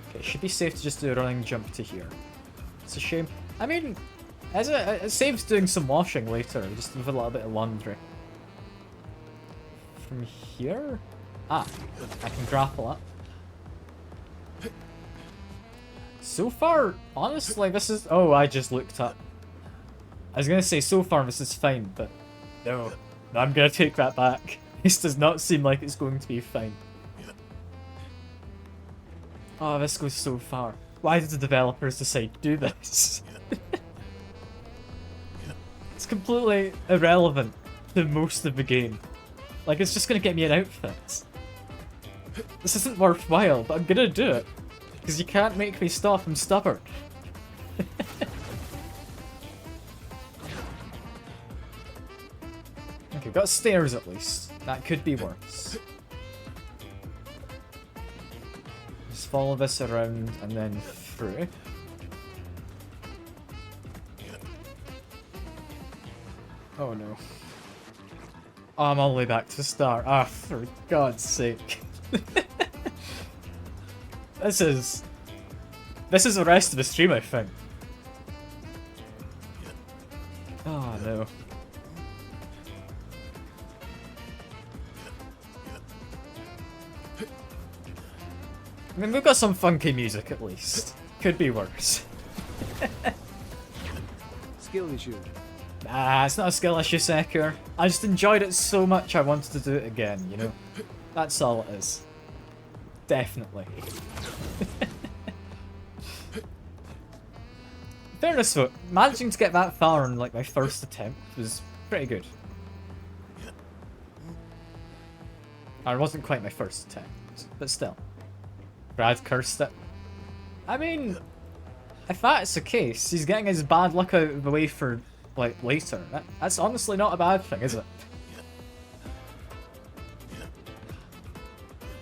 Okay, should be safe to just do a running jump to here. It's a shame. I mean, it saves doing some washing later, just with a little bit of laundry. From here? Ah, I can grapple up. So far, honestly, this is... Oh, I just looked up. I was gonna say, so far this is fine, but no. No, I'm gonna take that back. This does not seem like it's going to be fine. Oh, this goes so far. Why did the developers decide to do this? It's completely irrelevant to most of the game. Like, it's just gonna get me an outfit. This isn't worthwhile, but I'm gonna do it. Because you can't make me stop, I'm stubborn. Okay, we've got stairs at least. That could be worse. Just follow this around and then through. Oh no. Oh, I'm all the way back to the start. Ah, for God's sake. This is the rest of the stream, I think. Oh no. I mean, we've got some funky music at least. Could be worse. Skill issue. Nah, it's not a skill issue, Sekur. I just enjoyed it so much I wanted to do it again, you know? That's all it is. Definitely. Fairness though, managing to get that far on like my first attempt was pretty good. Or it wasn't quite my first attempt, but still. Brad cursed it. I mean, if that's the case, he's getting his bad luck out of the way for, like, later. That's honestly not a bad thing, is it?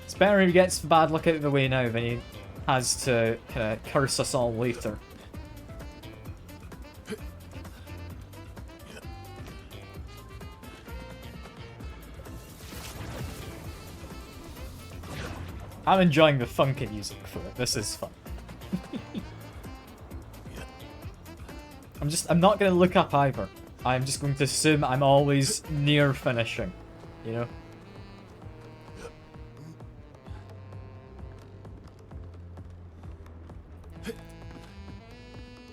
It's better if he gets the bad luck out of the way now than he has to kind of curse us all later. I'm enjoying the funky music for it. This is fun. I'm not going to look up either. I'm just going to assume I'm always near finishing, you know?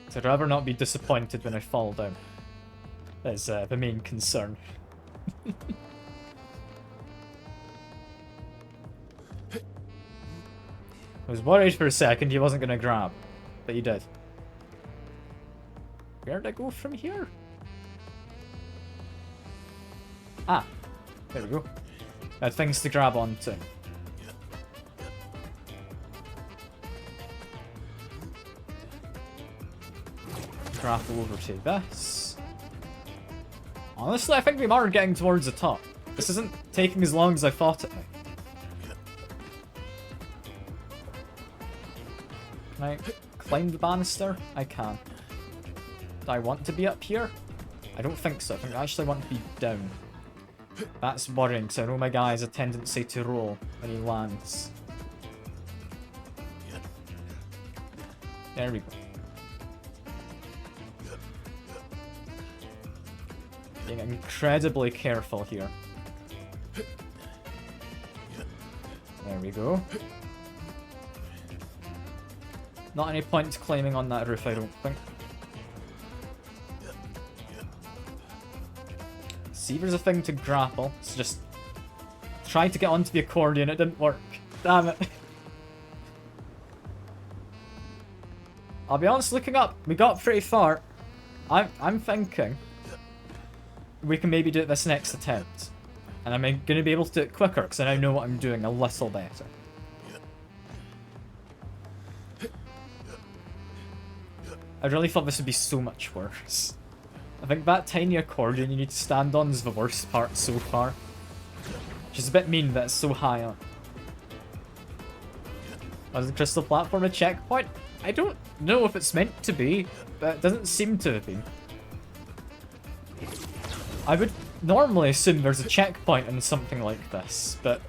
So I'd rather not be disappointed when I fall down. That's the main concern. I was worried for a second he wasn't going to grab, but he did. Where'd I go from here? Ah, there we go. I had things to grab onto. Grapple over to this. Honestly, I think we are getting towards the top. This isn't taking as long as I thought it might. Can I climb the banister? I can. Do I want to be up here? I don't think so. I think I actually want to be down. That's worrying, because I know my guy has a tendency to roll when he lands. There we go. Being incredibly careful here. There we go. Not any point climbing on that roof, I don't think. See, there's a thing to grapple, so just try to get onto the accordion, it didn't work. Damn it. I'll be honest, looking up, we got pretty far. I'm thinking we can maybe do it this next attempt. And I'm going to be able to do it quicker, because I now know what I'm doing a little better. I really thought this would be so much worse. I think that tiny accordion you need to stand on is the worst part so far. Which is a bit mean that it's so high up. Was the crystal platform a checkpoint? I don't know if it's meant to be, but it doesn't seem to have been. I would normally assume there's a checkpoint in something like this, but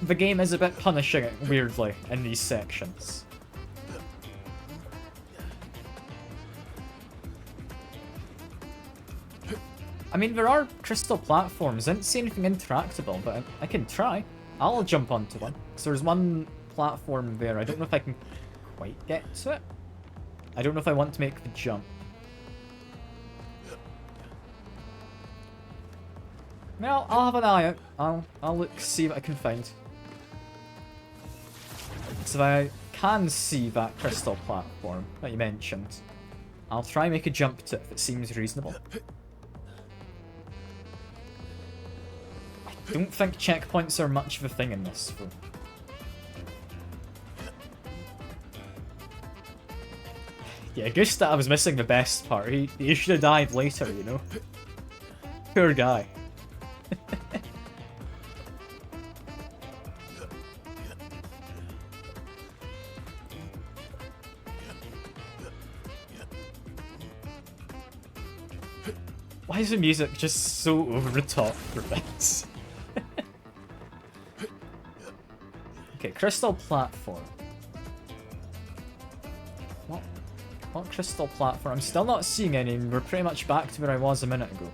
the game is a bit punishing it weirdly in these sections. I mean, there are crystal platforms. I didn't see anything interactable, but I can try. I'll jump onto one. So there's one platform there. I don't know if I can quite get to it. I don't know if I want to make the jump. Well, I'll have an eye out. I'll look, see what I can find. So I can see that crystal platform that you mentioned. I'll try and make a jump to it if it seems reasonable. I don't think checkpoints are much of a thing in this, though. Yeah, Gustav was missing the best part. He should have died later, you know? Poor guy. Why is the music just so over the top for this? Okay, crystal platform. What crystal platform? I'm still not seeing any, and we're pretty much back to where I was a minute ago.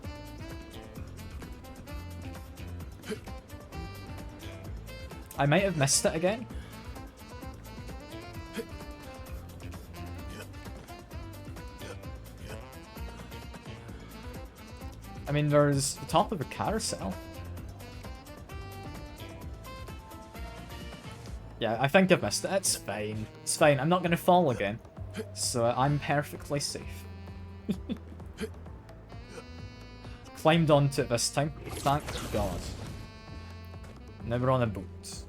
I might have missed it again. I mean, there's the top of a carousel. Yeah, I think I've missed it. It's fine. It's fine. I'm not going to fall again. So I'm perfectly safe. Climbed onto it this time. Thank God. Now we're on a boat.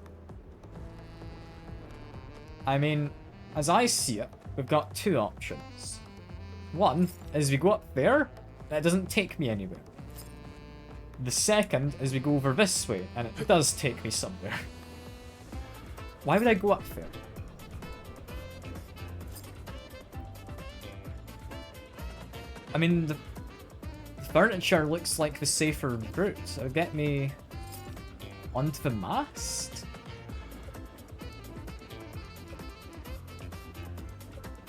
I mean, as I see it, we've got two options. One is we go up there, and it doesn't take me anywhere. The second is we go over this way, and it does take me somewhere. Why would I go up there? I mean, the furniture looks like the safer route. It'll get me onto the mast?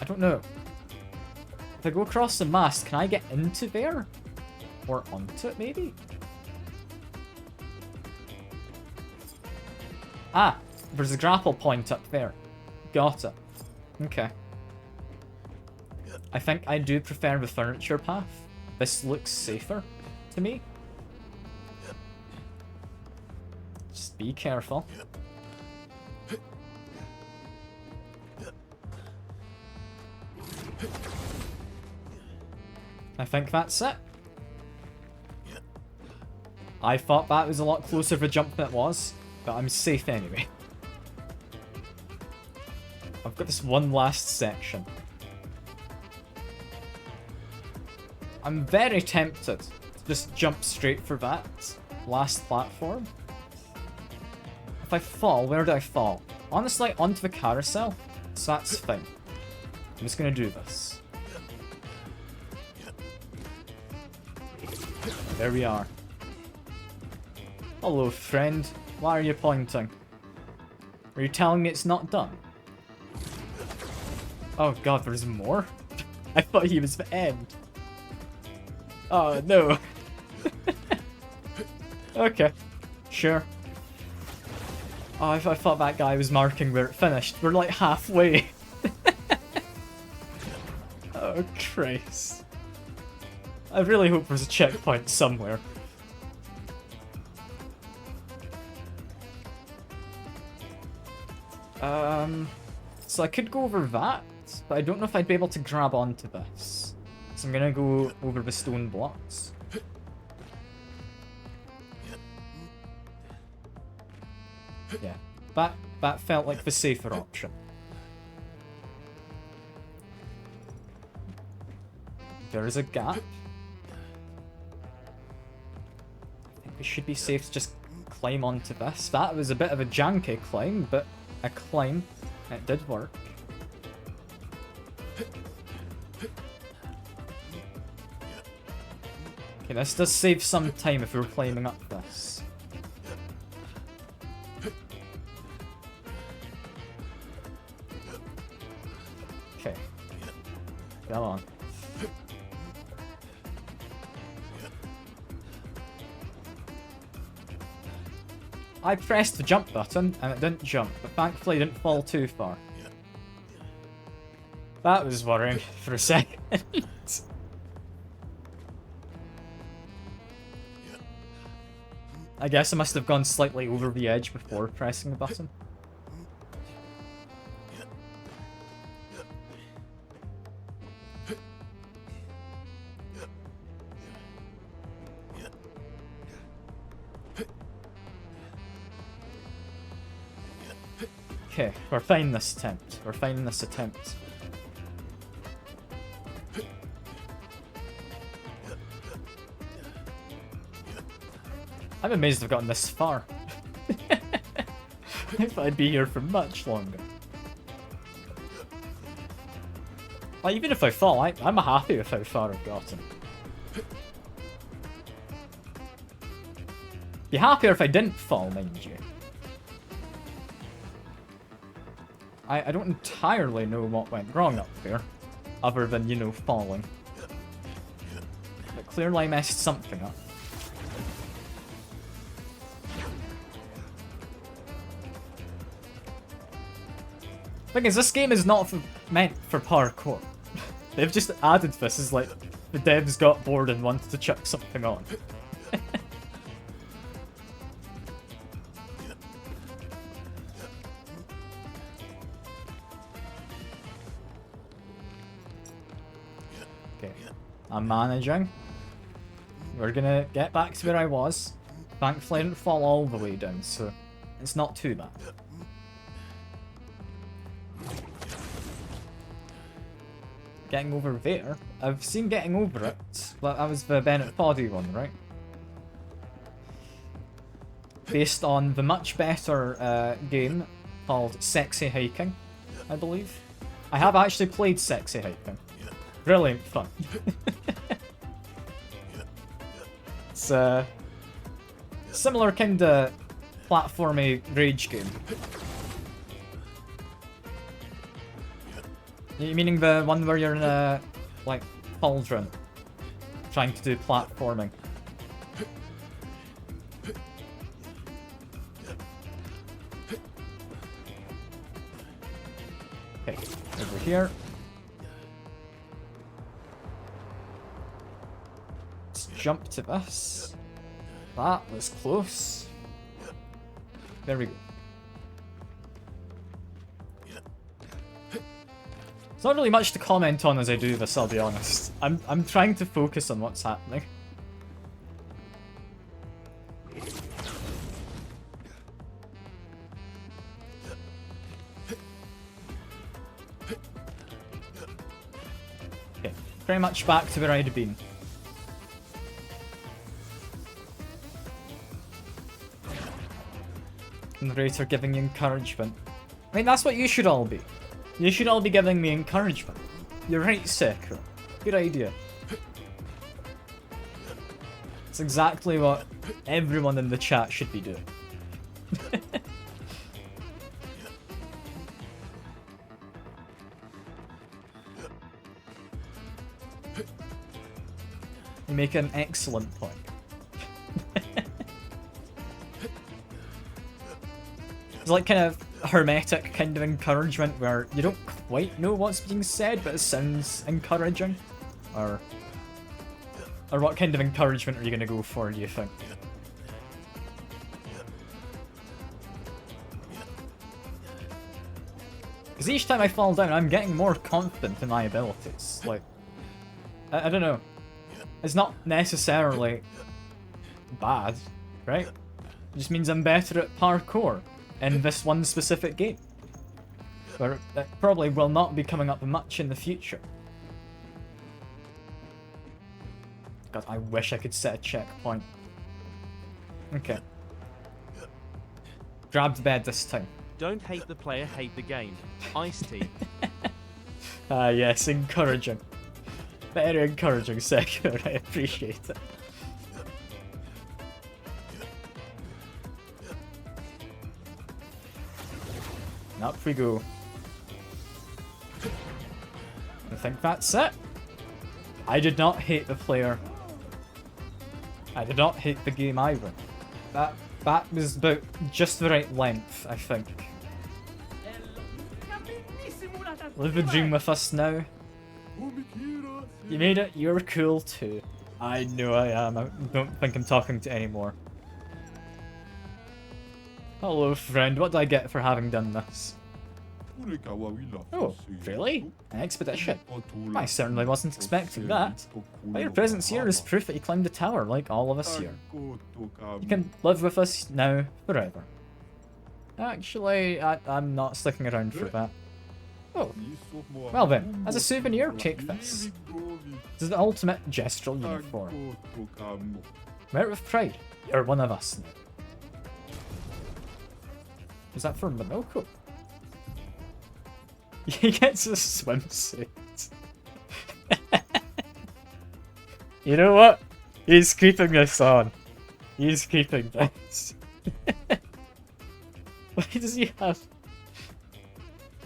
I don't know. If I go across the mast, can I get into there? Or onto it, maybe? Ah, there's a grapple point up there. Got it. Okay. I think I do prefer the furniture path. This looks safer to me. Just be careful. I think that's it. I thought that was a lot closer of a jump than it was, but I'm safe anyway. I've got this one last section. I'm very tempted to just jump straight for that last platform. If I fall, where do I fall? Honestly, onto the carousel, so that's fine. I'm just gonna do this. There we are. Hello, friend. Why are you pointing? Are you telling me it's not done? Oh god, there's more? I thought he was the end. Oh, no. Okay. Sure. Oh, I thought that guy was marking where it finished. We're like halfway. Oh, Christ. I really hope there's a checkpoint somewhere. So I could go over that, but I don't know if I'd be able to grab onto this. So I'm gonna go over the stone blocks. Yeah, that felt like the safer option. There is a gap. I think we should be safe to just climb onto this. That was a bit of a janky climb, but a climb. It did work. Okay, this does save some time if we're climbing up this. Okay. Come on. I pressed the jump button and it didn't jump, but thankfully it didn't fall too far. That was worrying for a second. I guess I must have gone slightly over the edge before pressing the button. Okay, we're fine this attempt. We're fine this attempt. I'm amazed I've gotten this far. I thought I'd be here for much longer. Like, even if I fall, I'm happy with how far I've gotten. Be happier if I didn't fall, mind you. I don't entirely know what went wrong up there, other than, you know, falling. But clearly I messed something up. Thing is, this game is not meant for parkour. They've just added this as like the devs got bored and wanted to chuck something on. Okay, I'm managing. We're gonna get back to where I was. Thankfully I didn't fall all the way down, so it's not too bad. Getting over there. I've seen getting over it. Well, that was the Bennett Poddy one, right? Based on the much better game called Sexy Hiking, I believe. I have actually played Sexy Hiking. Brilliant fun. It's a similar kind of platformy rage game. Meaning the one where you're in a, like, cauldron, trying to do platforming. Okay, over here. Let's jump to this. That was close. There we go. There's not really much to comment on as I do this, I'll be honest. I'm trying to focus on what's happening. Okay, pretty much back to where I'd been. Narrator giving you encouragement. I mean, that's what you should all be. You should all be giving me encouragement. You're right, Sekiro. Good idea. It's exactly what everyone in the chat should be doing. You make an excellent point. It's like kind of hermetic kind of encouragement where you don't quite know what's being said, but it sounds encouraging. Or what kind of encouragement are you going to go for, do you think? Because each time I fall down, I'm getting more confident in my abilities. Like, I don't know. It's not necessarily bad, right? It just means I'm better at parkour in this one specific game, where it probably will not be coming up much in the future. God, I wish I could set a checkpoint. Okay. Grabbed bed this time. Don't hate the player, hate the game. Iced tea. Ah, yes, encouraging. Very encouraging, Seeker. I appreciate it. And up we go. I think that's it. I did not hate the player. I did not hate the game either. That was about just the right length, I think. Live the dream with us now. You made it, you're cool too. I know I am, I don't think I'm talking to anymore. Hello friend, what do I get for having done this? Oh, really? An expedition? I certainly wasn't expecting that. But your presence here is proof that you climbed the tower, like all of us here. You can live with us now, forever. Actually, I'm not sticking around for that. Oh, well then, as a souvenir, take this. This is the ultimate gestural uniform. Wear it with pride. You're one of us now. Is that for Minoko? He gets a swimsuit. You know what? He's keeping this on. He's keeping this. Why does he have...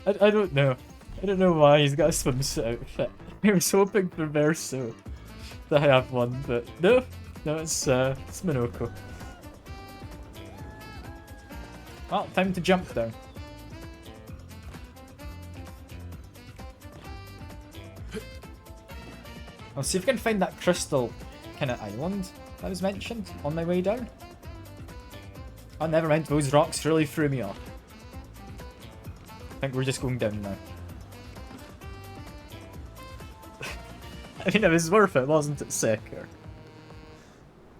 I don't know. I don't know why he's got a swimsuit outfit. I was hoping for Verso to have one, but no. No, it's Minoko. Well, time to jump down. I'll see if I can find that crystal kind of island that was mentioned on my way down. Oh, never mind. Those rocks really threw me off. I think we're just going down now. I mean, it was worth it, wasn't it, Seeker?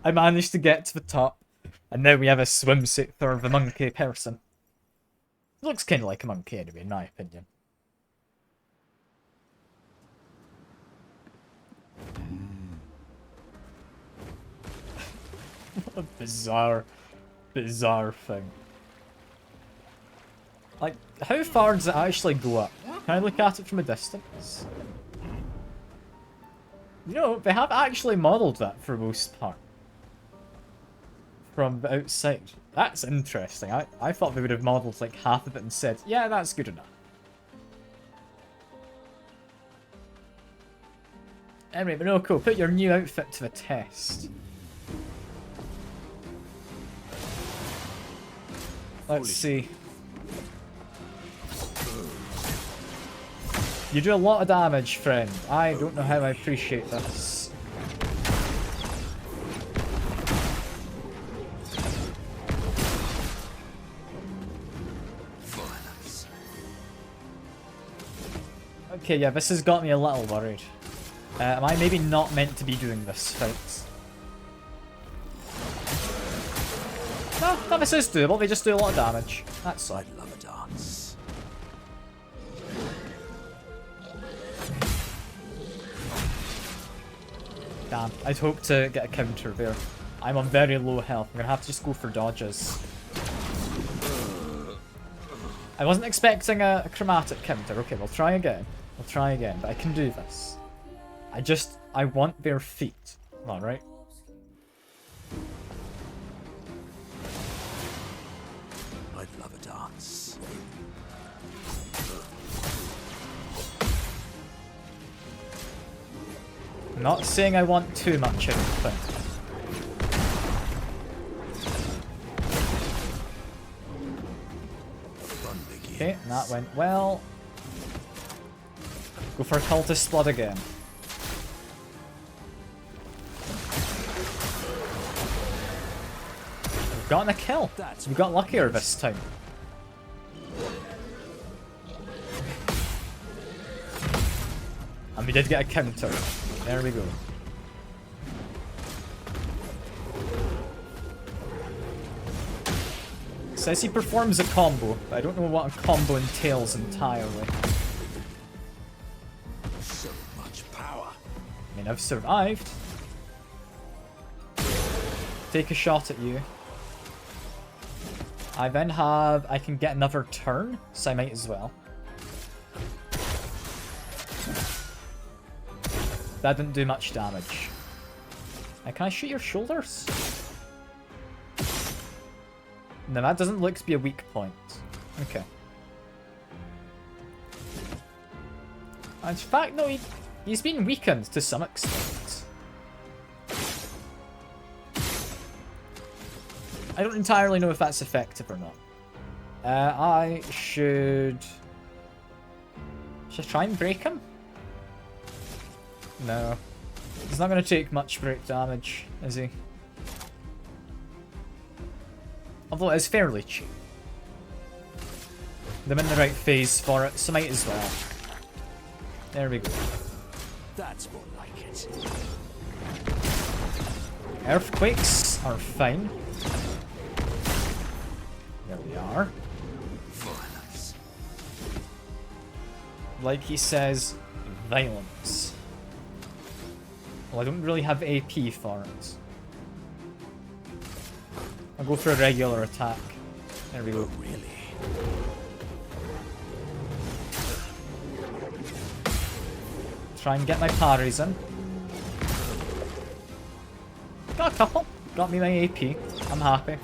I managed to get to the top, and now we have a swimsuit for the monkey person. It looks kind of like a monkey anyway, in my opinion. What a bizarre thing. Like, how far does it actually go up? Can I look at it from a distance? You know, they have actually modelled that for most part. From the outside. That's interesting. I thought they would have modelled like half of it and said, yeah, that's good enough. Anyway, Minoko, put your new outfit to the test. Let's see. You do a lot of damage, friend. I don't know how I appreciate this. Okay, yeah, this has got me a little worried. Am I maybe not meant to be doing this fight? No, this is doable. They just do a lot of damage. That's all. I'd love a dance. Damn, I'd hope to get a counter there. I'm on very low health. I'm gonna have to just go for dodges. I wasn't expecting a chromatic counter. Okay, we'll try again. We'll try again, but I can do this. I want their feet. Alright. I'd love a dance. I'm not saying I want too much anything. Okay, that went well. Go for cultist blood again. We've gotten a kill. We got luckier this time. And we did get a counter. There we go. It says he performs a combo, but I don't know what a combo entails entirely. So much power. I mean, I've survived. Take a shot at you. I then have... I can get another turn, so I might as well. That didn't do much damage. Can I shoot your shoulders? No, that doesn't look to be a weak point. Okay. In fact, no, he's been weakened to some extent. I don't entirely know if that's effective or not. I should... Should I try and break him? No. He's not going to take much break damage, is he? Although it is fairly cheap. I'm in the right phase for it, so might as well. There we go. That's more like it. Earthquakes are fine. There we are. Violence. Like he says, violence. Well, I don't really have AP for it. I'll go for a regular attack. There we go. Really? Try and get my parries in. Got a couple. Got me my AP. I'm happy.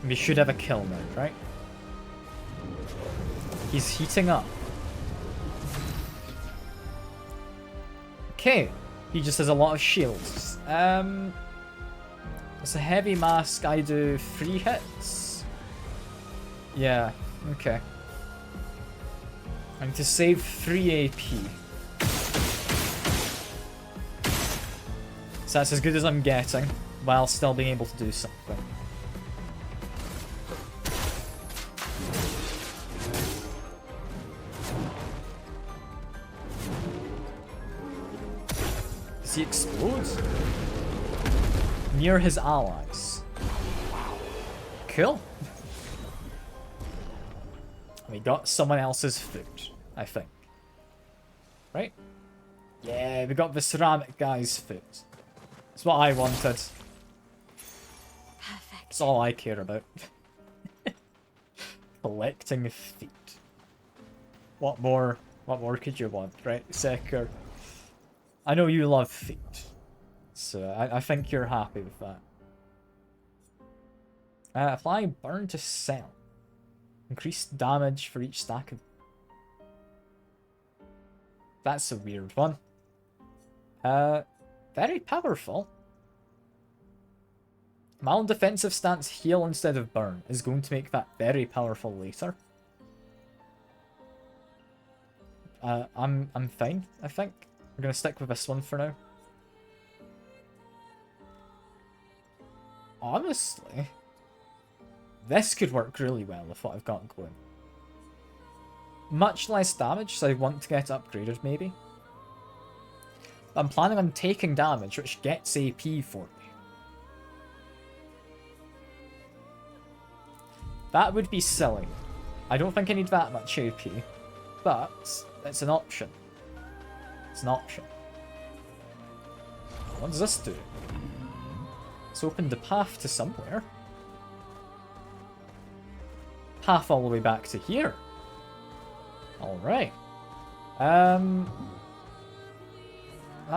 We should have a kill now, right? He's heating up. Okay. He just has a lot of shields. It's a heavy mask. I do 3 hits. Yeah. Okay. I need to save 3 AP. So that's as good as I'm getting, while still being able to do something. Does he explode? Near his allies. Cool. We got someone else's food, I think. Right? Yeah, we got the ceramic guy's food. That's what I wanted. Perfect. That's all I care about. Collecting feet. What more could you want, right, Secker? I know you love feet. So I think you're happy with that. Apply burn to sell. Increased damage for each stack of... That's a weird one. Very powerful. Mild defensive stance heal instead of burn is going to make that very powerful later. I'm fine, I think. We're gonna stick with this one for now. Honestly, this could work really well with what I've got going. Much less damage, so I want to get upgraded maybe. But I'm planning on taking damage, which gets AP for me. That would be silly. I don't think I need that much AP, but it's an option. It's an option. What does this do? It's opened the path to somewhere. Path all the way back to here. Alright. That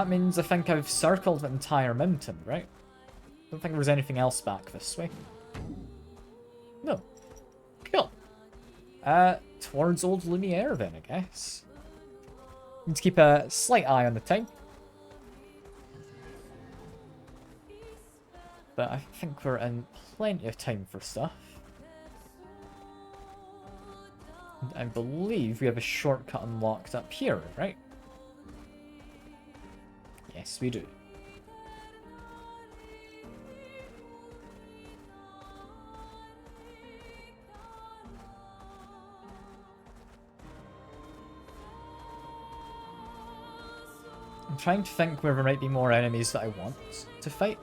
means I think I've circled the entire mountain, right? Don't think there's anything else back this way. No. Cool. Towards Old Lumiere then, I guess. Need to keep a slight eye on the time. But I think we're in plenty of time for stuff. And I believe we have a shortcut unlocked up here, right? Yes, we do. I'm trying to think where there might be more enemies that I want to fight.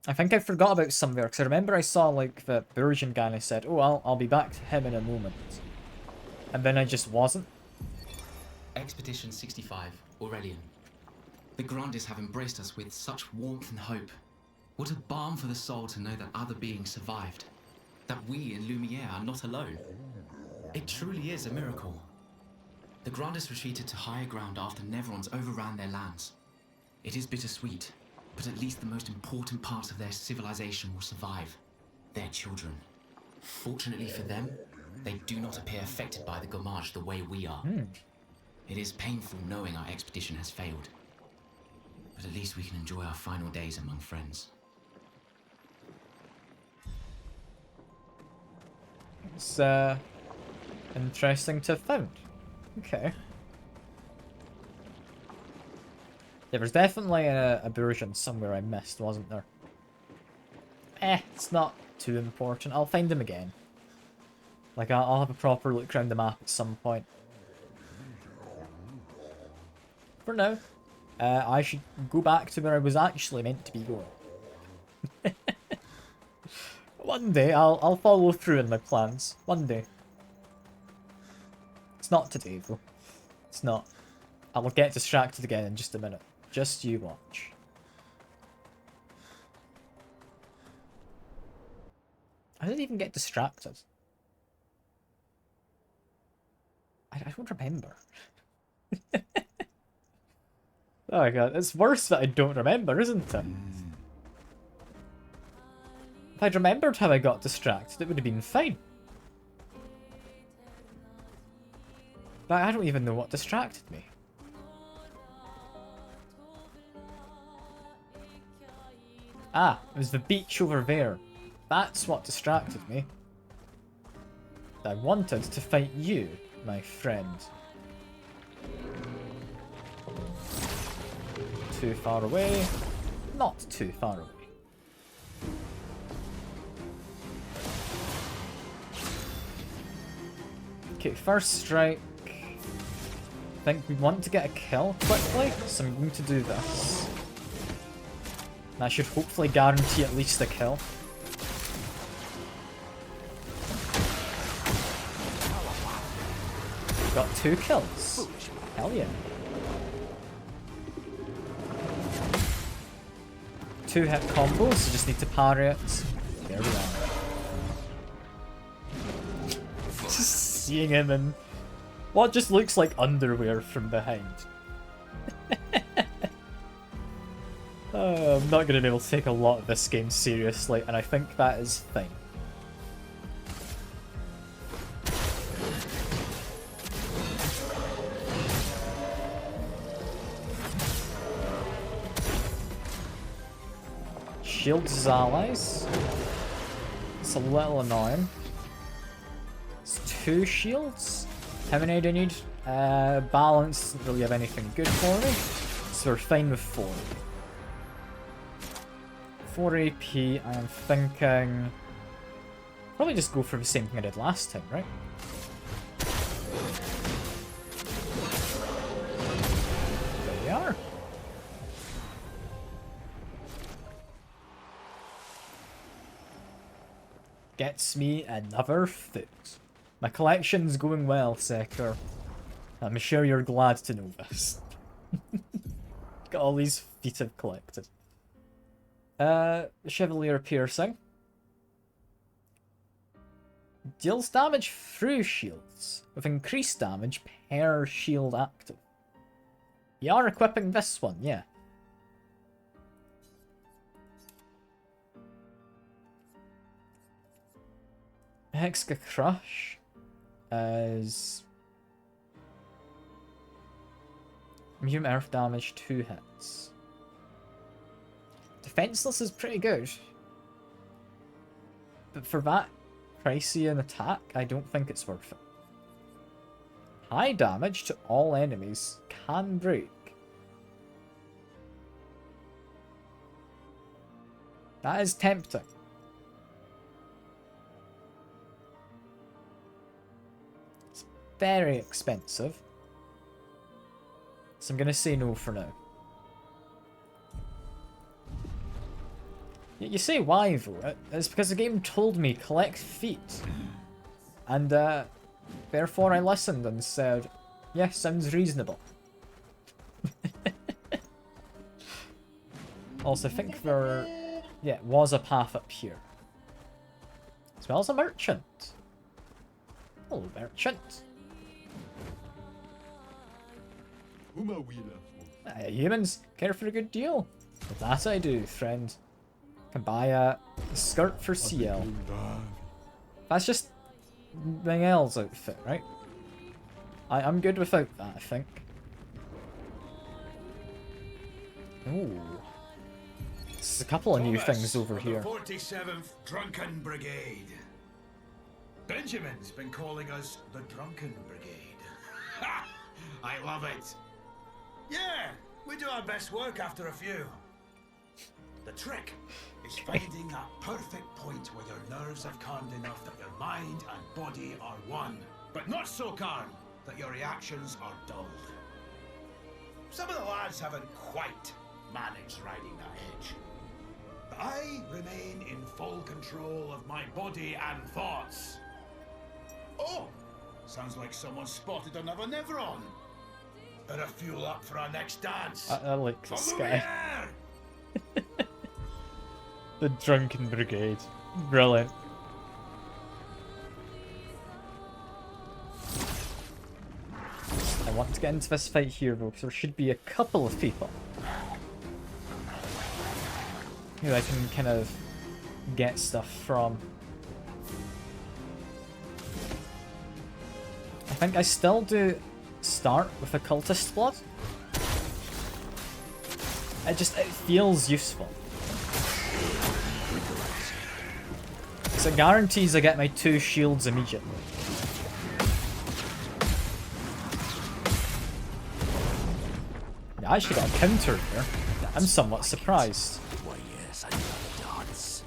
I think I forgot about some there, because I remember I saw, like, the Persian guy and I said, oh, I'll be back to him in a moment. And then I just wasn't. Expedition 65, Aurelian. The Grandes have embraced us with such warmth and hope. What a balm for the soul to know that other beings survived. That we in Lumiere are not alone. It truly is a miracle. The Grandes retreated to higher ground after Neverons overran their lands. It is bittersweet, but at least the most important parts of their civilization will survive. Their children. Fortunately for them, they do not appear affected by the Gommage the way we are. It is painful knowing our expedition has failed. But at least we can enjoy our final days among friends. It's interesting to have found. Okay. There was definitely a version somewhere I missed, wasn't there? It's not too important. I'll find them again. Like, I'll have a proper look around the map at some point. For now, I should go back to where I was actually meant to be going. One day, I'll follow through in my plans. One day. It's not today, though. It's not. I'll get distracted again in just a minute. Just you watch. I didn't even get distracted. I don't remember. Oh my god, it's worse that I don't remember, isn't it? If I'd remembered how I got distracted, it would have been fine. But I don't even know what distracted me. Ah, it was the beach over there. That's what distracted me. I wanted to fight you, my friend. Too far away. Not too far away. Okay, first strike. I think we want to get a kill quickly, so I'm going to do this. That should hopefully guarantee at least a kill. Got 2 kills. Hell yeah. 2-hit combo, so just need to parry it. There we are. Just seeing him in what just looks like underwear from behind. I'm not going to be able to take a lot of this game seriously, and I think that is fine. Shields his allies. It's a little annoying. It's 2 shields. How many do I need? Balance doesn't really have anything good for me, so we're fine with 4. 4 AP, I am thinking... Probably just go for the same thing I did last time, right? There we are. Gets me another foot. My collection's going well, Sekir. I'm sure you're glad to know this. Got all these feet I've collected. Chevalier Piercing. Deals damage through shields, with increased damage per shield active. You are equipping this one, yeah. Hexa Crush is medium earth damage, 2 hits. Defenseless is pretty good, but for that pricey an attack, I don't think it's worth it. High damage to all enemies can break. That is tempting. Very expensive, so I'm gonna say no for now. You say why though? It's because the game told me collect feet, and therefore I listened and said, yeah, sounds reasonable. Also, I think there, yeah, was a path up here. As well as a merchant. Hello, merchant. Humans, care for a good deal. But that I do, friend. Can buy a skirt for CL. That's just Miguel's outfit, right? I'm good without that, I think. Ooh. There's a couple of new things over here. 47th Drunken Brigade. Benjamin's been calling us the Drunken Brigade. Ha! I love it. Yeah, we do our best work after a few. The trick is finding that perfect point where your nerves have calmed enough that your mind and body are one, but not so calm that your reactions are dulled. Some of the lads haven't quite managed riding that edge. But I remain in full control of my body and thoughts. Oh, sounds like someone spotted another Neveron. Better fuel up for our next dance. I like this guy. Here! The Drunken Brigade. Brilliant. I want to get into this fight here though, because there should be a couple of people who I can kind of get stuff from. I think I still do start with a cultist blood. It feels useful. So it guarantees I get my 2 shields immediately. Yeah, I actually got a counter there. I'm somewhat surprised. Why, yes, I love a dance.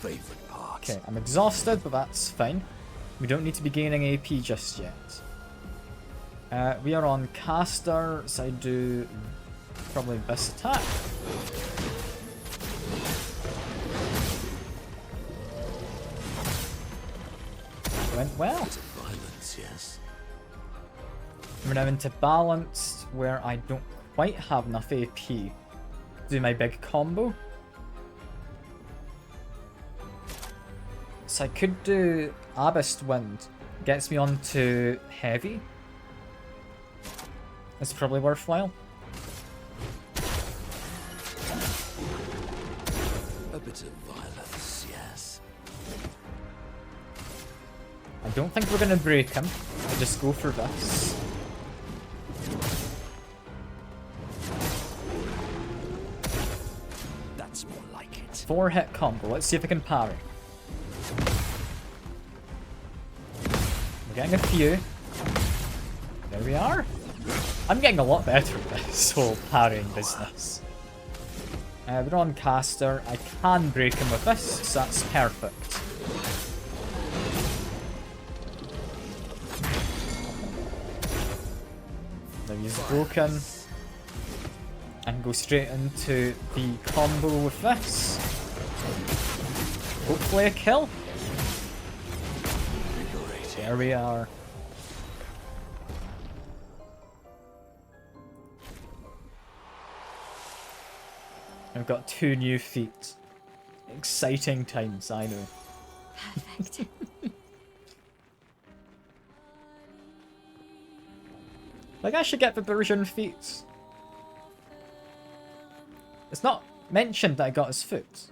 Favorite part. Okay, I'm exhausted, but that's fine. We don't need to be gaining AP just yet. We are on caster, so I do probably this attack. Went well. Violence, yes. We're now into balanced, where I don't quite have enough AP to do my big combo. So I could do Abyss Wind. Gets me onto heavy. It's probably worthwhile. A bit of violence, yes. I don't think we're gonna break him. I just go for this. That's more like it. 4-hit combo. Let's see if I can parry. We're getting a few. There we are. I'm getting a lot better at this whole parrying business. We're on caster. I can break him with this, so that's perfect. Now he's broken. I can go straight into the combo with this. Hopefully a kill. There we are. I've got 2 new feet. Exciting times, I know. Perfect. Like, I should get the version feet. It's not mentioned that I got his foot.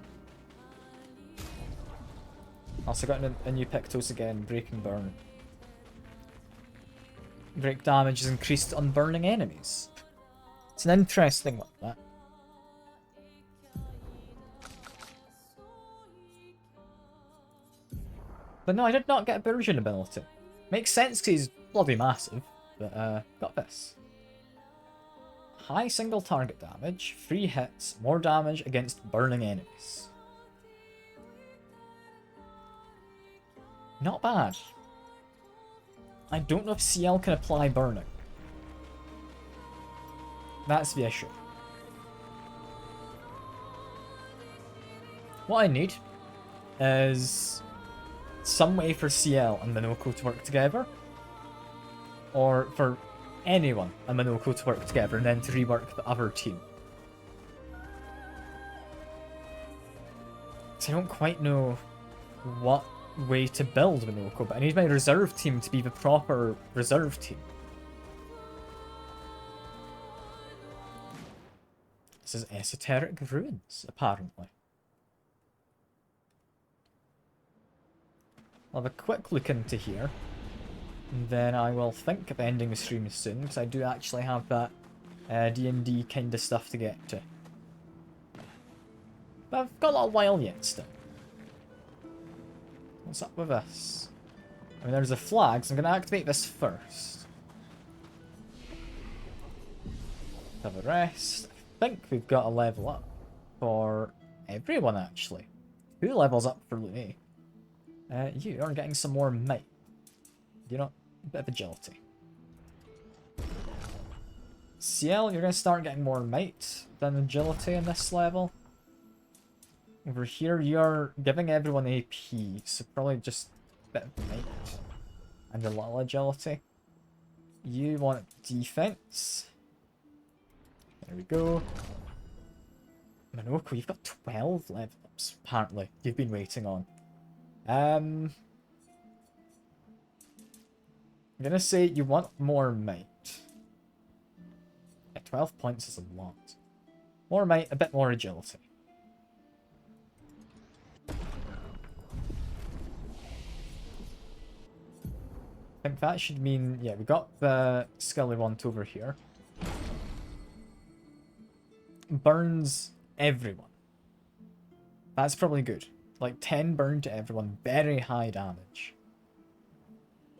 Also got a new Pictos again, Breaking Burn. Break damage is increased on burning enemies. It's an interesting one, that. But no, I did not get a version ability. Makes sense because he's bloody massive, but got this. High single target damage, 3 hits, more damage against burning enemies. Not bad. I don't know if CL can apply burning. That's the issue. What I need is some way for CL and Minoko to work together. Or for anyone and Minoko to work together and then to rework the other team. So I don't quite know what way to build Minoko, but I need my reserve team to be the proper reserve team. This is esoteric ruins, apparently. I'll have a quick look into here. And then I will think of ending the stream soon, because I do actually have that D&D kind of stuff to get to. But I've got a little while yet still. What's up with this? I mean, there's a flag, so I'm going to activate this first. Have a rest. I think we've got a level up for everyone, actually. 2 levels up for Louis. You are getting some more might. You know, a bit of agility. Ciel, you're going to start getting more might than agility in this level. Over here, you're giving everyone AP, so probably just a bit of might and a little agility. You want defense. There we go. Minoko, you've got 12 level ups, apparently. You've been waiting on. I'm gonna say you want more might. Yeah, 12 points is a lot. More might, a bit more agility. I think that should mean, yeah, we got the skill we want over here. Burns everyone. That's probably good. Like 10 burn to everyone, very high damage.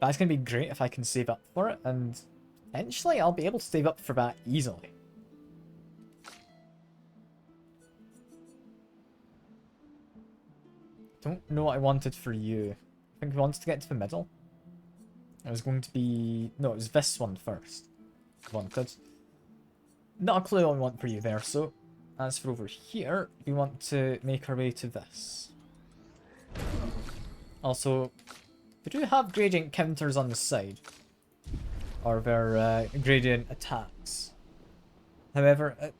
That's going to be great if I can save up for it, and potentially I'll be able to save up for that easily. Don't know what I wanted for you. I think I wanted to get to the middle. It was going to be... No, it was this one first. I wanted. Not a clue what I want for you there, so... As for over here, we want to make our way to this. Also, we do have gradient counters on the side. Or their gradient attacks. However, it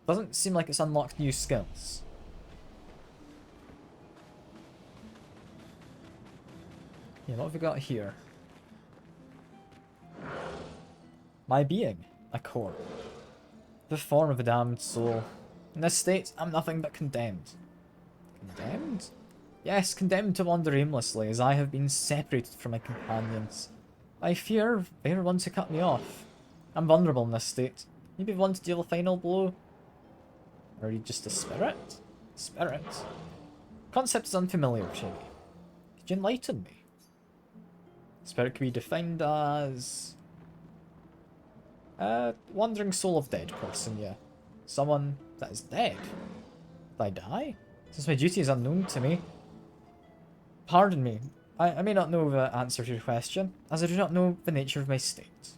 doesn't seem like it's unlocked new skills. Yeah, what have we got here? My being, a core. The form of a damned soul. In this state, I'm nothing but condemned. Condemned? Yes, condemned to wander aimlessly, as I have been separated from my companions. I fear they are one to cut me off. I'm vulnerable in this state. Maybe one to deal a final blow? Or are you just a spirit? Spirit? Concept is unfamiliar to me. Could you enlighten me? Spirit can be defined as... wandering soul of dead person, yeah. Someone that is dead. Did I die? Since my duty is unknown to me. Pardon me. I may not know the answer to your question, as I do not know the nature of my state.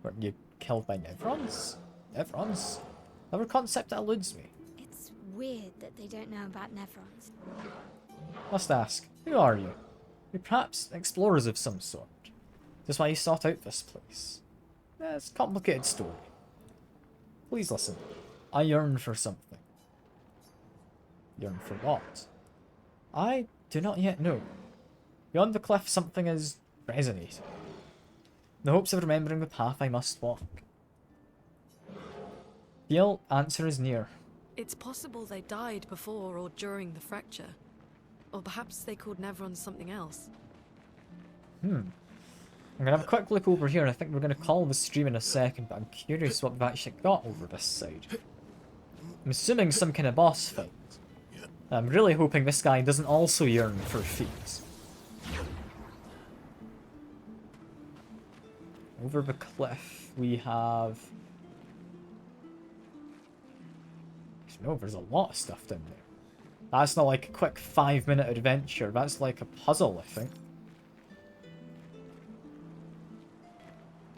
Weren't you killed by Nevrons? Nevrons? Another concept that eludes me. It's weird that they don't know about Nevrons. Must ask, who are you? You're perhaps explorers of some sort. Is this why you sought out this place? It's a complicated story. Please listen. I yearn for something. Yearn for what? I do not yet know. Beyond the cliff, something is resonating. In the hopes of remembering the path I must walk. The ill answer is near. It's possible they died before or during the fracture. Or perhaps they called Nevrons something else. I'm going to have a quick look over here, and I think we're going to call the stream in a second, but I'm curious what we've actually got over this side. I'm assuming some kind of boss fight. I'm really hoping this guy doesn't also yearn for feet. Over the cliff, we have... No, there's a lot of stuff down there. That's not like a quick 5-minute adventure, that's like a puzzle, I think.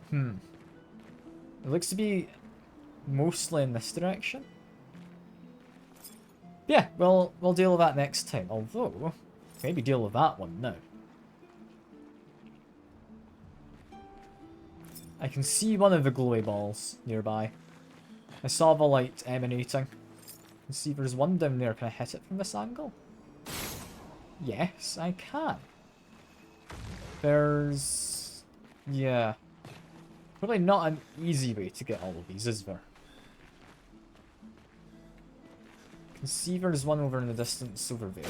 It looks to be mostly in this direction. Yeah, we'll deal with that next time, although, maybe deal with that one now. I can see one of the glowy balls nearby. I saw the light emanating. I can see there's one down there. Can I hit it from this angle? Yes, I can. There's... yeah. Probably not an easy way to get all of these, is there? I can see there's one over in the distance over there.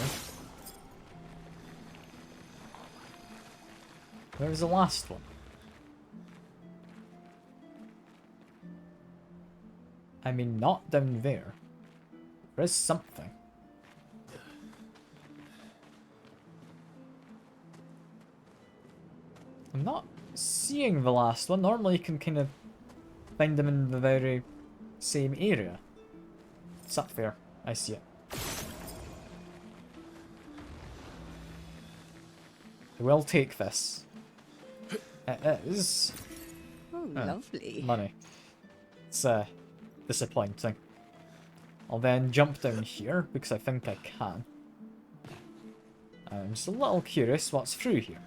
Where's the last one? I mean, not down there. There is something. I'm not seeing the last one. Normally you can kind of find them in the very same area. It's up there. I see it. I will take this. It is... Oh, lovely. Money. It's disappointing. I'll then jump down here because I think I can. I'm just a little curious what's through here.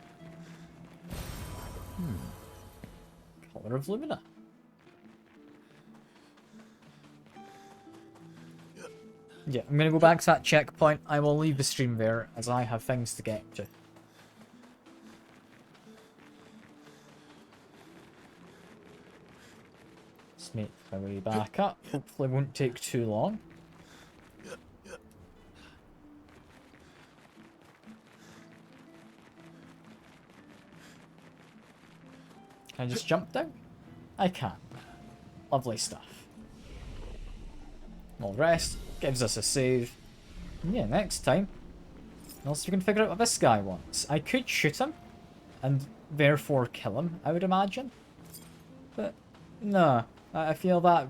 Color of Lumina. Yeah, I'm gonna go back to that checkpoint. I will leave the stream there as I have things to get to. Let's make my way back up. Hopefully it won't take too long. Can I just jump down? I can. Lovely stuff. All rest. Gives us a save. And yeah, next time. Unless we can figure out what this guy wants. I could shoot him. And therefore kill him, I would imagine. But, no. I feel that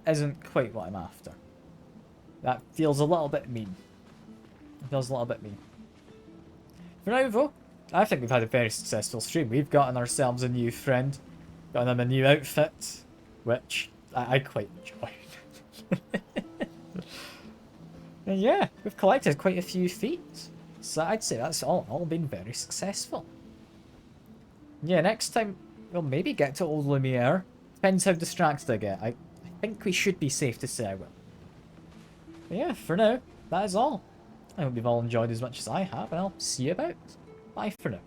isn't quite what I'm after. That feels a little bit mean. It feels a little bit mean. For now, though, I think we've had a very successful stream. We've gotten ourselves a new friend. Gotten him a new outfit. Which I quite enjoy. And yeah, we've collected quite a few feats. So I'd say that's all been very successful. Yeah, next time we'll maybe get to Old Lumiere. Depends how distracted I get. I think we should be safe to say I will. But yeah, for now, that is all. I hope you've all enjoyed as much as I have, and I'll see you about. Bye for now.